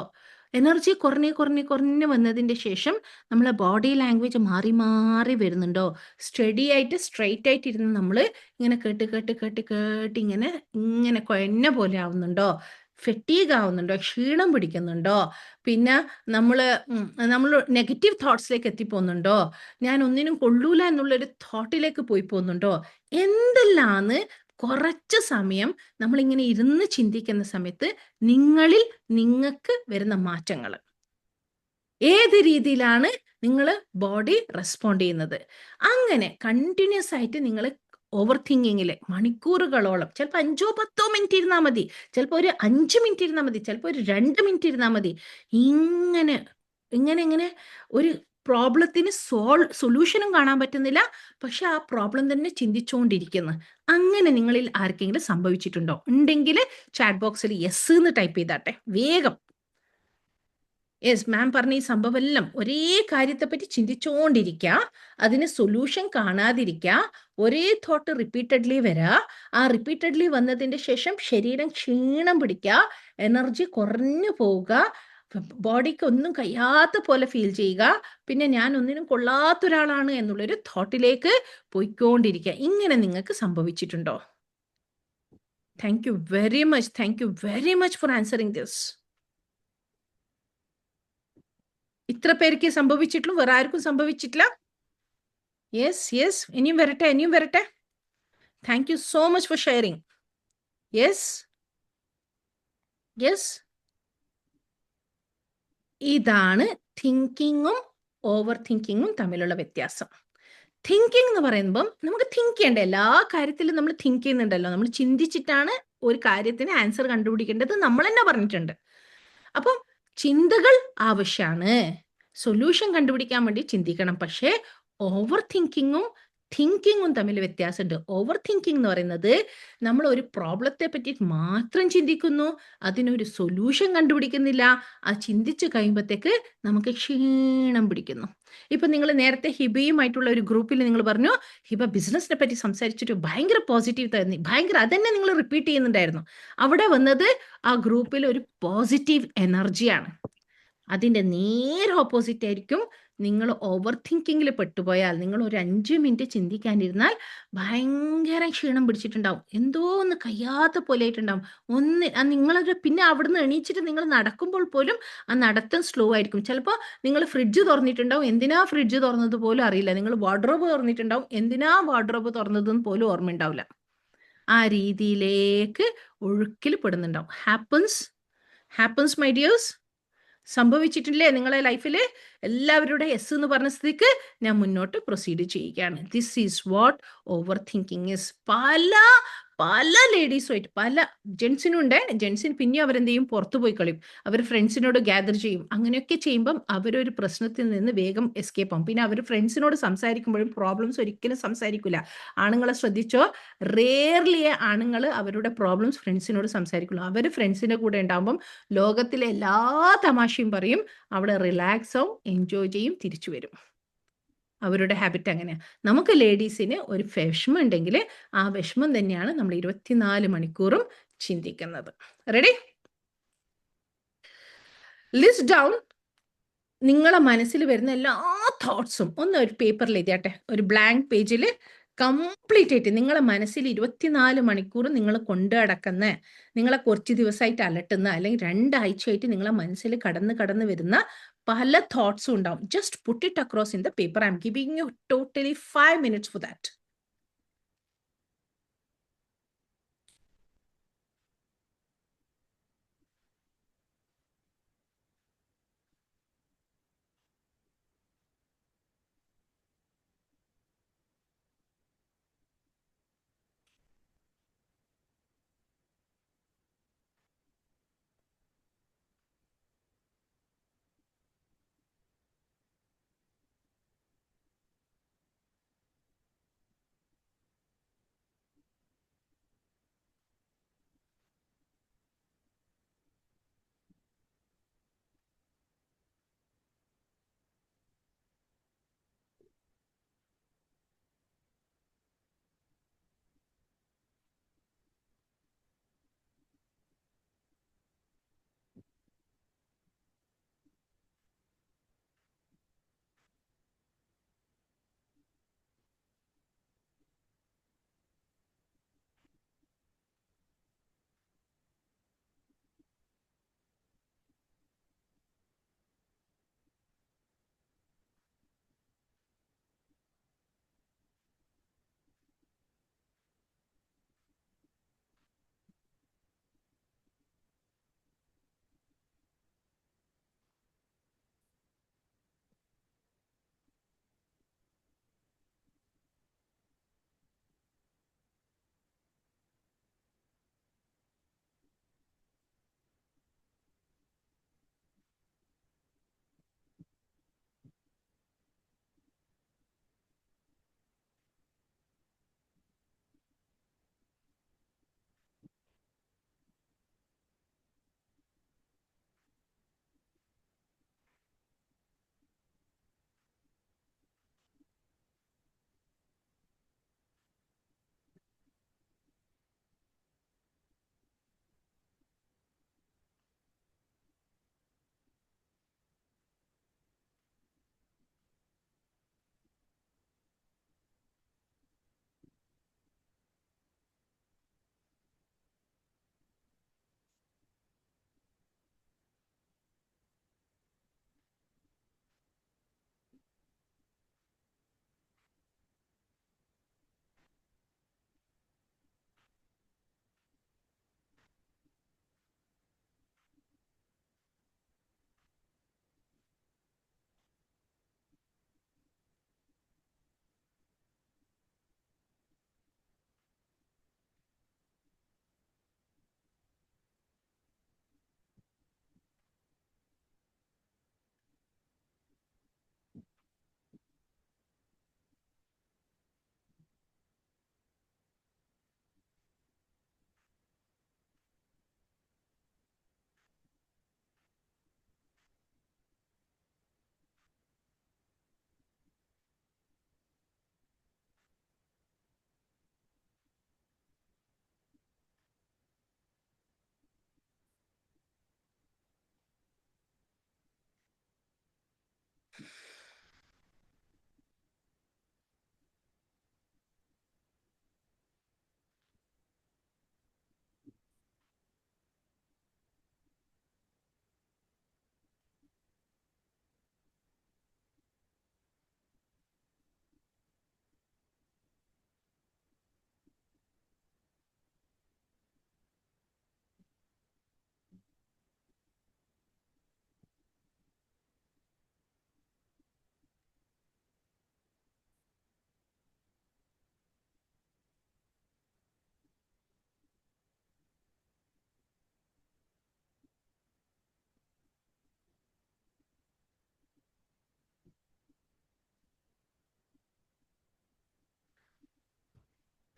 എനർജി കുറഞ്ഞ് വന്നതിൻ്റെ ശേഷം നമ്മളെ ബോഡി ലാംഗ്വേജ് മാറി വരുന്നുണ്ടോ? സ്റ്റഡി ആയിട്ട് സ്ട്രെയിറ്റ് ആയിട്ട് ഇരുന്ന് നമ്മൾ ഇങ്ങനെ കേട്ട് ഇങ്ങനെ കൊയഞ്ഞ പോലെ ആവുന്നുണ്ടോ? ഫെറ്റീഗ് ആവുന്നുണ്ടോ? ക്ഷീണം പിടിക്കുന്നുണ്ടോ? പിന്നെ നമ്മൾ നെഗറ്റീവ് തോട്ട്സിലേക്ക് എത്തിപ്പോകുന്നുണ്ടോ? ഞാൻ ഒന്നിനും കൊള്ളൂല എന്നുള്ളൊരു തോട്ടിലേക്ക് പോയി പോകുന്നുണ്ടോ? എന്തെല്ലാന്ന് കുറച്ച് സമയം നമ്മളിങ്ങനെ ഇരുന്ന് ചിന്തിക്കുന്ന സമയത്ത് നിങ്ങൾക്ക് വരുന്ന മാറ്റങ്ങൾ ഏത് രീതിയിലാണ് നിങ്ങൾ ബോഡി റെസ്പോണ്ട് ചെയ്യുന്നത്? അങ്ങനെ കണ്ടിന്യൂസ് ആയിട്ട് നിങ്ങൾ ഓവർ തിങ്കിങ്ങിൽ മണിക്കൂറുകളോളം, ചിലപ്പോൾ 5-10 മിനിറ്റ് ഇരുന്നാൽ മതി, ചിലപ്പോൾ ഒരു 5 മിനിറ്റ് ഇരുന്നാൽ മതി, ചിലപ്പോൾ ഒരു 2 മിനിറ്റ് ഇരുന്നാൽ മതി. ഇങ്ങനെ ഒരു പ്രോബ്ലത്തിന് സൊല്യൂഷനും കാണാൻ പറ്റുന്നില്ല, പക്ഷെ ആ പ്രോബ്ലം തന്നെ ചിന്തിച്ചുകൊണ്ടിരിക്കുന്നു. അങ്ങനെ നിങ്ങളിൽ ആർക്കെങ്കിലും സംഭവിച്ചിട്ടുണ്ടോ? ഉണ്ടെങ്കിൽ ചാറ്റ് ബോക്സിൽ യെസ് എന്ന് ടൈപ്പ് ചെയ്താട്ടെ വേഗം. യെസ്, മാം പറഞ്ഞ ഈ സംഭവമെല്ലാം ഒരേ കാര്യത്തെപ്പറ്റി ചിന്തിച്ചുകൊണ്ടിരിക്കുക, അതിന് സൊല്യൂഷൻ കാണാതിരിക്കുക, ഒരേ തോട്ട് റിപ്പീറ്റഡ്ലി വരിക. ആ റിപ്പീറ്റഡ്ലി വന്നതിൻ്റെ ശേഷം ശരീരം ക്ഷീണം പിടിക്കുക, എനർജി കുറഞ്ഞു പോവുക, ബോഡിക്ക് ഒന്നും കഴിയാത്ത പോലെ ഫീൽ ചെയ്യുക, പിന്നെ ഞാൻ ഒന്നിനും കൊള്ളാത്ത ഒരാളാണ് എന്നുള്ളൊരു തോട്ടിലേക്ക് പോയിക്കൊണ്ടിരിക്കുക. ഇങ്ങനെ നിങ്ങൾക്ക് സംഭവിച്ചിട്ടുണ്ടോ? Thank you very much for answering this. ഇത്ര പേർക്ക് സംഭവിച്ചിട്ടുള്ളൂ, വേറെ ആർക്കും സംഭവിച്ചിട്ടില്ല? യെസ്, ഇനിയും വരട്ടെ. Thank you so much for sharing. Yes, ഇതാണ് തിങ്കിങ്ങും ഓവർ തിങ്കിങ്ങും തമ്മിലുള്ള വ്യത്യാസം. തിങ്കിങ് എന്ന് പറയുമ്പം നമുക്ക് തിങ്ക് ചെയ്യേണ്ട എല്ലാ കാര്യത്തിലും നമ്മൾ തിങ്ക് ചെയ്യുന്നുണ്ടല്ലോ. നമ്മൾ ചിന്തിച്ചിട്ടാണ് ഒരു കാര്യത്തിന് ആൻസർ കണ്ടുപിടിക്കേണ്ടത് നമ്മൾ തന്നെ പറഞ്ഞിട്ടുണ്ട്. അപ്പം ചിന്തകൾ ആവശ്യമാണ്. സൊല്യൂഷൻ കണ്ടുപിടിക്കാൻ വേണ്ടി ചിന്തിക്കണം. പക്ഷേ ഓവർ തിങ്കിങ്ങും തിങ്കിങ്ങും തമ്മിൽ വ്യത്യാസമുണ്ട്. ഓവർ തിങ്കിങ് എന്ന് പറയുന്നത് നമ്മൾ ഒരു പ്രോബ്ലത്തെ പറ്റി മാത്രം ചിന്തിക്കുന്നു, അതിനൊരു സൊല്യൂഷൻ കണ്ടുപിടിക്കുന്നില്ല. ആ ചിന്തിച്ച് കഴിയുമ്പോഴത്തേക്ക് നമുക്ക് ക്ഷീണം പിടിക്കുന്നു. ഇപ്പൊ നിങ്ങൾ നേരത്തെ ഹിബയുമായിട്ടുള്ള ഒരു ഗ്രൂപ്പിൽ നിങ്ങൾ പറഞ്ഞു ഹിബ ബിസിനസിനെ പറ്റി സംസാരിച്ചിട്ട് ഭയങ്കര പോസിറ്റീവ് തന്നെ, ഭയങ്കര അതന്നെ നിങ്ങൾ റിപ്പീറ്റ് ചെയ്യുന്നുണ്ടായിരുന്നു. അവിടെ വന്നത് ആ ഗ്രൂപ്പിൽ ഒരു പോസിറ്റീവ് എനർജിയാണ്. അതിൻ്റെ നേരെ ഓപ്പോസിറ്റ് ആയിരിക്കും നിങ്ങൾ ഓവർ തിങ്കിങ്ങിൽ പെട്ടുപോയാൽ. നിങ്ങൾ ഒരു 5 മിനിറ്റ് ചിന്തിക്കാനിരുന്നാൽ ഭയങ്കര ക്ഷീണം പിടിച്ചിട്ടുണ്ടാവും, എന്തോ ഒന്ന് കഴിയാത്ത പോലെ ആയിട്ടുണ്ടാവും. നിങ്ങളത് പിന്നെ അവിടുന്ന് എണീച്ചിട്ട് നിങ്ങൾ നടക്കുമ്പോൾ പോലും ആ നടത്തം സ്ലോ ആയിരിക്കും. ചിലപ്പോൾ നിങ്ങൾ ഫ്രിഡ്ജ് തുറന്നിട്ടുണ്ടാവും, എന്തിനാ ഫ്രിഡ്ജ് തുറന്നത് പോലും അറിയില്ല. നിങ്ങൾ വാർഡ്രോബ് തുറന്നിട്ടുണ്ടാവും, എന്തിനാ വാർഡ്രോബ് തുറന്നതെന്ന് പോലും ഓർമ്മയുണ്ടാവില്ല. ആ രീതിയിലേക്ക് ഒഴുക്കിൽ പെടുന്നുണ്ടാവും. Happens my dears. സംഭവിച്ചിട്ടില്ലേ നിങ്ങളെ ലൈഫിൽ? എല്ലാവരുടെ എസ് എന്ന് പറഞ്ഞ സ്ഥിതിക്ക് ഞാൻ മുന്നോട്ട് പ്രൊസീഡ് ചെയ്യുകയാണ്. This is what over thinking is. പല ലേഡീസുമായിട്ട്, പല ജെൻസിനും ഉണ്ട്. ജെൻസിന് പിന്നെ അവരെന്ത് ചെയ്യും, പുറത്തു പോയി കളിയും, അവർ ഫ്രണ്ട്സിനോട് ഗ്യാദർ ചെയ്യും. അങ്ങനെയൊക്കെ ചെയ്യുമ്പം അവരൊരു പ്രശ്നത്തിൽ നിന്ന് വേഗം എസ്കേപ്പ് ആവും. പിന്നെ അവർ ഫ്രണ്ട്സിനോട് സംസാരിക്കുമ്പോഴും പ്രോബ്ലംസ് ഒരിക്കലും സംസാരിക്കില്ല. ആണുങ്ങളെ ശ്രദ്ധിച്ചോ, റേർലി ആണുങ്ങൾ അവരുടെ പ്രോബ്ലംസ് ഫ്രണ്ട്സിനോട് സംസാരിക്കുള്ളൂ. അവർ ഫ്രണ്ട്സിൻ്റെ കൂടെ ഉണ്ടാകുമ്പം ലോകത്തിലെ എല്ലാ തമാശയും പറയും, അവിടെ റിലാക്സ് ആവും, എൻജോയ് ചെയ്യും, തിരിച്ചു വരും. അവരുടെ ഹാബിറ്റ് അങ്ങനെയാണ്. നമുക്ക് ലേഡീസിന് ഒരു വിഷമം ഉണ്ടെങ്കിൽ ആ വിഷമം തന്നെയാണ് നമ്മൾ 24 മണിക്കൂറും ചിന്തിക്കുന്നത്. റെഡി? ലിസ്റ്റ് ഡൗൺ നിങ്ങളെ മനസ്സിൽ വരുന്ന എല്ലാ തോട്ട്സും ഒന്ന് ഒരു പേപ്പറിൽ എഴുതിയാട്ടെ. ഒരു ബ്ലാങ്ക് പേജിൽ കംപ്ലീറ്റ് ആയിട്ട് നിങ്ങളെ മനസ്സിൽ 24 മണിക്കൂർ നിങ്ങൾ കൊണ്ടു നടക്കുന്ന, നിങ്ങളെ കുറച്ച് ദിവസമായിട്ട് അലട്ടുന്ന, അല്ലെങ്കിൽ 2 ആഴ്ചയായിട്ട് നിങ്ങളെ മനസ്സിൽ കടന്ന് വരുന്ന പല തോട്ട്സും ഉണ്ടാവും. Just put it across in the paper. I M giving you totally 5 minutes for that.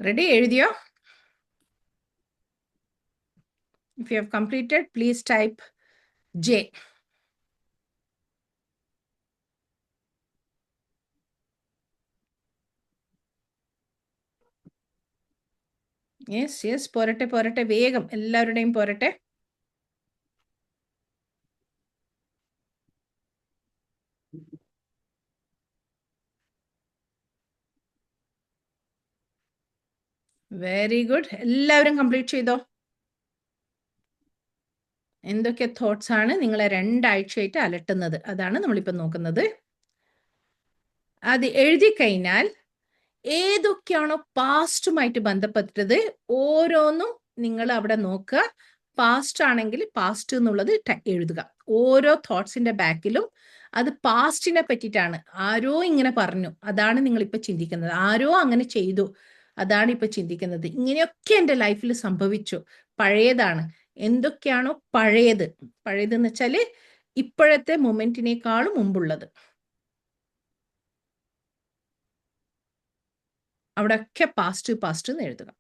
Ready? എഴുതിയോ? If you have completed, please type J. Yes, പോരട്ടെ പോരട്ടെ, വേഗം എല്ലാവരുടെയും പോരട്ടെ. Very good. എല്ലാവരും കംപ്ലീറ്റ് ചെയ്തോ? എന്തൊക്കെ തോട്ട്സ് ആണ് നിങ്ങളെ 2 ആഴ്ചയായിട്ട് അലട്ടുന്നത്? അതാണ് നമ്മളിപ്പോൾ നോക്കുന്നത്. അത് എഴുതി കഴിഞ്ഞാൽ ഏതൊക്കെയാണോ പാസ്റ്റുമായിട്ട് ബന്ധപ്പെട്ടത് ഓരോന്നും നിങ്ങൾ അവിടെ നോക്കുക. പാസ്റ്റ് ആണെങ്കിൽ പാസ്റ്റ് എന്നുള്ളത് എഴുതുക. ഓരോ തോട്ട്സിന്റെ ബാക്കിലും അത് പാസ്റ്റിനെ പറ്റിയിട്ടാണ്. ആരോ ഇങ്ങനെ പറഞ്ഞു, അതാണ് നിങ്ങളിപ്പോൾ ചിന്തിക്കുന്നത്. ആരോ അങ്ങനെ ചെയ്തു, അതാണ് ഇപ്പൊ ചിന്തിക്കുന്നത്. ഇങ്ങനെയൊക്കെ എൻ്റെ ലൈഫിൽ സംഭവിച്ചു. പഴയതാണ്. എന്തൊക്കെയാണോ പഴയത്, പഴയതെന്ന് വെച്ചാല് ഇപ്പോഴത്തെ മൊമെന്റിനേക്കാളും മുമ്പുള്ളത്, അവിടെയൊക്കെ പാസ്റ്റ് പാസ്റ്റ് എന്ന് എഴുതുക.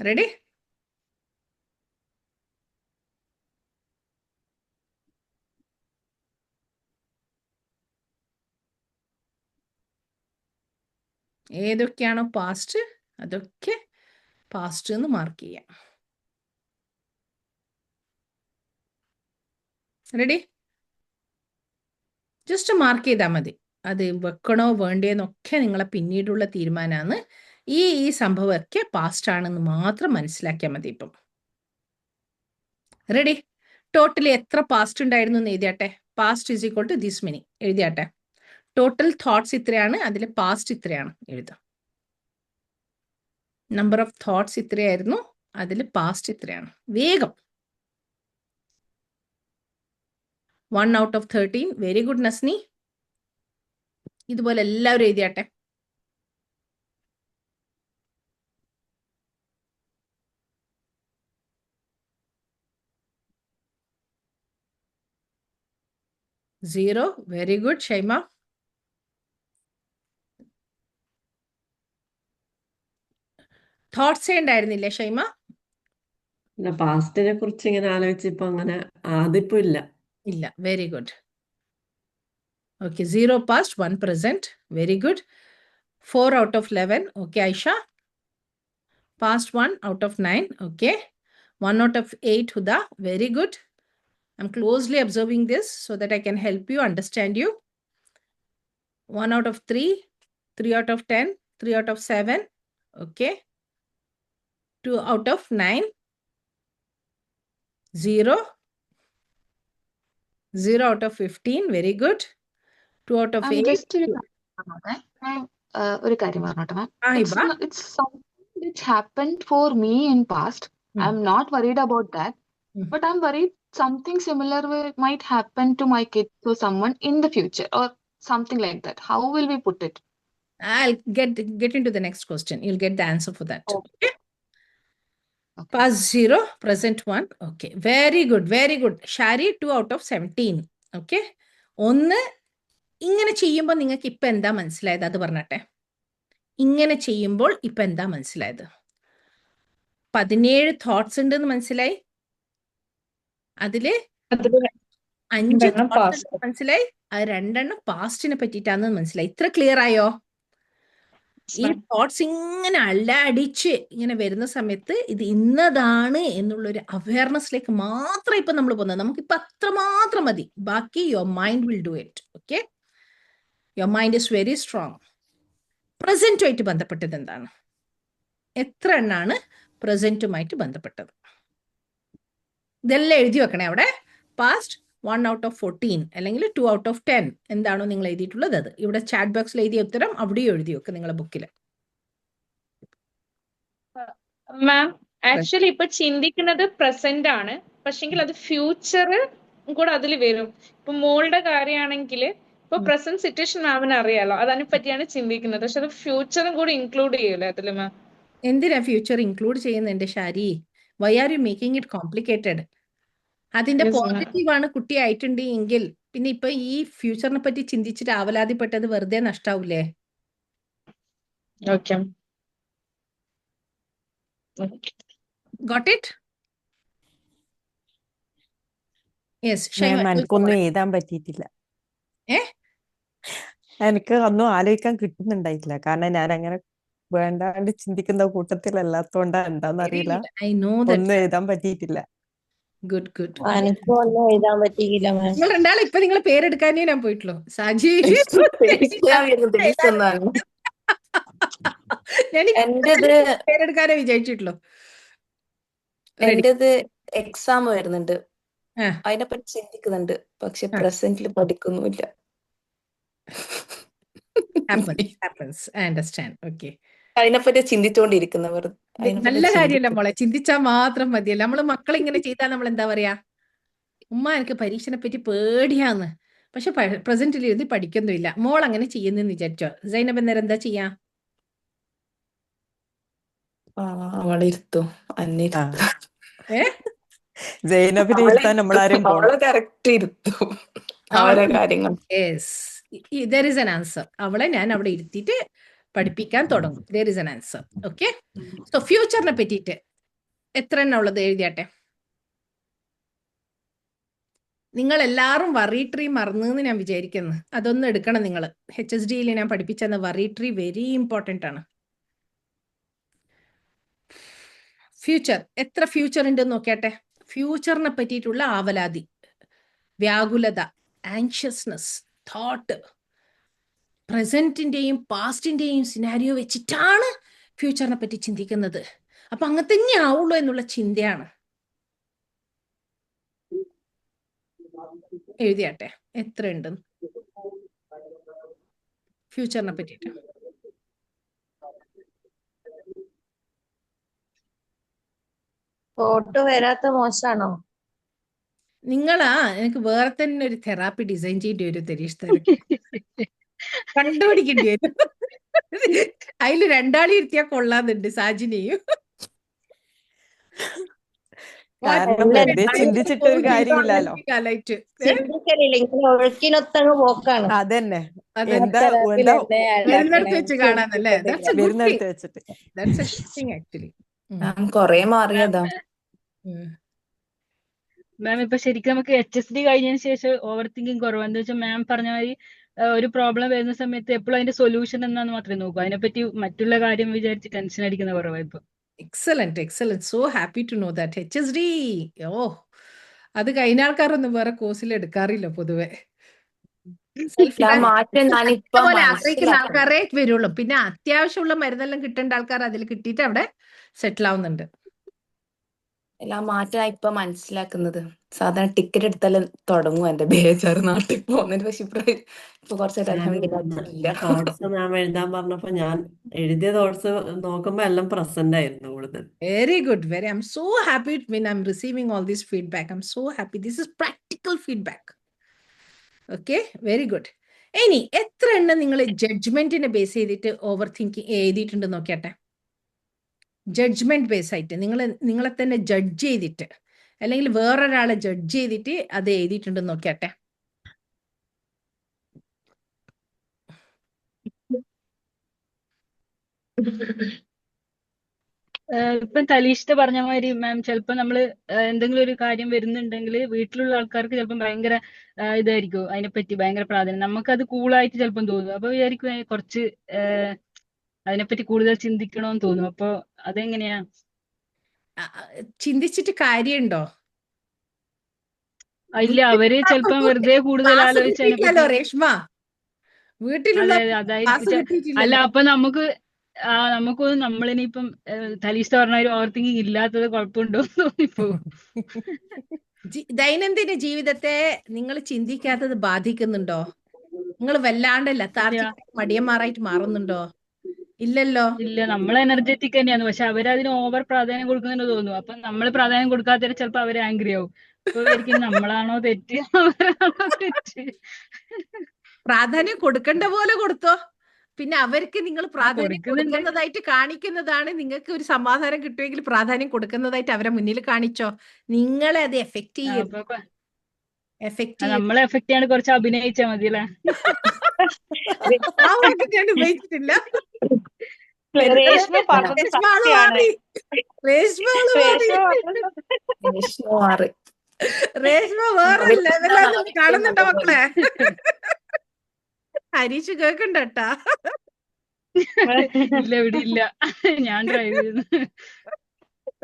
റെഡി? ഏതൊക്കെയാണോ പാസ്റ്റ് അതൊക്കെ പാസ്റ്റ് എന്ന് മാർക്ക് ചെയ്യാം. റെഡി? ജസ്റ്റ് മാർക്ക് ചെയ്താൽ മതി. അത് വെക്കണോ വേണ്ടേന്നൊക്കെ നിങ്ങളെ പിന്നീടുള്ള തീരുമാനമാണ്. ഈ സംഭവമൊക്കെ പാസ്റ്റ് ആണെന്ന് മാത്രം മനസ്സിലാക്കിയാൽ മതി. ഇപ്പം റെഡി? ടോട്ടലി എത്ര പാസ്റ്റ് ഉണ്ടായിരുന്നു എന്ന് എഴുതിയാട്ടെ. Past is equal to this many എഴുതിയാട്ടെ. ടോട്ടൽ തോട്ട്സ് ഇത്രയാണ്, അതിൽ പാസ്റ്റ് ഇത്രയാണ് എഴുതുക. നമ്പർ ഓഫ് തോട്ട്സ് ഇത്രയായിരുന്നു, അതിൽ പാസ്റ്റ് ഇത്രയാണ്. വേഗം. 1 out of 13. Very good Nasni. ഇതുപോലെ എല്ലാവരും എഴുതിയാട്ടെ. Zero. Very good Shaima. തോട്ട്സേ ഉണ്ടായിരുന്നില്ലേ ഷൈമ? പാസ്റ്റിനെ കുറിച്ച് ഇങ്ങനെ ആലോചിച്ചപ്പോ അങ്ങനെ അതിപ്പോ ഇല്ല. ഇല്ല. Very good. Okay. 0 past, 1 present. Very good. 4 out of 11. Okay Aisha. Past 1 out of 9. Okay. 1 out of 8 Huda. Very good. I'm closely observing this so that I can help you understand you. 1 out of 3. 3 out of 10. 3 out of 7. Okay. 2 out of 9. 0. 0 out of 15. Very good. 2 out of 8. ഒരു കാര്യം പറഞ്ഞോട്ടെ മാം. Hiba. It's something which happened for me in past. I'm not worried about that, but I'm worried something similar might happen to my kids or someone in the future or something like that. How will we put it? I'll get into the next question. You'll get the answer for that. Okay. Past 0, present 1. Okay. Very good. Very good. Shari, 2 out of 17. Okay. ഒന്ന് ഇങ്ങനെ ചെയ്യുമ്പോൾ നിങ്ങൾക്ക് ഇപ്പൊ എന്താ മനസ്സിലായത് അത് പറഞ്ഞട്ടെ. ഇങ്ങനെ ചെയ്യുമ്പോൾ ഇപ്പൊ എന്താ മനസ്സിലായത്? 17 തോട്ട്സ് ഉണ്ടെന്ന് മനസ്സിലായി. അതില് 5 തോട്ട്സ് മനസ്സിലായി. അത് 2 പാസ്റ്റിനെ പറ്റിയിട്ടാന്ന് മനസ്സിലായി. ഇത്ര ക്ലിയർ ആയോ? ഈ തോട്ട്സ് ഇങ്ങനെ അടിച്ച് ഇങ്ങനെ വരുന്ന സമയത്ത് ഇത് ഇന്നതാണ് എന്നുള്ളൊരു അവയർനെസ്സിലേക്ക് മാത്രം ഇപ്പൊ നമ്മൾ പോകുന്നത്. നമുക്കിപ്പൊ അത്രമാത്രം മതി. ബാക്കി your mind will do it. Okay. Your mind is very strong. പ്രസന്റുമായിട്ട് ബന്ധപ്പെട്ടത് എന്താണ്? എത്ര എണ്ണാണ് പ്രസന്റുമായിട്ട് ബന്ധപ്പെട്ടത്? ഇതെല്ലാം എഴുതി വെക്കണേ അവിടെ. പാസ്റ്റ് 1 out of 14 അല്ലെങ്കിൽ 2 out of 10 എന്താണോ നിങ്ങൾ എഴുതിയിട്ടുള്ളത് അത് ഇവിടെ ചാറ്റ് ബോക്സിൽ എഴുതിയ ഉത്തരം അവിടെയും എഴുതി വെക്കുക നിങ്ങളെ ബുക്കിൽ. മാം ആക്ച്വലി ഇപ്പൊ ചിന്തിക്കുന്നത് പ്രസന്റ് ആണ്, പക്ഷെങ്കിൽ അത് ഫ്യൂച്ചർ കൂടെ അതിൽ വരും. ഇപ്പൊ മോളുടെ കാര്യമാണെങ്കിൽ ഇപ്പൊ പ്രസന്റ് സിറ്റുവേഷൻ മാമിന് അറിയാലോ, അതിനെ പറ്റിയാണ് ചിന്തിക്കുന്നത്. പക്ഷെ അത് ഫ്യൂച്ചറും കൂടി ഇൻക്ലൂഡ് ചെയ്യൂലേ അതില് മാം? എന്തിനാ ഫ്യൂച്ചർ ഇൻക്ലൂഡ് ചെയ്യുന്നുണ്ട് Shari? Why are you making it complicated? അതിന്റെ പോസിറ്റീവ് ആണ് കുട്ടി ആയിട്ടുണ്ട് എങ്കിൽ പിന്നെ ഇപ്പൊ ഈ ഫ്യൂച്ചറിനെ പറ്റി ചിന്തിച്ചിട്ട് ആവലാതിപ്പെട്ടത് വെറുതെ നഷ്ടാവൂലേ? ഓക്കെ. Got it? Yes, മാം ഷൈമ ചോദിച്ചോ എനിക്കൊന്നും മോളെ. എഴുതാൻ പറ്റിയിട്ടില്ല. ഏ എനിക്ക് ഒന്നും ആലോചിക്കാൻ കിട്ടുന്നുണ്ടായിട്ടില്ല. കാരണം ഞാൻ അങ്ങനെ വേണ്ടാണ്ട് ചിന്തിക്കുന്ന കൂട്ടത്തിലല്ലാത്തോണ്ടാ വെരി എന്താന്നറിയില്ല. ഗുഡ്. I know that. ഒന്നും എഴുതാൻ പറ്റിയിട്ടില്ല. Good good. എനിക്കും ഒന്നും എഴുതാൻ പറ്റിയില്ല മാം. നിങ്ങൾ രണ്ടാളും ഇപ്പൊ നിങ്ങളെ പേരെടുക്കാനേ ഞാൻ പോയിട്ടുള്ളൂ. സാജി തെളിയിച്ചെന്നാണ് ഞാൻ എന്റേത്. പേരെടുക്കാനേ വിചാരിച്ചിട്ടുള്ളൂ. റെഡി. എന്റേത് എക്സാം വരുന്നുണ്ട്, ആ അതിനെപ്പറ്റി ചിന്തിക്കുന്നുണ്ട്, പക്ഷെ ആ പ്രസന്റിൽ പഠിക്കുന്നുമില്ല. happens. I understand. Okay. അതിനെപ്പറ്റി ചിന്തിച്ചുകൊണ്ടിരിക്കുന്നവർ നല്ല കാര്യമല്ല മോളെ, ചിന്തിച്ചാൽ മാത്രം മതിയല്ല. നമ്മള് മക്കൾ ഇങ്ങനെ ചെയ്താൽ നമ്മൾ എന്താ പറയാ, ഉമ്മ എനിക്ക് പരീക്ഷനെ പറ്റി പേടിയാന്ന്, പക്ഷെ പ്രസന്റിൽ ഇരുന്ന് പഠിക്കൊന്നുമില്ല. മോൾ അങ്ങനെ ചെയ്യുന്നെന്ന് വിചാരിച്ചോ, സൈനബ് അന്നേരം എന്താ ചെയ്യാ? അവളിരുത്തും, അന്നെ ആ ഏ സൈനബിനെ ഇരുത്താൻ നമ്മളാരും പോണം. അവളെ കറക്റ്റ് ഇരുത്തും അവരെ കാര്യങ്ങൾ. Yes, there is an answer. അവളെ ഞാൻ അവിടെ ഇരുത്തിയിട്ട് പഠിപ്പിക്കാൻ തുടങ്ങും. there is an answer. Okay. So ഫ്യൂച്ചറിനെ പറ്റിയിട്ട് എത്ര എണ്ണം ഉള്ളത് എഴുതിയാട്ടെ. നിങ്ങൾ എല്ലാവരും വറി ട്രീ മറന്നു ഞാൻ വിചാരിക്കുന്നു. അതൊന്നും എടുക്കണം നിങ്ങൾ. HSD-യിൽ ഞാൻ പഠിപ്പിച്ചെന്ന വറി ട്രീ വെരി ഇമ്പോർട്ടൻ്റ് ആണ്. ഫ്യൂച്ചർ, എത്ര ഫ്യൂച്ചർ ഉണ്ടെന്ന് നോക്കിയാട്ടെ. ഫ്യൂച്ചറിനെ പറ്റിയിട്ടുള്ള ആവലാതി, വ്യാകുലത, ആൻഷ്യസ്നെസ്, തോട്ട്, പ്രസന്റിന്റെയും പാസ്റ്റിന്റെയും സിനാരിയോ വെച്ചിട്ടാണ് ഫ്യൂച്ചറിനെ പറ്റി ചിന്തിക്കുന്നത്. അപ്പൊ അങ്ങനെ തന്നെ ആവുള്ളൂ എന്നുള്ള ചിന്തയാണ്. എഴുതിയാട്ടെ എത്ര ഉണ്ട് ഫ്യൂച്ചറിനെ പറ്റിയിട്ട്. ഫോട്ടോ വരാത്ത മോശമാണോ? നിങ്ങളാ എനിക്ക് വേറെ തന്നെ ഒരു തെറാപ്പി ഡിസൈൻ ചെയ്യേണ്ടി വരും തെരീഷ് തരക്ക്. കണ്ടുപിടിക്കേണ്ടി വരും. അതിൽ രണ്ടാളി ഇരുത്തിയാ കൊള്ളാന്നുണ്ട്, സാജിനെയും. കാരണം വെറുതെ ചിന്തിച്ചിട്ട് ഒരു കാര്യമില്ലല്ലോ. കാലായിട്ട് ചിന്തിക്കലില്ല, ഇങ്ങനെ ഒഴുക്കിനൊത്തങ്ങ് പോക്കാണ്. അതന്നെ, അതെ. എന്താ വരുന്നിടത്ത് വെച്ച് കാണാന്നല്ലേ. That's a good thing. വരുന്നിടത്ത് വെച്ചിട്ട്. That's a good thing actually. കൊറേ മാറിയതാ. മാം ഇപ്പൊ ശരിക്കും നമുക്ക് HSD കഴിഞ്ഞതിന് ശേഷം ഓവർ തിങ്കിങ് കുറവ്. എന്താ വെച്ചാൽ മാം പറഞ്ഞ മാതിരി ഒരു പ്രോബ്ലം വരുന്ന സമയത്ത് എപ്പോഴും അതിന്റെ സൊല്യൂഷൻ എന്നാന്ന് മാത്രമേ നോക്കൂ. അതിനെപ്പറ്റി മറ്റുള്ള കാര്യം വിചാരിച്ച് ടെൻഷൻ അടിക്കുന്ന കുറവാണ് ഇപ്പൊ. Excellent, excellent. So happy to know that. HSD. ഓ, അത് കഴിഞ്ഞ ആൾക്കാരൊന്നും വേറെ കോഴ്സിൽ എടുക്കാറില്ല പൊതുവെ. മാറ്റം ഞാനിപ്പം പോലെ ആശ്രയിക്കുന്ന ആൾക്കാരെ വരുള്ളൂ. പിന്നെ അത്യാവശ്യമുള്ള മരുന്നെല്ലാം കിട്ടേണ്ട ആൾക്കാർ അതിൽ കിട്ടിയിട്ട് അവിടെ സെറ്റിൽ ആവുന്നുണ്ട്. എല്ലാം മാറ്റാ ഇപ്പൊ മനസ്സിലാക്കുന്നത്. സാധാരണ ടിക്കറ്റ് എടുത്താലും തുടങ്ങും എന്റെ ബേജാറ് നാട്ടിൽ പോകുന്നതിന്. പക്ഷെ ഇപ്പൊ കുറച്ചായിട്ട് തോട്ട്സ് മാം എഴുതാൻ പറഞ്ഞപ്പോ ഞാൻ എഴുതിയ തോട്ട്സ് നോക്കുമ്പോ എല്ലാം പ്രസന്റ് ആയിരുന്നു കൂടുതൽ. Very good. I'm so happy when I'm receiving all this feedback. I'm so happy. This is practical feedback. Okay, very good. ഇനി എത്ര എണ്ണം നിങ്ങൾ ജഡ്ജ്മെന്റിനെ ബേസ് ചെയ്തിട്ട് ഓവർ തിങ്കിങ് എഴുതിയിട്ടുണ്ട് നോക്കിയാട്ടെ. ജഡ്ജ്മെന്റ് ബേസ് ആയിട്ട് നിങ്ങളെ തന്നെ ജഡ്ജ് ചെയ്തിട്ട്, അല്ലെങ്കിൽ വേറൊരാളെ ജഡ്ജ് ചെയ്തിട്ട് അത് എഴുതിയിട്ടുണ്ട് നോക്കിയാട്ടെ. ഇപ്പം തലീഷ്ത പറഞ്ഞ മാതിരി മാം, ചിലപ്പോൾ നമ്മള് എന്തെങ്കിലും ഒരു കാര്യം വരുന്നുണ്ടെങ്കിൽ വീട്ടിലുള്ള ആൾക്കാർക്ക് ചിലപ്പോൾ ഭയങ്കര ഇതായിരിക്കും, അതിനെപ്പറ്റി ഭയങ്കര പ്രാധാന്യം. നമുക്കത് കൂളായിട്ട് ചിലപ്പം തോന്നും. അപ്പൊ വിചാരിക്കും കുറച്ച് അതിനെപ്പറ്റി കൂടുതൽ ചിന്തിക്കണമെന്ന് തോന്നും. അപ്പൊ അതെങ്ങനെയാ? ചിന്തിച്ചിട്ട് കാര്യമുണ്ടോ? ഇല്ല, അവര് ചിലപ്പം വെറുതെ കൂടുതൽ ആലോചിച്ച് അതിനെപ്പറ്റി. രേഷ്മ, വീട്ടിലുള്ള അല്ല, അപ്പൊ നമുക്കൊന്നും നമ്മളിനിപ്പം തലീഷ്ത പറഞ്ഞ ഒരു ഓവർ തിങ്കിങ് ഇല്ലാത്തത് കുഴപ്പമുണ്ടോ എന്ന് തോന്നിപ്പോകും. ദൈനംദിന ജീവിതത്തെ നിങ്ങൾ ചിന്തിക്കാത്തത് ബാധിക്കുന്നുണ്ടോ? നിങ്ങൾ വല്ലാണ്ട് ലത്താർജിക് മടിയന്മാരായിട്ട് മാറുന്നുണ്ടോ? ഇല്ലല്ലോ. ഇല്ല, നമ്മൾ എനർജറ്റിക് തന്നെയാണ്. പക്ഷെ അവരതിന് ഓവർ പ്രാധാന്യം കൊടുക്കുന്നുണ്ട് തോന്നുന്നു. അപ്പൊ നമ്മൾ പ്രാധാന്യം കൊടുക്കാത്ത ചിലപ്പോ അവര് ആംഗ്രി ആവും. അപ്പൊ ഒരിക്കലും നമ്മളാണോ തെറ്റ്, അവരാണോ തെറ്റ്? പ്രാധാന്യം കൊടുക്കേണ്ട പോലെ കൊടുത്തോ. പിന്നെ അവർക്ക് നിങ്ങൾ പ്രാധാന്യം കൊടുക്കുന്നതായിട്ട് കാണിക്കുന്നതാണ്. നിങ്ങൾക്ക് ഒരു സമാധാനം കിട്ടുമെങ്കിൽ പ്രാധാന്യം കൊടുക്കുന്നതായിട്ട് അവരെ മുന്നിൽ കാണിച്ചോ. നിങ്ങളെ അത് എഫക്ട് ചെയ്യും. എഫക്റ്റ് നമ്മളെ എഫക്ട് ചെയ്യാൻ കുറച്ച് അഭിനയിച്ചാ മതിയല്ലേ? ആ വാക്ക് ഞാൻ ഉപയോഗിച്ചിട്ടില്ല. രേഷ്മ പറഞ്ഞത് രേഷ്മ ആള് സത്യാണ്. മാറി. രേഷ്മ ആള് മാറി. രേഷ്മ പറഞ്ഞത് രേഷ്മ വേറെ അതിൽ ലെവലാന്ന് നിന്നാണ് കാണുന്നുണ്ടോ അവർക്ക് മക്കളെ? ഹരീഷ് കേക്കണ്ടട്ടാ. ഇല്ല, ഇവിടെ ഇല്ല. ഞാൻ ഡ്രൈവ് ചെയ്യുന്നു.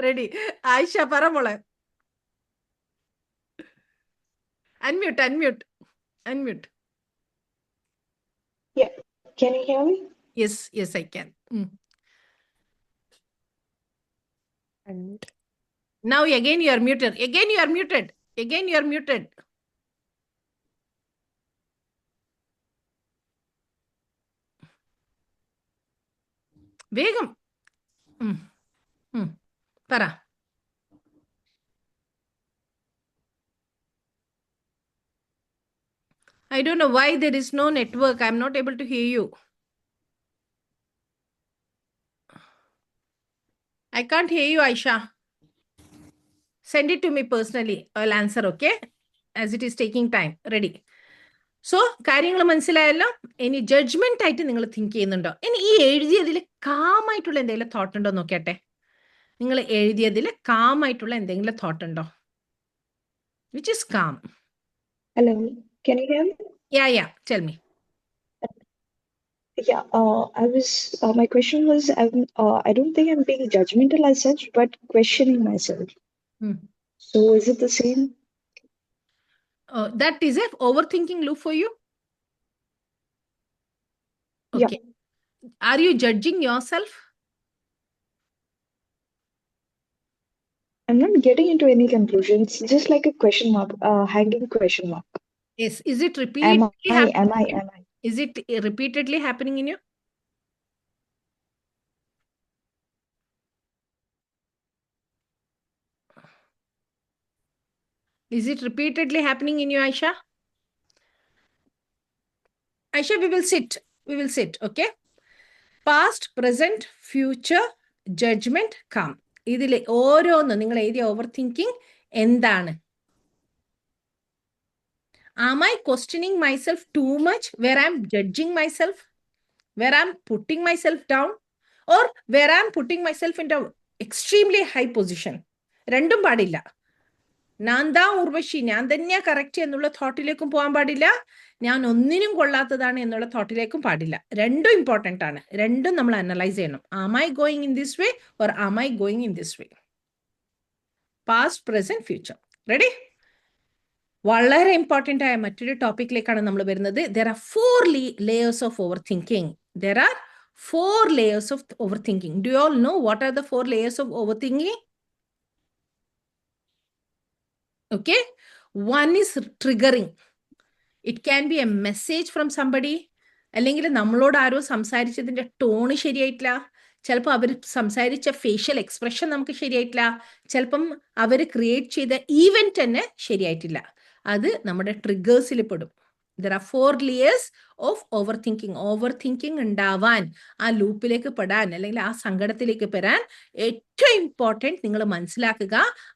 റെഡി. ആയിഷ പറ മോളെ. Unmute unmute unmute. Yeah. Can you hear me? Yes yes I can. Now again you are muted. Again you are muted. Again you are muted. വേഗം പറ. I don't know why there is no network. I'm not able to hear you. I can't hear you, Aisha. Send it to me personally. I'll answer, okay? As it is taking time. Ready. So കാര്യങ്ങൾ മനസ്സിലായല്ലോ. ഇനി judgement ആയിട്ട് നിങ്ങൾ think ചെയ്യുന്നുണ്ടോ? ഇനി ഈ എഴുതിയതിൽ കാമായിട്ടുള്ള എന്തെങ്കിലും thought ഉണ്ടോ നോക്കട്ടെ. നിങ്ങൾ എഴുതിയതിൽ കാമായിട്ടുള്ള എന്തെങ്കിലും തോട്ട് ഉണ്ടോ? Which is calm? Hello. Can you hear me? Yeah. Tell me. Yeah. My question was, I don't think I'm being judgmental as such, but questioning myself. So is it the same? That is a overthinking loop for you? Okay. Yeah. Are you judging yourself? I'm not getting into any conclusion. It's just like a question mark, hanging question mark. Yes. Is it repeatedly happening? Am I? Is it repeatedly happening in you? Is it repeatedly happening in you, Aisha? Aisha, we will sit. We will sit, okay? Past, present, future, judgment, calm. ഇതിലെ ഓരോന്ന് നിങ്ങൾ എഴുതിയ over thinking എന്താണ്? Am I questioning myself too much where I'm judging myself? Where I'm putting myself down? Or where I'm putting myself into extremely high position? രണ്ടും പാടില്ല. ഞാൻ താ ഉർവശി, ഞാൻ തന്നെയാ കറക്റ്റ് എന്നുള്ള തോട്ടിലേക്കും പോകാൻ പാടില്ല. ഞാൻ ഒന്നിനും കൊള്ളാത്തതാണ് എന്നുള്ള തോട്ടിലേക്കും പാടില്ല. രണ്ടും ഇമ്പോർട്ടൻ്റ് ആണ്. രണ്ടും നമ്മൾ അനലൈസ് ചെയ്യണം. Am I going in this way or am I going in this way? Past, present, future. Ready? വളരെ ഇമ്പോർട്ടൻ്റ് ആയ മറ്റൊരു ടോപ്പിക്കിലേക്കാണ് നമ്മൾ വരുന്നത്. There are 4 layers of overthinking. There are 4 layers of overthinking. Do you all know what are the 4 layers of overthinking? Okay. One is triggering. It can be a message from somebody. അല്ലെങ്കിൽ നമ്മളോട് ആരോ സംസാരിച്ചതിൻ്റെ tone ശരിയായിട്ടില്ല. ചിലപ്പോൾ അവർ സംസാരിച്ച facial expression നമുക്ക് ശരിയായിട്ടില്ല. ചിലപ്പം അവർ create ചെയ്ത event തന്നെ ശരിയായിട്ടില്ല. അത് നമ്മുടെ ട്രിഗേഴ്സിൽ പെടും. There are 4 layers of overthinking. Overthinking ഉണ്ടാവാൻ, ആ ലൂപ്പിലേക്ക് പെടാൻ അല്ലെങ്കിൽ ആ സങ്കടത്തിലേക്ക് പെടാൻ ഏറ്റവും ഇമ്പോർട്ടൻറ്റ് നിങ്ങൾ മനസ്സിലാക്കുക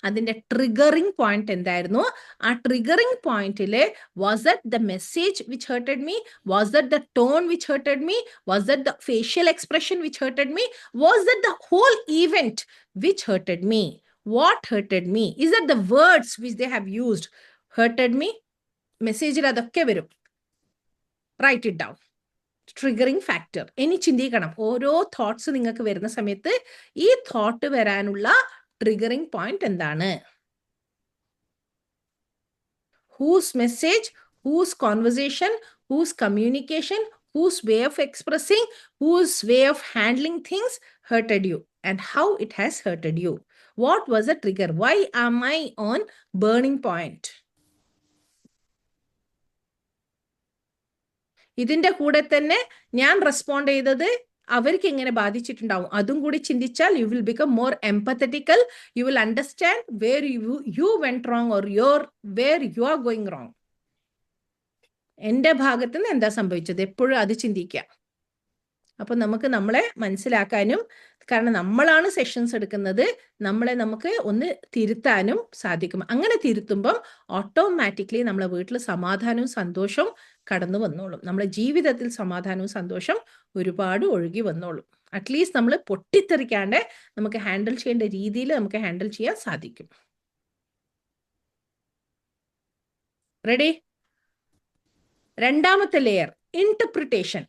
അതിൻ്റെ ട്രിഗറിങ് പോയിന്റ് എന്തായിരുന്നു. ആ ട്രിഗറിങ് പോയിന്റിൽ was that the message which hurted me? Was that the tone which hurted me? Was that the facial expression which hurted me? Was that the whole event which hurted me? What hurted me? Is that the words which they have used hurted me? മെസ്സേജിൽ അതൊക്കെ വരും. Write it down. Triggering factor. ഇനി ചിന്തിക്കണം, ഓരോ thoughts നിങ്ങൾക്ക് വരുന്ന സമയത്ത് ഈ തോട്ട് വരാനുള്ള ട്രിഗറിങ് പോയിന്റ് എന്താണ്? Whose message, whose conversation, whose communication, whose way of expressing, whose way of handling things hurted you and how it has hurted you. What was the trigger? Why am I on burning point? ഇതിന്റെ കൂടെ തന്നെ ഞാൻ respond ചെയ്തത് അവർക്ക് എങ്ങനെ ബാധിച്ചിട്ടുണ്ടാവും അതും കൂടി ചിന്തിച്ചാൽ you will become more empathetical. You will understand where you went wrong or where you are going wrong. എൻ്റെ ഭാഗത്ത് നിന്ന് എന്താ സംഭവിച്ചത് എപ്പോഴും അത് ചിന്തിക്കുക. അപ്പൊ നമുക്ക് നമ്മളെ മനസ്സിലാക്കാനും, കാരണം നമ്മളാണ് സെഷൻസ് എടുക്കുന്നത്, നമ്മളെ നമുക്ക് ഒന്ന് തിരുത്താനും സാധിക്കും. അങ്ങനെ തിരുത്തുമ്പം ഓട്ടോമാറ്റിക്കലി നമ്മളെ വീട്ടിൽ സമാധാനവും സന്തോഷവും കടന്നു വന്നോളും. നമ്മളെ ജീവിതത്തിൽ സമാധാനവും സന്തോഷം ഒരുപാട് ഒഴുകി വന്നോളും. അറ്റ്ലീസ്റ്റ് നമ്മൾ പൊട്ടിത്തെറിക്കാണ്ട് നമുക്ക് ഹാൻഡിൽ ചെയ്യേണ്ട രീതിയിൽ നമുക്ക് ഹാൻഡിൽ ചെയ്യാൻ സാധിക്കും. റെഡി? രണ്ടാമത്തെ ലെയർ ഇന്റർപ്രിട്ടേഷൻ.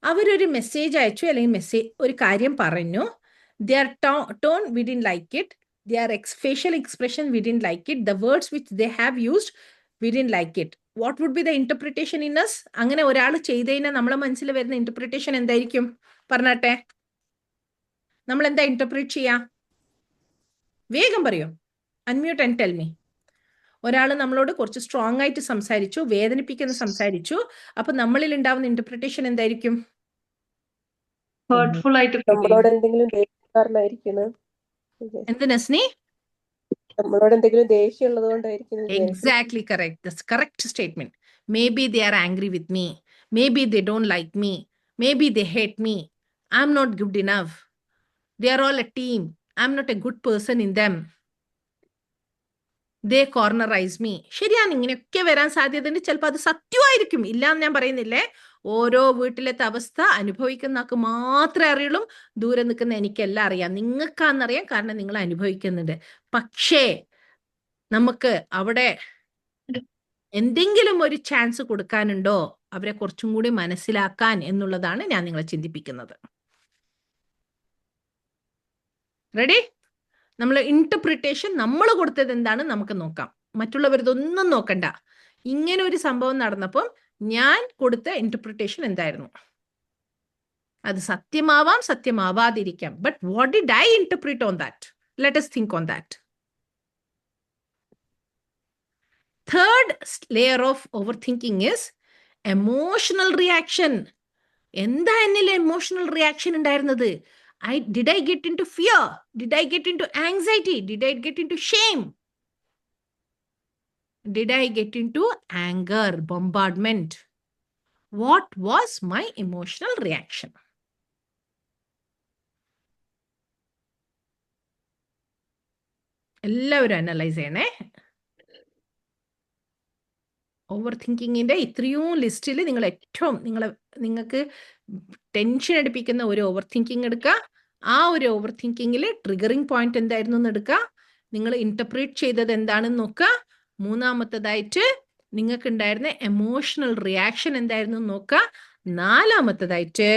അവരൊരു മെസ്സേജ് അയച്ചു, അല്ലെങ്കിൽ ഒരു കാര്യം പറഞ്ഞു. Their tone we didn't like it. Their facial expression we didn't like it. The words which they have used we didn't like it. What would be the interpretation in us? അങ്ങനെ ഒരാൾ ചെയ്തതിന് നമ്മളെ മനസ്സിൽ വരുന്ന ഇന്റർപ്രിട്ടേഷൻ എന്തായിരിക്കും? പറഞ്ഞാട്ടെ, നമ്മൾ എന്താ ഇന്റർപ്രിറ്റ് ചെയ്യാ? വേഗം പറയൂ. Unmute and tell me. ഒരാൾ നമ്മളോട് കുറച്ച് സ്ട്രോങ് ആയിട്ട് സംസാരിച്ചു, വേദനിപ്പിക്കുന്ന സംസാരിച്ചു. അപ്പൊ നമ്മളിൽ ഉണ്ടാവുന്ന ഇന്റർപ്രിട്ടേഷൻ എന്തായിരിക്കും? ഹേർട്ട്ഫുൾ ആയിട്ട് നമ്മളോട് എന്തെങ്കിലും ദേഷ്യക്കാരനായിരിക്കുന്നു. എന്ത് നസ്നി? നമ്മളോട് എന്തെങ്കിലും ദേഷ്യം ഉള്ളത് കൊണ്ടായിരിക്കും. Exactly correct. That's correct statement. Maybe they are angry with me. Maybe they don't like me. Maybe they hate me. I'm not good enough. They are all a team. I'm not a good person in them. They cornerize me. ശരിയാണ്, ഇങ്ങനെയൊക്കെ വരാൻ സാധ്യതയുണ്ട്. ചിലപ്പോൾ അത് സത്യമായിരിക്കും, ഇല്ലാന്ന് ഞാൻ പറയുന്നില്ലേ. ഓരോ വീട്ടിലത്തെ അവസ്ഥ അനുഭവിക്കുന്ന ആൾക്ക് മാത്രമേ അറിയുള്ളൂ. ദൂരെ നിൽക്കുന്ന എനിക്കെല്ലാം അറിയാം, നിങ്ങൾക്കാന്നറിയാം, കാരണം നിങ്ങൾ അനുഭവിക്കുന്നുണ്ട്. പക്ഷേ നമുക്ക് അവിടെ എന്തെങ്കിലും ഒരു ചാൻസ് കൊടുക്കാനുണ്ടോ അവരെ കുറച്ചും കൂടി മനസ്സിലാക്കാൻ എന്നുള്ളതാണ് ഞാൻ നിങ്ങളെ ചിന്തിപ്പിക്കുന്നത്. റെഡി? നമ്മൾ ഇന്റർപ്രിട്ടേഷൻ നമ്മൾ കൊടുത്തത് എന്താണ് നമുക്ക് നോക്കാം. മറ്റുള്ളവരതൊന്നും നോക്കണ്ട. ഇങ്ങനെ ഒരു സംഭവം നടന്നപ്പോൾ ഞാൻ കൊടുത്ത ഇന്റർപ്രിട്ടേഷൻ എന്തായിരുന്നു? അത് സത്യമാവാം, സത്യമാവാതിരിക്കാം. But what did I interpret on that? Let us think on that. Third layer of overthinking is emotional reaction. എന്താ എന്നിൽ emotional reaction ഉണ്ടായിരുന്നത്? Did I get into fear? Did I get into anxiety? Did I get into shame? Did I get into anger, bombardment? What was my emotional reaction? എല്ലാവരും analyse ചെയ്യണേ. Over തിങ്കിങ്ങിന്റെ ഇത്രയും ലിസ്റ്റിൽ നിങ്ങൾ ഏറ്റവും നിങ്ങൾക്ക് ടെൻഷൻ അടിപ്പിക്കുന്ന ഒരു over thinking എടുക്കുക. ആ ഒരു ഓവർ തിങ്കിങ്ങിൽ ട്രിഗറിങ് പോയിന്റ് എന്തായിരുന്നു എന്ന് എടുക്കുക. നിങ്ങൾ ഇന്റർപ്രേറ്റ് ചെയ്തത് എന്താണെന്ന് നോക്കുക. മൂന്നാമത്തേതായിട്ട് നിങ്ങൾക്ക് ഉണ്ടായിരുന്ന എമോഷണൽ റിയാക്ഷൻ എന്തായിരുന്നു നോക്കുക. നാലാമത്തേതായിട്ട്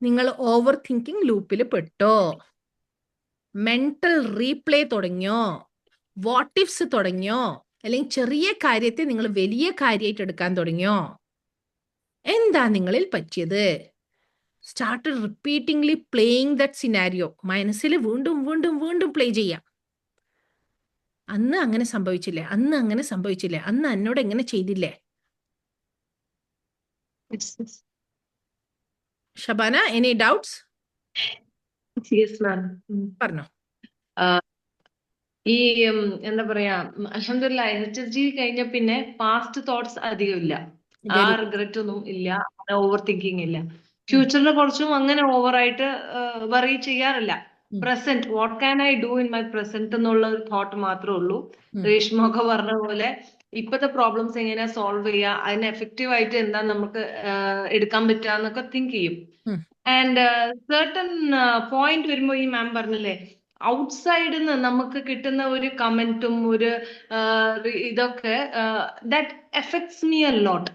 നിങ്ങൾ ഓവർ തിങ്കിങ് ലൂപ്പിൽ പെട്ടോ? മെന്റൽ റീപ്ലേ തുടങ്ങിയോ? വാട്ട് ഇഫ്സ് തുടങ്ങിയോ? അല്ലെങ്കിൽ ചെറിയ കാര്യത്തെ നിങ്ങൾ വലിയ കാര്യമായിട്ട് എടുക്കാൻ തുടങ്ങിയോ? എന്താ നിങ്ങളിൽ പറ്റിയത്? Start repeatingly playing that scenario. മനസ്സിൽ വീണ്ടും വീണ്ടും വീണ്ടും പ്ലേ ചെയ്യാം. അന്ന് അങ്ങനെ സംഭവിച്ചില്ലേ, അന്ന് അങ്ങനെ സംഭവിച്ചില്ലേ, അന്ന് എന്നോട് എങ്ങനെ ചെയ്തില്ലേ? Shabana, any doubts? Yes ma'am. പറഞ്ഞോ. ഈ എന്താ പറയാ, അൽഹംദുലില്ലാഹ് HSG കഴിഞ്ഞ പിന്നെ പാസ്റ്റ് തോട്ട്സ് അധികം ഇല്ല. ആ റിഗ്രറ്റ് ഒന്നും ഇല്ല, ഓവർ തിങ്കിങ് ഇല്ല. ഫ്യൂച്ചറിനെ കുറിച്ചും അങ്ങനെ ഓവറായിട്ട് വറി ചെയ്യാറില്ല. Present, what can I do in my present എന്നുള്ള ഒരു തോട്ട് മാത്രമേ ഉള്ളൂ. രേഷ്മ ഒക്കെ പറഞ്ഞ പോലെ ഇപ്പോഴത്തെ പ്രോബ്ലംസ് എങ്ങനെയാ സോൾവ് ചെയ്യുക, അതിന് എഫക്റ്റീവ് ആയിട്ട് എന്താ നമുക്ക് എടുക്കാൻ പറ്റുക എന്നൊക്കെ തിങ്ക് ചെയ്യും. ആൻഡ് സെർട്ടൺ പോയിന്റ് വരുമ്പോ ഈ മാം പറഞ്ഞില്ലേ, ഔട്ട്സൈഡിൽ നിന്ന് നമുക്ക് കിട്ടുന്ന ഒരു കമന്റും ഒരു ഇതൊക്കെ that effects me a lot.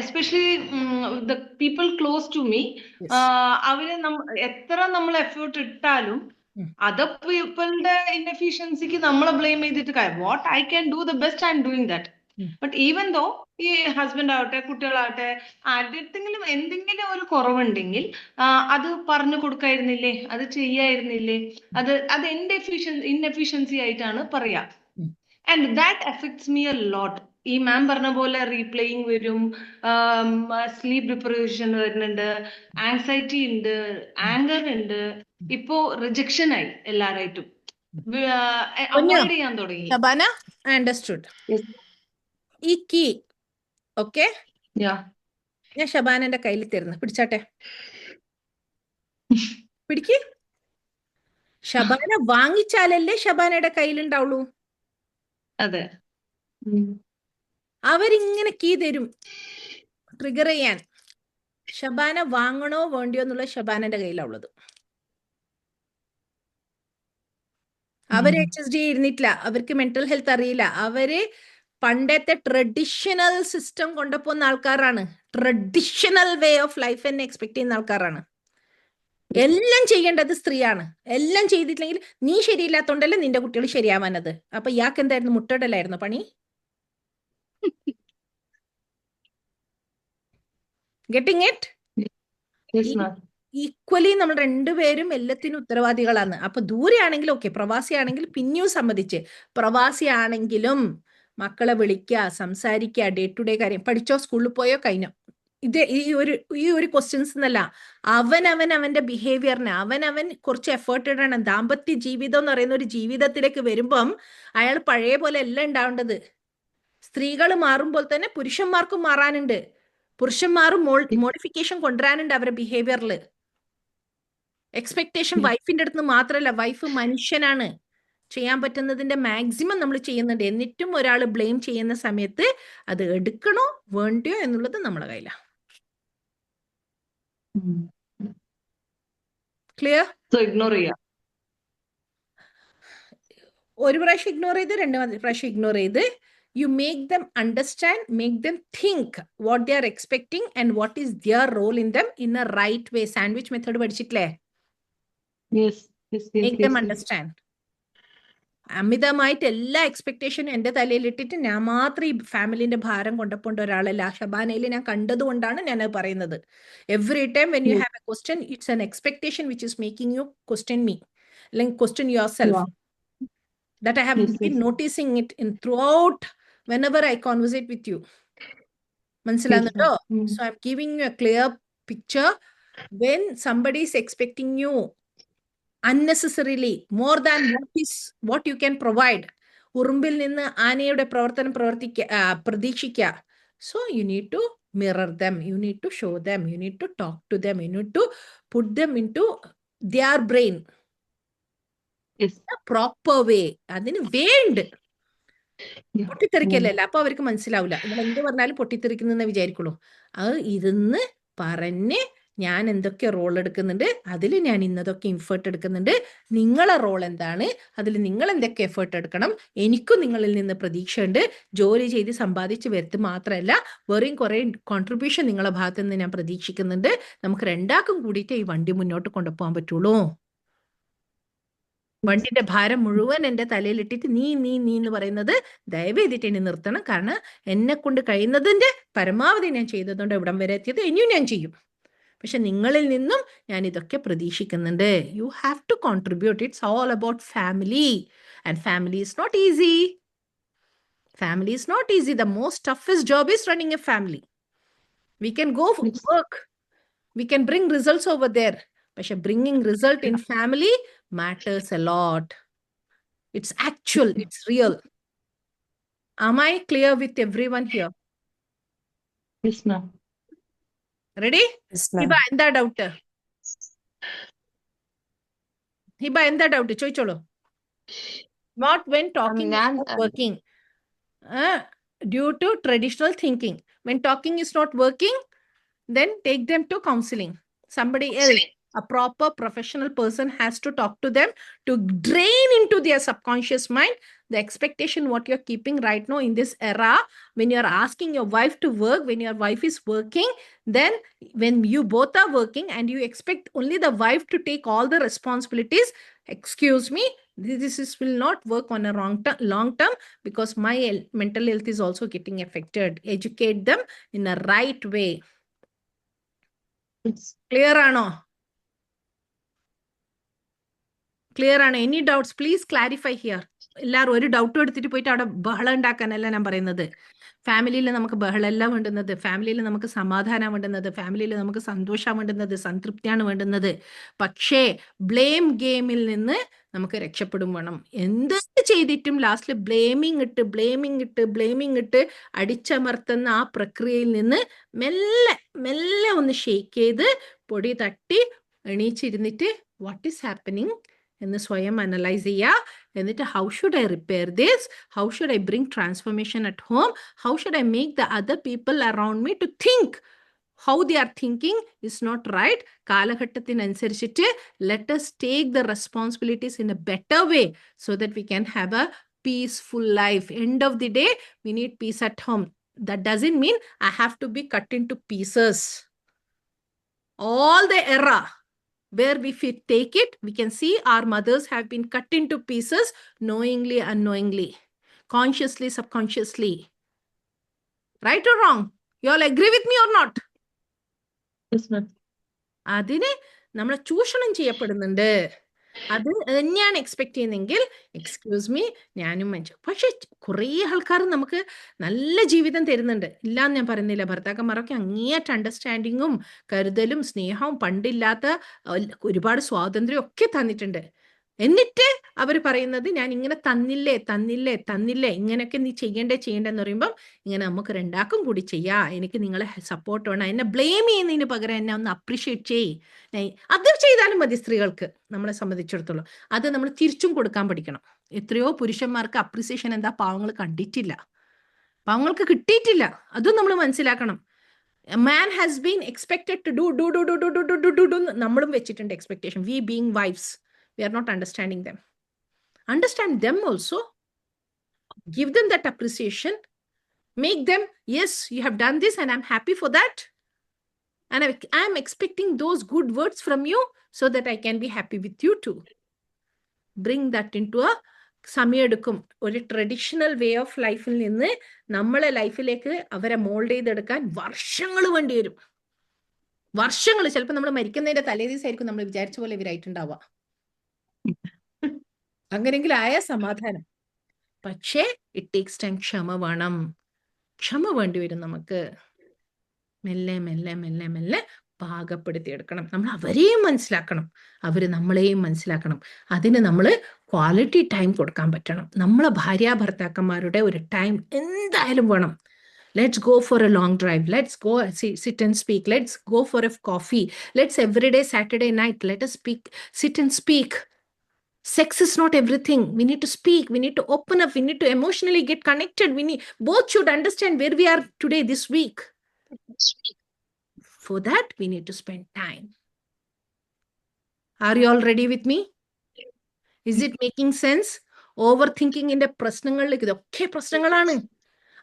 Especially the people close to me. അവര് എത്ര നമ്മൾ എഫേർട്ട് ഇട്ടാലും അതർ പീപ്പിളുടെ ഇൻഎഫിഷ്യൻസിക്ക് നമ്മളെ ബ്ലെയിം ചെയ്തിട്ട് കാര്യം. What I can do the best I'm doing that. But even though ഈ ഹസ്ബൻഡ് ആവട്ടെ, കുട്ടികളാവട്ടെ, എന്തെങ്കിലും ഒരു കുറവുണ്ടെങ്കിൽ അത് പറഞ്ഞു കൊടുക്കായിരുന്നില്ലേ, അത് ചെയ്യായിരുന്നില്ലേ, അത് എന്റെ ഇൻഎഫിഷ്യൻസി ആയിട്ടാണ് പറയാ. And that effects me a ലോട്ട്. ഈ മാം പറഞ്ഞ പോലെ റീപ്ലേയിങ് വരും, സ്ലീപ്പ് ഡിപ്രവേഷൻ വരുന്നുണ്ട്, ആങ്സൈറ്റി ഉണ്ട്, ആങ്കർ ഉണ്ട്, ഇപ്പോ റിജക്ഷൻ ആയി എല്ലാരായിട്ടും, അവോയ്ഡ് ചെയ്യാൻ തുടങ്ങി. Shabana, I understood. ഈ കീ ഓക്കെ ഞാൻ ഷബാനന്റെ കയ്യിൽ തരുന്നു, പിടിച്ചാട്ടെ, പിടിക്ക്. ഷബാന വാങ്ങിച്ചാലല്ലേ ഷബാനയുടെ കയ്യിലുണ്ടാവുള്ളൂ. അതെ, അവരിങ്ങനെ കീ തരും ട്രിഗർ ചെയ്യാൻ. ഷബാന വാങ്ങണോ വേണ്ടിയോ എന്നുള്ള ഷബാനന്റെ കയ്യിലുള്ളത്. അവര് HSD ഇരുന്നിട്ടില്ല, അവർക്ക് മെന്റൽ ഹെൽത്ത് അറിയില്ല. അവര് പണ്ടത്തെ ട്രഡീഷണൽ സിസ്റ്റം കൊണ്ടുപോകുന്ന ആൾക്കാരാണ്. ട്രഡീഷണൽ വേ ഓഫ് ലൈഫ് തന്നെ എക്സ്പെക്ട് ചെയ്യുന്ന ആൾക്കാരാണ്. എല്ലാം ചെയ്യേണ്ടത് സ്ത്രീയാണ്. എല്ലാം ചെയ്തിട്ടില്ലെങ്കിൽ നീ ശരിയില്ലാത്തോണ്ടല്ലേ നിന്റെ കുട്ടികൾ ശരിയാവാനത്. അപ്പൊ ഇയാൾക്ക് എന്തായിരുന്നു, മുട്ടയിടലായിരുന്നു പണി? Getting it? ഈക്വലി നമ്മൾ രണ്ടുപേരും എല്ലാത്തിനും ഉത്തരവാദികളാണ്. അപ്പൊ ദൂരെയാണെങ്കിൽ ഓക്കെ, പ്രവാസിയാണെങ്കിൽ പിന്നെയും സമ്മതിച്ച്. പ്രവാസിയാണെങ്കിലും മക്കളെ വിളിക്കുക, സംസാരിക്കുക, ഡേ ടു ഡേ കാര്യം, പഠിച്ചോ, സ്കൂളിൽ പോയോ, കഴിഞ്ഞോ. ഇത് ഈ ഒരു ക്വസ്റ്റ്യൻസ് എന്നല്ല, അവന്റെ ബിഹേവിയറിന് അവൻ കുറച്ച് എഫേർട്ട് ഇടണം. ദാമ്പത്യ ജീവിതം എന്ന് പറയുന്ന ഒരു ജീവിതത്തിലേക്ക് വരുമ്പം അയാൾ പഴയ പോലെ അല്ല ഉണ്ടാവേണ്ടത്. സ്ത്രീകൾ മാറുമ്പോൾ തന്നെ പുരുഷന്മാർക്കും മാറാനുണ്ട്. പുരുഷന്മാരും മോഡിഫിക്കേഷൻ കൊണ്ടുവരാനുണ്ട് അവരുടെ ബിഹേവിയറിൽ. എക്സ്പെക്ടേഷൻ വൈഫിന്റെ അടുത്ത് മാത്രമല്ല, വൈഫ് മനുഷ്യനാണ്. ചെയ്യാൻ പറ്റുന്നതിന്റെ മാക്സിമം നമ്മൾ ചെയ്യുന്നുണ്ട്. എന്നിട്ടും ഒരാൾ ബ്ലെയിം ചെയ്യുന്ന സമയത്ത് അത് എടുക്കണോ വേണ്ടിയോ എന്നുള്ളത് നമ്മളെ കയ്യിലാണ്. ക്ലിയർ? ഇഗ്നോർ ചെയ്യാം. ഒരു പ്രാവശ്യം ഇഗ്നോർ ചെയ്ത്, 2 പ്രാവശ്യം ഇഗ്നോർ ചെയ്ത്, you make them understand, make them think what they are expecting and what is their role in them in a right way. Sandwich method പഠിച്ചിട്ടില്ലേ? Make them understand. അമിതമായിട്ട് എല്ലാ എക്സ്പെക്ടേഷനും എന്റെ തലയിൽ ഇട്ടിട്ട് ഞാൻ മാത്രം ഈ ഫാമിലിന്റെ ഭാരം കൊണ്ടുപോണ്ട ഒരാളല്ല. ഷബാനയിൽ ഞാൻ കണ്ടതുകൊണ്ടാണ് ഞാൻ പറയുന്നത്. Every time when you have a question, it's an expectation which is making you question me, അല്ലെങ്കിൽ question yourself. That I have been noticing it in throughout whenever I conversate with you. Mansilanado? So I'm giving you a clear picture. When somebody is expecting you unnecessarily more than what you can provide, ഉറുമ്പിൽ നിന്ന് ആനയുടെ പ്രവർത്തനം പ്രതീക്ഷിക്കുക. So you need to mirror them, you need to show them, you need to talk to them, you need to put them into their brain. Proper വേ. അതിന് വേണ്ട പൊട്ടിത്തെറിക്കല്ലല്ല. അപ്പൊ അവർക്ക് മനസ്സിലാവില്ല. നമ്മൾ എന്ത് പറഞ്ഞാലും പൊട്ടിത്തെറിക്കുന്നെന്ന് വിചാരിക്കുള്ളൂ. അത് ഇരുന്ന് പറഞ്ഞ് ഞാൻ എന്തൊക്കെ റോൾ എടുക്കുന്നുണ്ട്, അതിൽ ഞാൻ ഇന്നതൊക്കെ എഫേർട്ട് എടുക്കുന്നുണ്ട്, നിങ്ങളെ റോൾ എന്താണ്, അതിൽ നിങ്ങൾ എന്തൊക്കെ എഫേർട്ട് എടുക്കണം, എനിക്കും നിങ്ങളിൽ നിന്ന് പ്രതീക്ഷയുണ്ട്. ജോലി ചെയ്ത് സമ്പാദിച്ച് വരുത്ത് മാത്രമല്ല, വേറെയും കുറെ കോൺട്രിബ്യൂഷൻ നിങ്ങളെ ഭാഗത്ത് നിന്ന് ഞാൻ പ്രതീക്ഷിക്കുന്നുണ്ട്. നമുക്ക് രണ്ടാക്കും കൂടിയിട്ട് ഈ വണ്ടി മുന്നോട്ട് കൊണ്ടുപോകാൻ പറ്റുള്ളൂ. വണ്ടിന്റെ ഭാരം മുഴുവൻ എന്റെ തലയിലിട്ടിട്ട് നീ എന്ന് പറയുന്നത് ദയവ് ചെയ്തിട്ട് എന്നെ നിർത്തണം. കാരണം എന്നെ കൊണ്ട് കഴിയുന്നതിന്റെ പരമാവധി ഞാൻ ചെയ്തതുകൊണ്ട് ഇവിടം വരെ എത്തിയത്, ഇനിയും ഞാൻ ചെയ്യും. പക്ഷെ നിങ്ങളിൽ നിന്നും ഞാൻ ഇതൊക്കെ പ്രതീക്ഷിക്കുന്നുണ്ട്. You have to contribute. It's all about family. And family is not easy. Family is not easy. The most toughest job is running a family. We can go for work. We can bring results over there. But bringing result in family matters a lot. It's actual. It's real. Am I clear with everyone here? Yes, ma'am. Ready? Yes, ma'am. Hiba, enda doubt? Hiba, enda doubt? Choicholo. Not when talking is not working. Due to traditional thinking. When talking is not working, then take them to counseling. Somebody else, a proper professional person has to talk to them to drain into their subconscious mind the expectation what you're keeping right now in this era. When you're asking your wife to work, when your wife is working, then when you both are working and you expect only the wife to take all the responsibilities, excuse me, this will not work on a long term, because my mental health is also getting affected. Educate them in a right way. Clear ano? Clear ano? Any doubts? Please clarify here. എല്ലാവരും ഒരു doubt എടുത്തിട്ട് പോയിട്ട് അവിടെ ബഹളം ഉണ്ടാക്കാനല്ല ഞാൻ പറയുന്നത്. ഫാമിലിയിൽ നമുക്ക് ബഹളമല്ല വേണ്ടുന്നത്, ഫാമിലിയിൽ നമുക്ക് സമാധാനം വേണ്ടുന്നത്, ഫാമിലിയിൽ നമുക്ക് സന്തോഷം വേണ്ടുന്നത്, സംതൃപ്തിയാണ് വേണ്ടുന്നത്. പക്ഷേ ബ്ലെയിം ഗെയിമിൽ നിന്ന് നമുക്ക് രക്ഷപ്പെടും വേണം. എന്ത് ചെയ്തിട്ടും ലാസ്റ്റിൽ ബ്ലെയിമിങ് ഇട്ട് അടിച്ചമർത്തുന്ന ആ പ്രക്രിയയിൽ നിന്ന് മെല്ലെ മെല്ലെ ഒന്ന് ഷെയ്ക്ക് ചെയ്ത് പൊടി തട്ടി എണീച്ചിരുന്നിട്ട് വാട്ട് ഈസ് ഹാപ്പനിങ് എന്ന് സ്വയം അനലൈസ് ചെയ്യുക. എന്നിട്ട് how should I repair this, how should I bring transformation at home, how should I make the other people around me to think how they are thinking is not right. കാലഘട്ടത്തിനനുസരിച്ചിട്ട് let us take the responsibilities in a better way so that we can have a peaceful life. End of the day, we need peace at home. That doesn't mean I have to be cut into pieces. All the era where we take it, we can see our mothers have been cut into pieces knowingly, unknowingly, consciously, subconsciously. Right or wrong? You all agree with me or not? അതിന് നമ്മളെ ചൂഷണം ചെയ്യപ്പെടുന്നുണ്ട്. അത് തന്നെയാണ് expect ചെയ്യുന്നെങ്കിൽ excuse me, ഞാനും മനുഷ്യ. പക്ഷെ കുറേ ആൾക്കാർ നമുക്ക് നല്ല ജീവിതം തരുന്നുണ്ട്, ഇല്ലാന്ന് ഞാൻ പറയുന്നില്ല. ഭർത്താക്കന്മാരൊക്കെ അങ്ങേയറ്റ അണ്ടർസ്റ്റാൻഡിങ്ങും കരുതലും സ്നേഹവും പണ്ടില്ലാത്ത ഒരുപാട് സ്വാതന്ത്ര്യം ഒക്കെ തന്നിട്ടുണ്ട്. എന്നിട്ട് അവർ പറയുന്നത് ഞാൻ ഇങ്ങനെ തന്നില്ലേ ഇങ്ങനെയൊക്കെ നീ ചെയ്യണ്ടെന്ന് പറയുമ്പോൾ ഇങ്ങനെ നമുക്ക് രണ്ടാക്കും കൂടി ചെയ്യാം, എനിക്ക് നിങ്ങളെ സപ്പോർട്ട് വേണം, എന്നെ ബ്ലെയിം ചെയ്യുന്നതിന് പകരം എന്നെ ഒന്ന് അപ്രീഷിയേറ്റ് ചെയ്യ്. അത് ചെയ്താലും മതി സ്ത്രീകൾക്ക്, നമ്മളെ സംബന്ധിച്ചിടത്തോളം. അത് നമ്മൾ തിരിച്ചും കൊടുക്കാൻ പഠിക്കണം. എത്രയോ പുരുഷന്മാർക്ക് അപ്രീസിയേഷൻ എന്താ പാവങ്ങൾ കണ്ടിട്ടില്ല, പാവങ്ങൾക്ക് കിട്ടിയിട്ടില്ല. അതും നമ്മൾ മനസ്സിലാക്കണം. Man has been expected to do. നമ്മളും വെച്ചിട്ടുണ്ട് expectation. We being wives, we are not understanding them. Understand them also. Give them that appreciation. Make them, yes, you have done this and I'm happy for that. And I am expecting those good words from you so that I can be happy with you too. Bring that into a സമയമെടുക്കും. ഒരു traditional way of ലൈഫിൽ നിന്ന് നമ്മളെ ലൈഫിലേക്ക് അവരെ mould ചെയ്തെടുക്കാൻ വർഷങ്ങൾ വേണ്ടി വരും. വർഷങ്ങൾ. ചിലപ്പോൾ നമ്മൾ മരിക്കുന്നതിന്റെ തലേ ദിവസമായിരിക്കും നമ്മൾ വിചാരിച്ച പോലെ ഇവരായിട്ടുണ്ടാവുക. അങ്ങനെയെങ്കിലും ആയ സമാധാനം. പക്ഷേ ഇറ്റ് ടേക്സ് ടൈം. ക്ഷമ വേണ്ടി വരും നമുക്ക്. മെല്ലെ പാകപ്പെടുത്തിയെടുക്കണം. നമ്മൾ അവരെയും മനസ്സിലാക്കണം, അവർ നമ്മളെയും മനസ്സിലാക്കണം. അതിന് നമ്മൾ ക്വാളിറ്റി ടൈം കൊടുക്കാൻ പറ്റണം. നമ്മളെ ഭാര്യാഭർത്താക്കന്മാരുടെ ഒരു ടൈം എന്തായാലും വേണം. Let's go for a long drive. Let's go sit and speak. Let's go for a coffee. Let's every day Saturday night, let us sit and speak. Sex is not everything. We need to speak. We need to open up. We need to emotionally get connected. Both should understand where we are today, this week. For that, we need to spend time. Are you all ready with me? Is it making sense? Overthinking in the പ്രശ്നങ്ങളിലേക്ക്, ഇതൊക്കെ പ്രശ്നങ്ങളാണ്.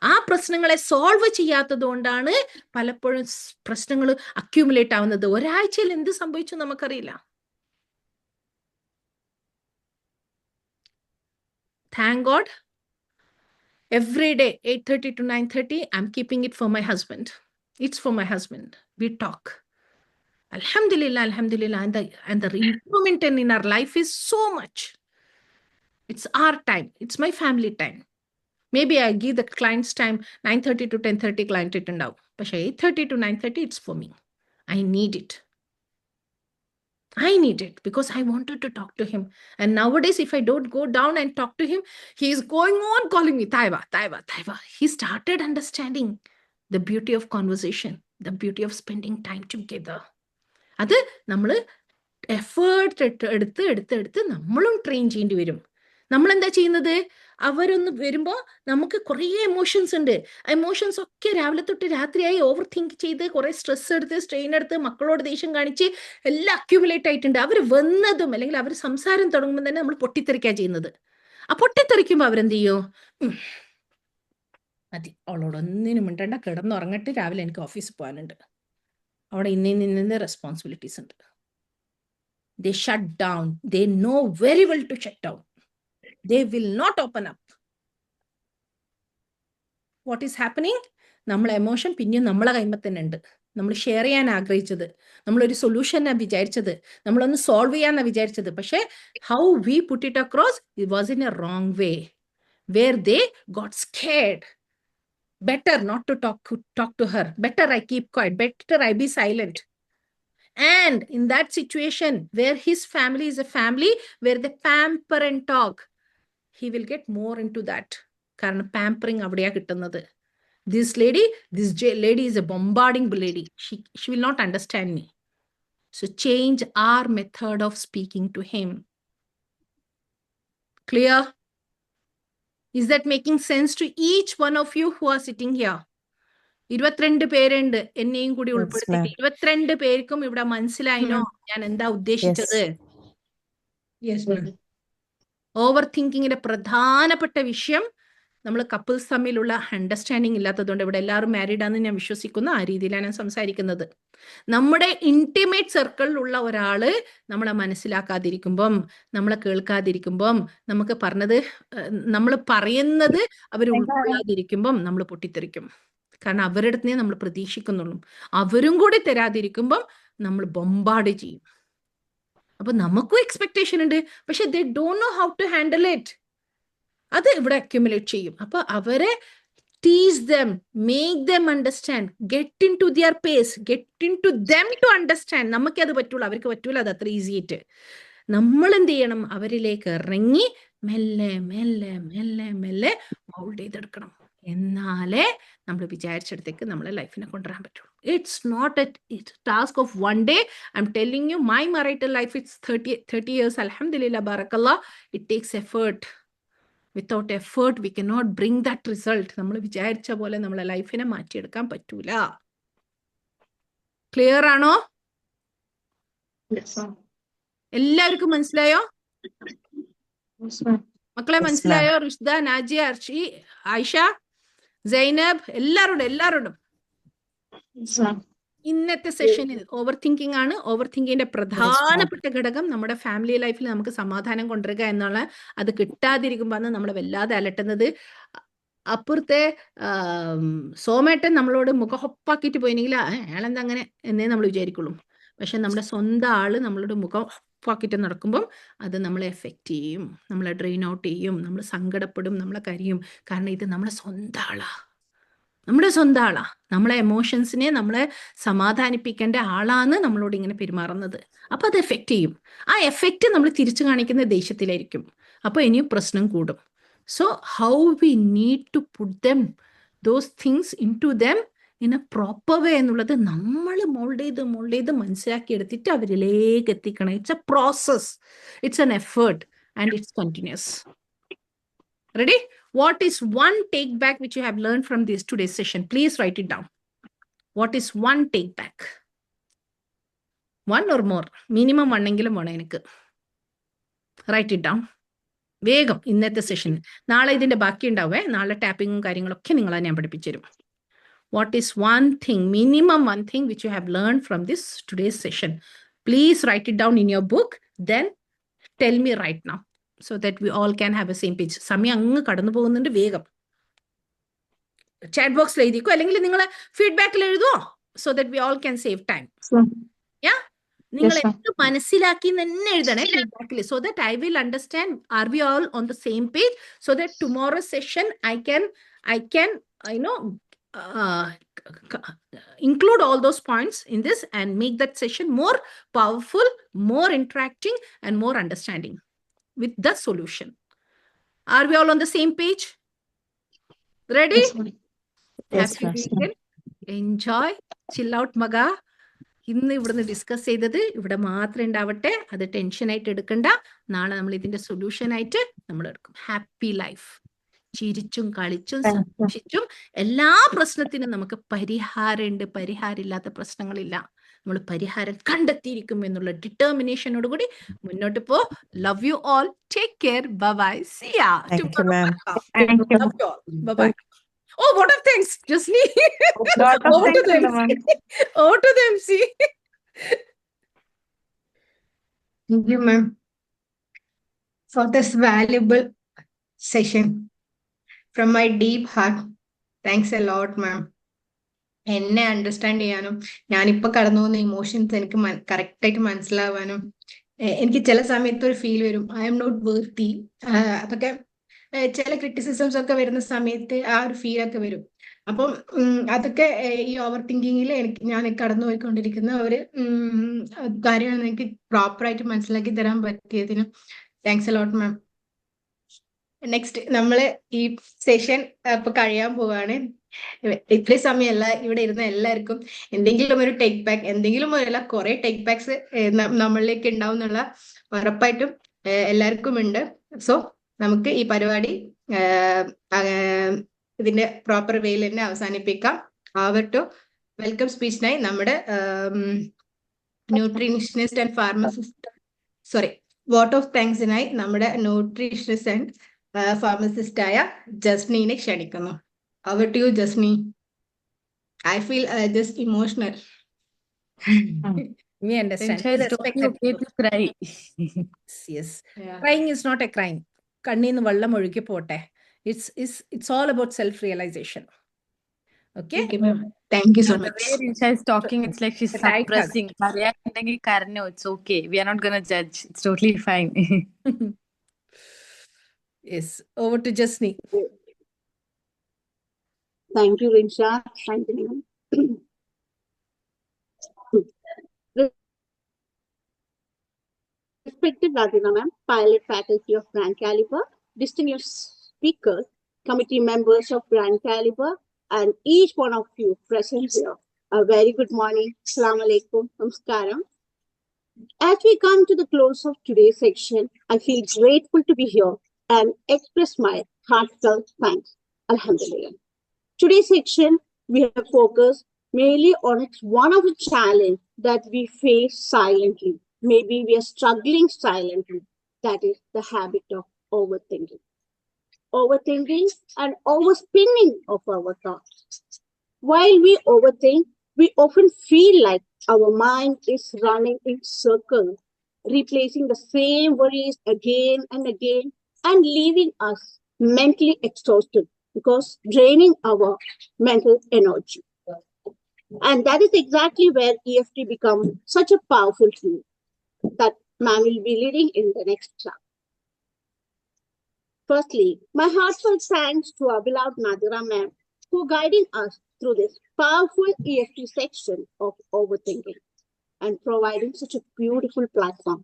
ആ പ്രശ്നങ്ങളെ solve ചെയ്യാത്തത് കൊണ്ടാണ് പലപ്പോഴും പ്രശ്നങ്ങൾ accumulate ആവുന്നത്. ഒരാഴ്ചയിൽ എന്ത് സംഭവിച്ചു നമുക്കറിയില്ല. Thank God, every day 8:30 to 9:30 I'm keeping it for my husband. It's for my husband. We talk. Alhamdulillah. And the improvement in our life is so much. It's our time. It's my family time. Maybe I give the client's time 9:30 to 10:30 client it and out. But 8:30 to 9:30 it's for me. I need it because I wanted to talk to him. And nowadays, if I don't go down and talk to him, he is going on calling me Taiba. He started understanding the beauty of conversation, the beauty of spending time together. അത് നമ്മൾ effort എടുത്ത് നമ്മളും train ചെയ്യേണ്ടി വരും. നമ്മളെന്താ ചെയ്യുന്നത്? അവരൊന്ന് വരുമ്പോൾ നമുക്ക് കുറേ എമോഷൻസ് ഉണ്ട്. എമോഷൻസ് ഒക്കെ രാവിലെ തൊട്ട് രാത്രിയായി ഓവർ തിങ്ക് ചെയ്ത് കുറേ സ്ട്രെസ് എടുത്ത് സ്ട്രെയിൻ എടുത്ത് മക്കളോട് ദേഷ്യം കാണിച്ച് എല്ലാം അക്യുമുലേറ്റ് ആയിട്ടുണ്ട്. അവർ വന്നതും അല്ലെങ്കിൽ അവർ സംസാരം തുടങ്ങുമ്പോൾ തന്നെ നമ്മൾ പൊട്ടിത്തെറിക്കുക ചെയ്യുന്നത്. ആ പൊട്ടിത്തെറിക്കുമ്പോൾ അവരെന്ത് ചെയ്യോ? മതി, അവളോട് ഒന്നിനും മിണ്ടണ്ട, കിടന്നുറങ്ങട്ട്, രാവിലെ എനിക്ക് ഓഫീസിൽ പോകാനുണ്ട്, അവിടെ ഇന്ന റെസ്പോൺസിബിലിറ്റീസ് ഉണ്ട്. They shut down. They know very well to shut down. They will not open up. What is happening? നമ്മളെ എമോഷൻ പിന്നെയും നമ്മളെ കൈമ തന്നെ ഉണ്ട്. നമ്മൾ ഷെയർ ചെയ്യാൻ ആഗ്രഹിച്ചത്, നമ്മളൊരു സൊല്യൂഷനാണ് വിചാരിച്ചത്, നമ്മളൊന്ന് സോൾവ് ചെയ്യാന്നാണ് വിചാരിച്ചത്. പക്ഷെ how we put it across, it was in a wrong way where they got scared. Better not to talk to her. Better I keep quiet. Better I be silent. And in that situation where his family is a family where they pamper and talk, he will get more into that. കാരണം pampering അവിടെയാ കിട്ടുന്നത്. This lady is a bombarding lady. She will not understand me. So change our method of speaking to him. Clear? Is that making sense to each one of you who are sitting here? 22 പേരുണ്ട്, എന്നെയും കൂടി ഉൾപ്പെടുത്തിയിട്ട്. 22 പേർക്കും ഇവിടെ മനസ്സിലായിനോ ഞാൻ എന്താ ഉദ്ദേശിച്ചത്? Over തിങ്കിങ്ങിന്റെ പ്രധാനപ്പെട്ട വിഷയം നമ്മൾ കപ്പിൾസ് തമ്മിലുള്ള അണ്ടർസ്റ്റാൻഡിങ് ഇല്ലാത്തതുകൊണ്ട്, ഇവിടെ എല്ലാവരും മാരീഡ് ആണെന്ന് ഞാൻ വിശ്വസിക്കുന്നു, ആ രീതിയിലാണ് ഞാൻ സംസാരിക്കുന്നത്. നമ്മുടെ ഇന്റിമേറ്റ് സർക്കിളിലുള്ള ഒരാള് നമ്മളെ മനസ്സിലാക്കാതിരിക്കുമ്പം, നമ്മളെ കേൾക്കാതിരിക്കുമ്പം, നമുക്ക് നമ്മൾ പറയുന്നത് അവർ ഉൾക്കൊള്ളാതിരിക്കുമ്പം നമ്മൾ പൊട്ടിത്തെറിക്കും. കാരണം അവരുടെ അടുത്ത് നമ്മൾ പ്രതീക്ഷിക്കുന്നുള്ളൂ. അവരും കൂടി തരാതിരിക്കുമ്പം നമ്മൾ ബൊമ്പാർഡ് ചെയ്യും. അപ്പൊ നമുക്കും എക്സ്പെക്ടേഷൻ ഉണ്ട്, പക്ഷെ they don't know how to handle it. അത് ഇവിടെ അക്യുമുലേറ്റ് ചെയ്യും. അപ്പൊ അവരെ tease them, make them understand, get into their pace, get into them to understand. നമുക്കേ അത് പറ്റുള്ളൂ, അവർക്ക് പറ്റൂല. അത് അത്ര ഈസി ആയിട്ട് നമ്മൾ എന്ത് ചെയ്യണം? അവരിലേക്ക് ഇറങ്ങി മെല്ലെ മെല്ലെ മെല്ലെ മെല്ലെ മൗൾഡ് ചെയ്തെടുക്കണം. എന്നാലേ നമ്മൾ വിചാരിച്ചിടത്തേക്ക് നമ്മളെ ലൈഫിനെ കൊണ്ടുവരാൻ പറ്റുള്ളൂ. It's not a task of one day. I'm telling you, my marital life, it's 30 years, alhamdulillah, barakallah. It takes effort. Without effort, we cannot bring that result. നമ്മൾ വിചാരിച്ച പോലെ നമ്മളെ ലൈഫിനെ മാറ്റിയെടുക്കാൻ പറ്റൂല. ക്ലിയർ ആണോ? എല്ലാവർക്കും മനസ്സിലായോ? മക്കളെ മനസ്സിലായോ? റുഷ്ദ, നാജിയ, അർഷി, ആയിഷ, സൈനബ്, എല്ലാവരോടും ഇന്നത്തെ സെഷനിൽ ഓവർ തിങ്കിങ് ആണ്. ഓവർ തിങ്കിങ്ങിന്റെ പ്രധാനപ്പെട്ട ഘടകം നമ്മുടെ ഫാമിലി ലൈഫിൽ നമുക്ക് സമാധാനം കൊണ്ടുവരിക എന്നുള്ള, അത് കിട്ടാതിരിക്കുമ്പോൾ നമ്മളെ വല്ലാതെ അലട്ടുന്നത്. അപ്പുറത്തെ സോമേട്ടൻ നമ്മളോട് മുഖഹൊപ്പാക്കിയിട്ട് പോയില്ലെങ്കിൽ അയാളെന്താ അങ്ങനെ എന്നേ നമ്മൾ വിചാരിക്കുള്ളൂ. പക്ഷെ നമ്മുടെ സ്വന്തം ആള് നമ്മളോട് മുഖം ഹൊപ്പാക്കിയിട്ട് നടക്കുമ്പം അത് നമ്മളെ എഫക്റ്റ് ചെയ്യും, നമ്മളെ ഡ്രെയിൻ ഔട്ട് ചെയ്യും, നമ്മൾ സങ്കടപ്പെടും, നമ്മളെ കരയും. കാരണം ഇത് നമ്മളെ സ്വന്തം ആളാ, നമ്മളെ എമോഷൻസിനെ നമ്മളെ സമാധാനിപ്പിക്കേണ്ട ആളാണ് നമ്മളോട് ഇങ്ങനെ പെരുമാറുന്നത്. അപ്പൊ അത് എഫക്റ്റ് ചെയ്യും. ആ എഫക്റ്റ് നമ്മൾ തിരിച്ചു കാണിക്കുന്ന ദേഷ്യത്തിലായിരിക്കും. അപ്പൊ ഇനിയും പ്രശ്നം കൂടും. So how we need to put them those things in to them in a proper way എന്നുള്ളത് നമ്മൾ മോൾഡ് ചെയ്ത് മനസ്സിലാക്കി എടുത്തിട്ട് അവരിലേക്ക് എത്തിക്കണം. It's a process, it's an effort and it's continuous. Ready? What is one take back which you have learned from this today's session? Please write it down. What is one take back? One or more? Minimum one എങ്കിലും വേണം എനിക്ക്. Write it down. വേഗം ഇന്നത്തെ session. നാളെ ഇതിന്റെ ബാക്കി ഉണ്ടാവേ. നാളെ ടാപ്പിങ്ങും കാര്യങ്ങളൊക്കെ നിങ്ങളെ ഞാൻ പഠിപ്പിച്ചു തരും. What is one thing, minimum one thing which you have learned from this today's session? Please write it down in your book. Then tell me right now, so that we all can have a same page. സമയം അങ്ങ് കടന്നു പോകുന്നുണ്ട്, വേഗം chat ബോക്സിൽ എഴുതിക്കോ, അല്ലെങ്കിൽ നിങ്ങൾ ഫീഡ്ബാക്കിൽ എഴുതുമോ, so that we all can save time. നിങ്ങൾ എന്ത് മനസ്സിലാക്കി തന്നെ എഴുതണേ ഫീഡ്ബാക്കിൽ, so that I will understand are we all on the same page, so that tomorrow session I can include all those points in this and make that session more powerful, more interacting and more understanding with the solution. Are we all on the same page? Ready? Yes, Happy weekend. Enjoy. Chill out, maga. ഇന്ന് ഇവിടുന്ന് discuss ചെയ്തത് ഇവിടെ മാത്രം ഉണ്ടാവട്ടെ, അത് tension ആയിട്ട് എടുക്കണ്ട. നാളെ നമ്മൾ ഇതിന്റെ സൊല്യൂഷൻ ആയിട്ട് നമ്മൾ എടുക്കും. Happy life. ചിരിച്ചും കളിച്ചും സന്തോഷിച്ചും എല്ലാ പ്രശ്നത്തിനും നമുക്ക് പരിഹാരമുണ്ട്. പരിഹാരമില്ലാത്ത പ്രശ്നങ്ങളില്ല. നമ്മൾ പരിഹാരം കണ്ടെത്തിയിരിക്കും എന്നുള്ള ഡിറ്റർമിനേഷനോട് കൂടി മുന്നോട്ട് പോ. Love you all. Take care. Bye bye. See ya tomorrow. Love you all. Bye bye. Oh, what of thanks, Jasni. Over to them. Over to them, see. Thank you, ma'am, for this valuable session. From my deep heart, thanks a lot, ma'am. എന്നെ understand ചെയ്യാനും ഞാനിപ്പോൾ കടന്നു പോകുന്ന emotions എനിക്ക് കറക്റ്റായിട്ട് മനസ്സിലാവാനും എനിക്ക് ചില സമയത്ത് ഒരു ഫീൽ വരും, ഐ എം നോട്ട് വർത്തി. അതൊക്കെ ചില ക്രിറ്റിസിസംസ് ഒക്കെ വരുന്ന സമയത്ത് ആ ഒരു ഫീൽ ഒക്കെ വരും. അപ്പം അതൊക്കെ ഈ ഓവർ തിങ്കിങ്ങിൽ ഞാൻ കടന്നുപോയിക്കൊണ്ടിരിക്കുന്ന ഒരു കാര്യമാണ്. എനിക്ക് പ്രോപ്പറായിട്ട് മനസ്സിലാക്കി തരാൻ പറ്റിയതിന് താങ്ക്സ് അലോട്ട് മാം. നെക്സ്റ്റ് നമ്മള് ഈ സെഷൻ ഇപ്പൊ കഴിയാൻ പോവാണ്. ഇത്രയും സമയമല്ല ഇവിടെ ഇരുന്ന എല്ലാവർക്കും എന്തെങ്കിലും ഒരു ടേക്ക് ബാക്ക്, എന്തെങ്കിലും ഒരു കുറെ ടേക്ക് ബാക്സ് നമ്മളിലേക്ക് ഉണ്ടാവും എന്നുള്ള ഉറപ്പായിട്ടും എല്ലാവർക്കും ഉണ്ട്. സോ നമുക്ക് ഈ പരിപാടി ഇതിന്റെ പ്രോപ്പർ വേയിൽ തന്നെ അവസാനിപ്പിക്കാം. ആവട്ടോ വെൽക്കം സ്പീച്ചിനായി നമ്മുടെ nutritionist and pharmacist, sorry, vote of താങ്ക്സിനായി നമ്മുടെ ന്യൂട്രീഷനിസ്റ്റ് ആൻഡ് ഫാർമസിസ്റ്റ് ആയ ജസ്നീനെ ക്ഷണിക്കുന്നു. Over to you, Jasni. I feel just emotional. We understand. Rinsha, We it's respect totally okay that. to cry. Yes. Yeah. Crying is not a crime. കണ്ണീന്ന് വെള്ളം ഒഴുകി പോട്ടെ. It's all about self-realization. Okay? Okay, ma'am. Thank you so The much. way Rinsha is talking, it's like she's A tight hug. suppressing. കരയാനുണ്ടെങ്കിൽ കരഞ്ഞോ, it's okay. We are not gonna judge. It's totally fine. Yes. Over to Jasni. Thank you, Rinsha. Thank you, ma'am. Respected Radhika ma'am, pilot faculty of Grand Caliber, distinguished speakers, committee members of Grand Caliber, and each one of you present here, a very good morning. Assalamu alaikum. Namaskaram. As we come to the close of today's section, I feel grateful to be here and express my heartfelt thanks. Alhamdulillah. Today's section, we have focused mainly on one of the challenges that we face silently. Maybe we are struggling silently. That is the habit of overthinking. Overthinking and overspinning of our thoughts. While we overthink, we often feel like our mind is running in circles, replacing the same worries again and again, and leaving us mentally exhausted because draining our mental energy. And that is exactly where EFT becomes such a powerful tool that ma'am will be leading in the next chapter. Firstly, my heartfelt thanks to our beloved Nadira ma'am for guiding us through this powerful EFT section of overthinking and providing such a beautiful platform.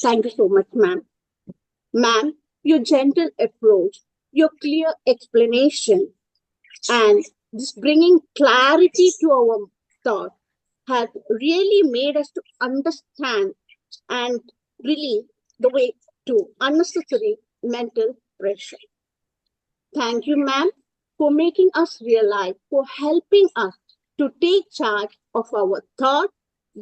Thank you so much, ma'am. Ma'am, your gentle approach, your clear explanation, and just bringing clarity to our thought has really made us to understand and relieve the way to unnecessary mental pressure. Thank you, ma'am, for making us realize, for helping us to take charge of our thought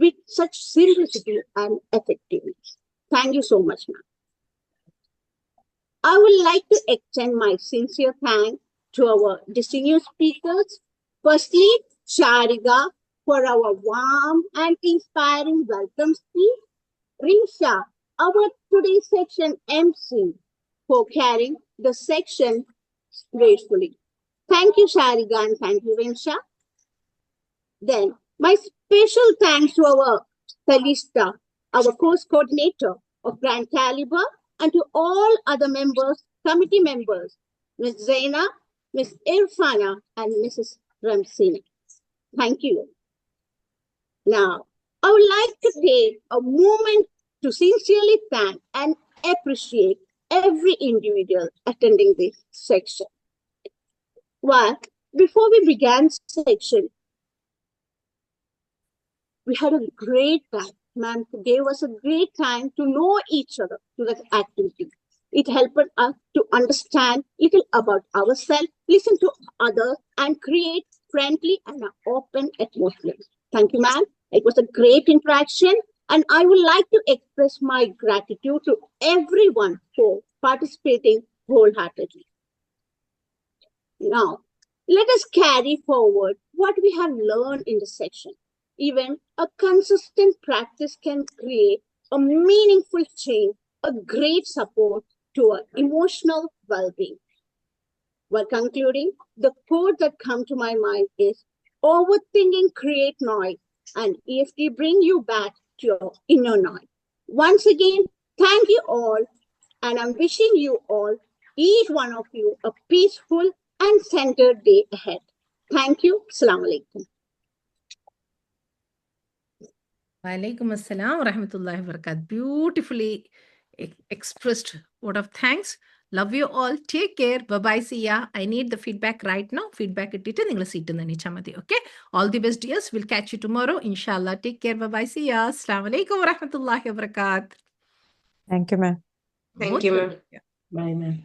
with such simplicity and effectiveness. Thank you so much, ma'am. I would like to extend my sincere thanks to our distinguished speakers. Firstly, Shariga for our warm and inspiring welcome speech. Rinsha, our today's section MC, for carrying the section gracefully. Thank you, Shariga, and thank you, Rinsha. Then, my special thanks to our Talista, our course coordinator of Grand Caliber, and to all other members, committee members, Ms. Zaina, Ms. Irfana, and Mrs. Ramsina. Thank you. Now, I would like to take a moment to sincerely thank and appreciate every individual attending this section. Well, before we began section, we had a great time. Ma'am gave us a great time to know each other through that activity. It helped us to understand little about ourselves, listen to others, and create friendly and open atmosphere. Thank you, ma'am. It was a great interaction, and I would like to express my gratitude to everyone for participating wholeheartedly. Now, let us carry forward what we have learned in the section. Even a consistent practice can create a meaningful change, a great support to our emotional well-being. While concluding, the quote that comes to my mind is, overthinking create noise, and EFT bring you back to your inner noise. Once again, thank you all, and I'm wishing you all, each one of you, a peaceful and centered day ahead. Thank you. Assalamu alaikum. Walaikum assalam wa rahmatullahi wa barakatuh. Beautifully expressed word of thanks. Love you all. Take care. Bye-bye. See ya. I need the feedback right now. Feedback ഇട്ടിട്ട് നിങ്ങൾ seat നനിച്ചാൽ മതി. Okay. All the best, dears. We'll catch you tomorrow. Inshallah. Take care. Bye-bye. See ya. Assalamu alaikum wa rahmatullahi wa barakatuh. Thank you, ma'am. Thank you, ma'am. Bye, ma'am.